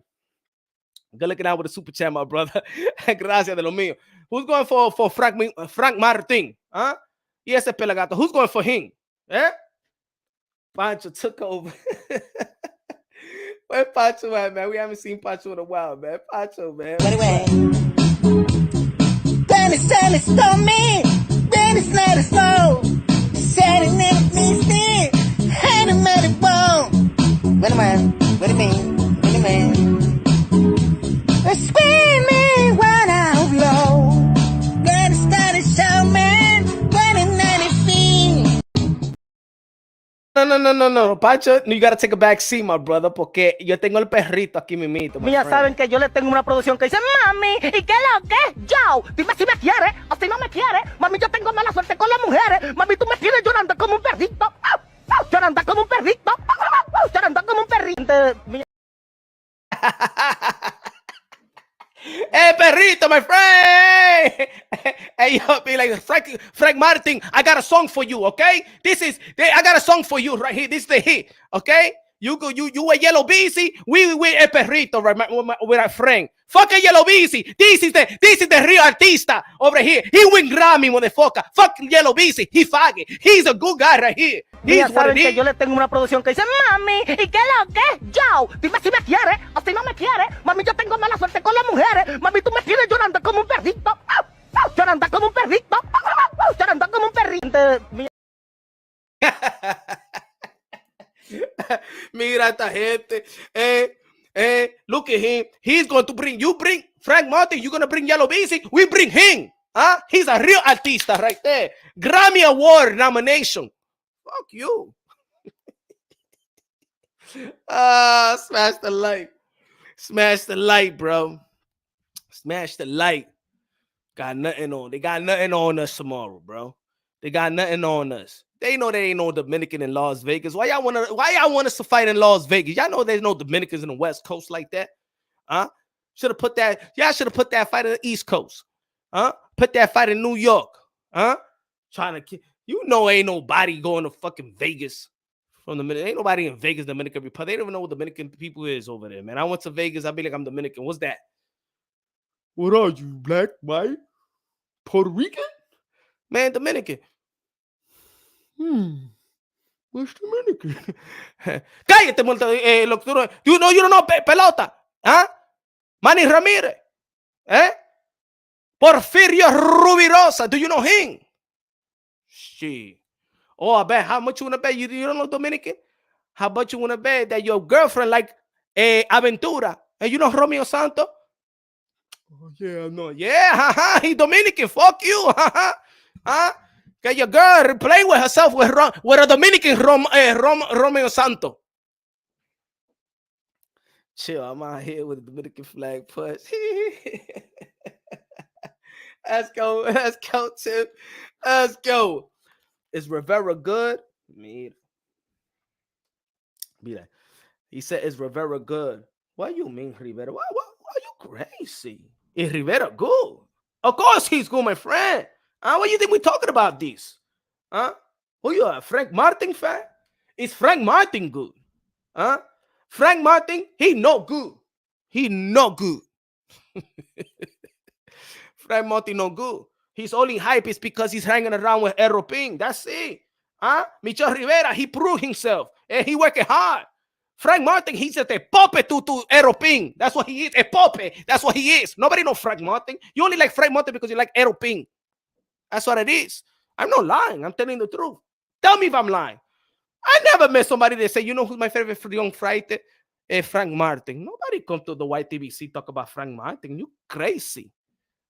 Good looking out with a super chat, my brother. Gracias de lo mío. Who's going for Frank Martin? Huh? Yes, a pelagato. Who's going for him? Eh? Pancho took over. Where Pancho at, man? We haven't seen Pancho in a while, man. Pancho, man. Anyway. Dennis told me. Dennis let us know. Said it never means me. Had a mad bone. Wait a minute. What do you mean? What do you mean? Scream me when I'm low. Dennis started show, man. When in 90 feet. No. No, Pancho, you gotta take a back seat, my brother, porque yo tengo el perrito aquí mimito. Mía, saben que yo le tengo una producción que dice, mami, ¿y qué lo que? Yo, dime si me quieres o si no me quieres. Mami, yo tengo mala suerte con las mujeres. Mami, tú me tienes llorando como un perrito. Llorando como un perrito. Llorando como un perrito. Hey, perrito, my friend. Hey, yo, be like, Frank Martin, I got a song for you, okay? I got a song for you right here. This is the hit, okay? You a Yellow Busy, we a perrito, right, with our friend. Fuck a Yellow Busy. This is the real artista over here. He win Grammy, motherfucker. Fuck Yellow Busy. He faggot. He's a good guy right here. Mira, saben que yo le tengo una producción que dice, mami, ¿y qué lo que? Yo, dime si me quieres o si no me quieres. Mami, yo tengo mala suerte con las mujeres. Mami, tú me tienes llorando como un perrito. Llorando como un perrito. Llorando como un perrito. Mira esta gente. Look at him. He's going to bring Frank Martin. You're going to bring Yellow Busy. We bring him. He's a real artista right there. Grammy Award nomination. Fuck you. Smash the light. Smash the light, bro. Smash the light. Got nothing on. They got nothing on us tomorrow, bro. They got nothing on us. They know there ain't no Dominican in Las Vegas. Why y'all want us to fight in Las Vegas? Y'all know there's no Dominicans in the West Coast like that. Y'all should have put that fight in the East Coast. Put that fight in New York. Trying to, ain't nobody going to fucking Vegas from the Dominican. Ain't nobody in Vegas, Dominican Republic. They don't even know what Dominican people is over there, man. I went to Vegas. I be like, I'm Dominican. What's that? What are you, black, white, Puerto Rican? Man, Dominican. What's Dominican? Cállate, locutor. You don't know pelota. Manny Ramirez. Porfirio Rubirosa. Do you know him? Shit. Oh, I bet. How much you want to bet? You don't know Dominican? How much you want to bet that your girlfriend like Aventura? And you know Romeo Santos? Oh, yeah, no. Yeah, he Dominican. Fuck you. Get your girl playing with herself with a Dominican Romeo Santos. Chill, I'm out here with a Dominican flag push. Let's go, Tim. Let's go. Is Rivera good? Mira. He said, is Rivera good? What do you mean, Rivera? Why are you crazy? Is Rivera good? Of course he's good, my friend. What do you think we're talking about this? Who you are, Frank Martin fan? Is Frank Martin good? Frank Martin, he no good. He no good. Frank Martin no good. His only hype is because he's hanging around with Europin. That's it. Michel Rivera, he proved himself. And he working hard. Frank Martin, he's just a puppet to Europin. That's what he is. A puppet. That's what he is. Nobody knows Frank Martin. You only like Frank Martin because you like Europin. That's what it is. I'm not lying. I'm telling the truth. Tell me if I'm lying. I never met somebody that say, you know who's my favorite young fighter? Frank Martin. Nobody come to the YTBC talk about Frank Martin. You crazy.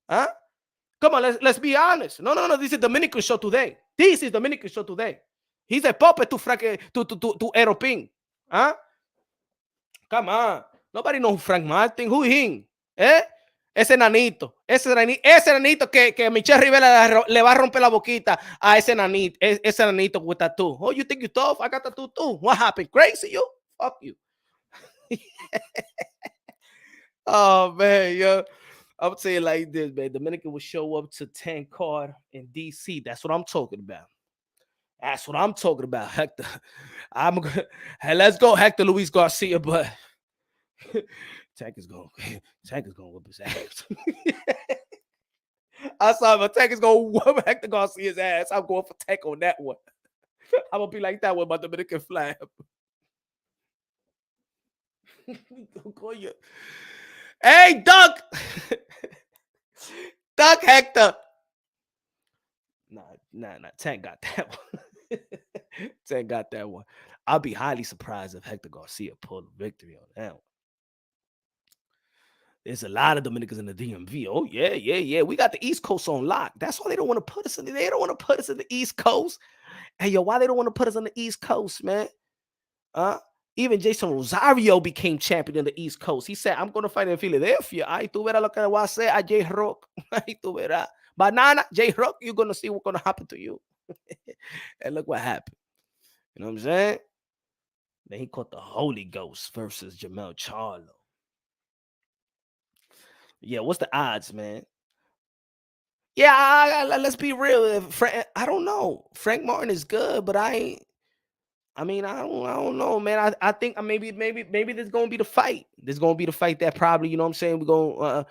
Come on, let's be honest. No. This is Dominican show today. This is Dominican show today. He's a puppet to Europin. Come on. Nobody knows Frank Martin. Who him? Ese nanito que Michel Rivera le va a romper la boquita a ese nanito with tattoo. Oh, you think you tough? I got tattoo too. What happened? Crazy, you? Fuck you. Oh, man, yo. I would say it like this, man. Dominican will show up to 10 card in DC. That's what I'm talking about. That's what I'm talking about, Hector. Let's go, Hector Luis Garcia, but Tank is going to whip his ass. I saw him. Tank is going to whip Hector Garcia's ass. I'm going for Tank on that one. I'm going to be like that with my Dominican flag. Hey, Duck! Duck Hector! Nah. Tank got that one. Tank got that one. I'll be highly surprised if Hector Garcia pulled a victory on that one. There's a lot of Dominicans in the DMV. Oh, yeah. We got the East Coast on lock. That's why they don't want to put us in. They don't want to put us in the East Coast. Hey, yo, why they don't want to put us on the East Coast, man? Even Jason Rosario became champion in the East Coast. He said, I'm going to fight in Philadelphia. Ay, tú verás lo que le voy a hacer a J-Rock. Ay, tú verás. Banana, J-Rock, you're going to see what's going to happen to you. And look what happened. You know what I'm saying? Then he caught the Holy Ghost versus Jamel Charlo. Yeah, what's the odds, man? Yeah, let's be real. I don't know. Frank Martin is good, but I don't know, man. I think maybe this is gonna be the fight. This is gonna be the fight that probably, you know what I'm saying, we're gonna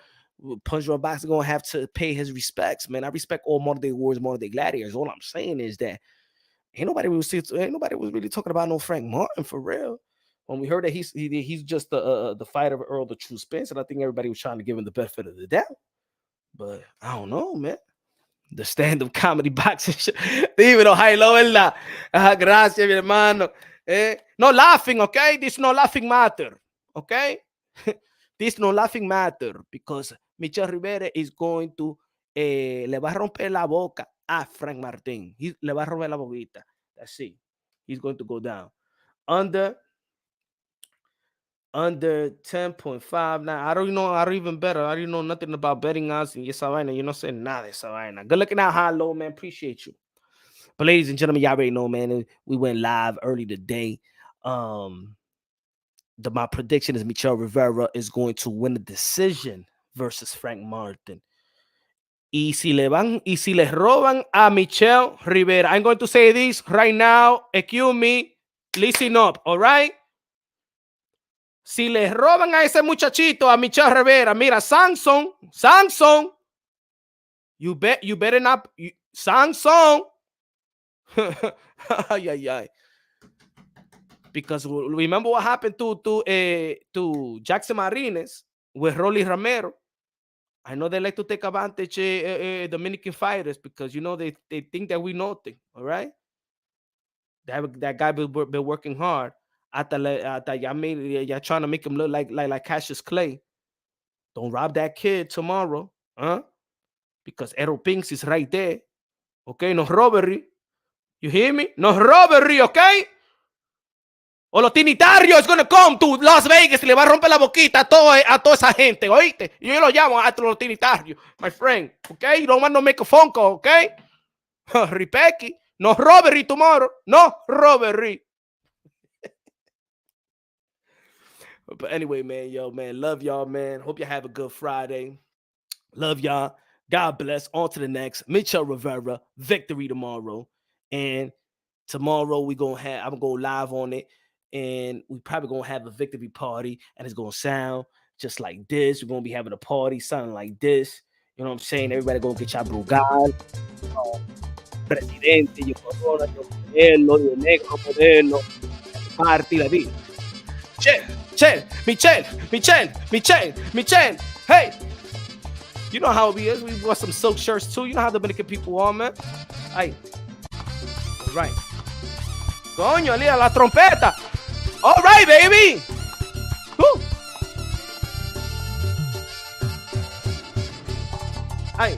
Punch Drunk Boxing gonna have to pay his respects, man. I respect all modern day warriors, modern day gladiators. All I'm saying is that ain't nobody was really talking about no Frank Martin for real. When we heard that he's just the fighter of Earl the True Spence, and I think everybody was trying to give him the benefit of the doubt. But I don't know, man. The stand-up comedy boxing show. Dímelo, Jailo, ¿verdad? Gracias, mi hermano. No laughing, okay? This no laughing matter, okay? This no laughing matter because Michel Rivera is going to le va a romper la boca a Frank Martin. Le va a romper la boquita. That's it. He's going to go down. Under 10.5. Now, I don't even better. I don't know nothing about betting odds and esa vaina. You know, say nada esa vaina. Good looking out, Hello, man. Appreciate you. But ladies and gentlemen, y'all already know, man. We went live early today. My prediction is Michel Rivera is going to win the decision versus Frank Martin. Y si le roban a Michel Rivera, I'm going to say this right now. Excuse me. Listen up, all right? Si le roban a ese muchachito, a Michel Rivera, mira, Samson, you better not, Samson. Ay. Because remember what happened to Jackson Martinez with Rolly Romero. I know they like to take advantage Dominican fighters because, you know, they think that we know things, all right? That guy been working hard. Y'all trying to make him look like Cassius Clay. Don't rob that kid tomorrow, huh? Because Errol Pinks is right there. Okay, no robbery. You hear me? No robbery, okay? O los Trinitarios is gonna come to Las Vegas y le va a romper la boquita a toda esa gente, ¿oíste? Yo lo llamo a los Trinitarios, my friend, okay? You don't want to make a phone call, okay? Ripeki, no robbery tomorrow. No robbery. But anyway, man, love y'all, man. Hope you have a good Friday. Love y'all. God bless. On to the next. Michel Rivera, victory tomorrow. And tomorrow I'm gonna go live on it. And we probably gonna have a victory party. And it's gonna sound just like this. We're gonna be having a party sounding like this. You know what I'm saying? Everybody gonna get your brugal. Presidente, yo corona, yo modelo, yo negro modelo. Party la vida. Michel. Hey, you know how we is. We bought some silk shirts too. You know how the Dominican people are, man. Hey, all right. Coño, Lía, la trompeta. All right, baby. Woo. Hey.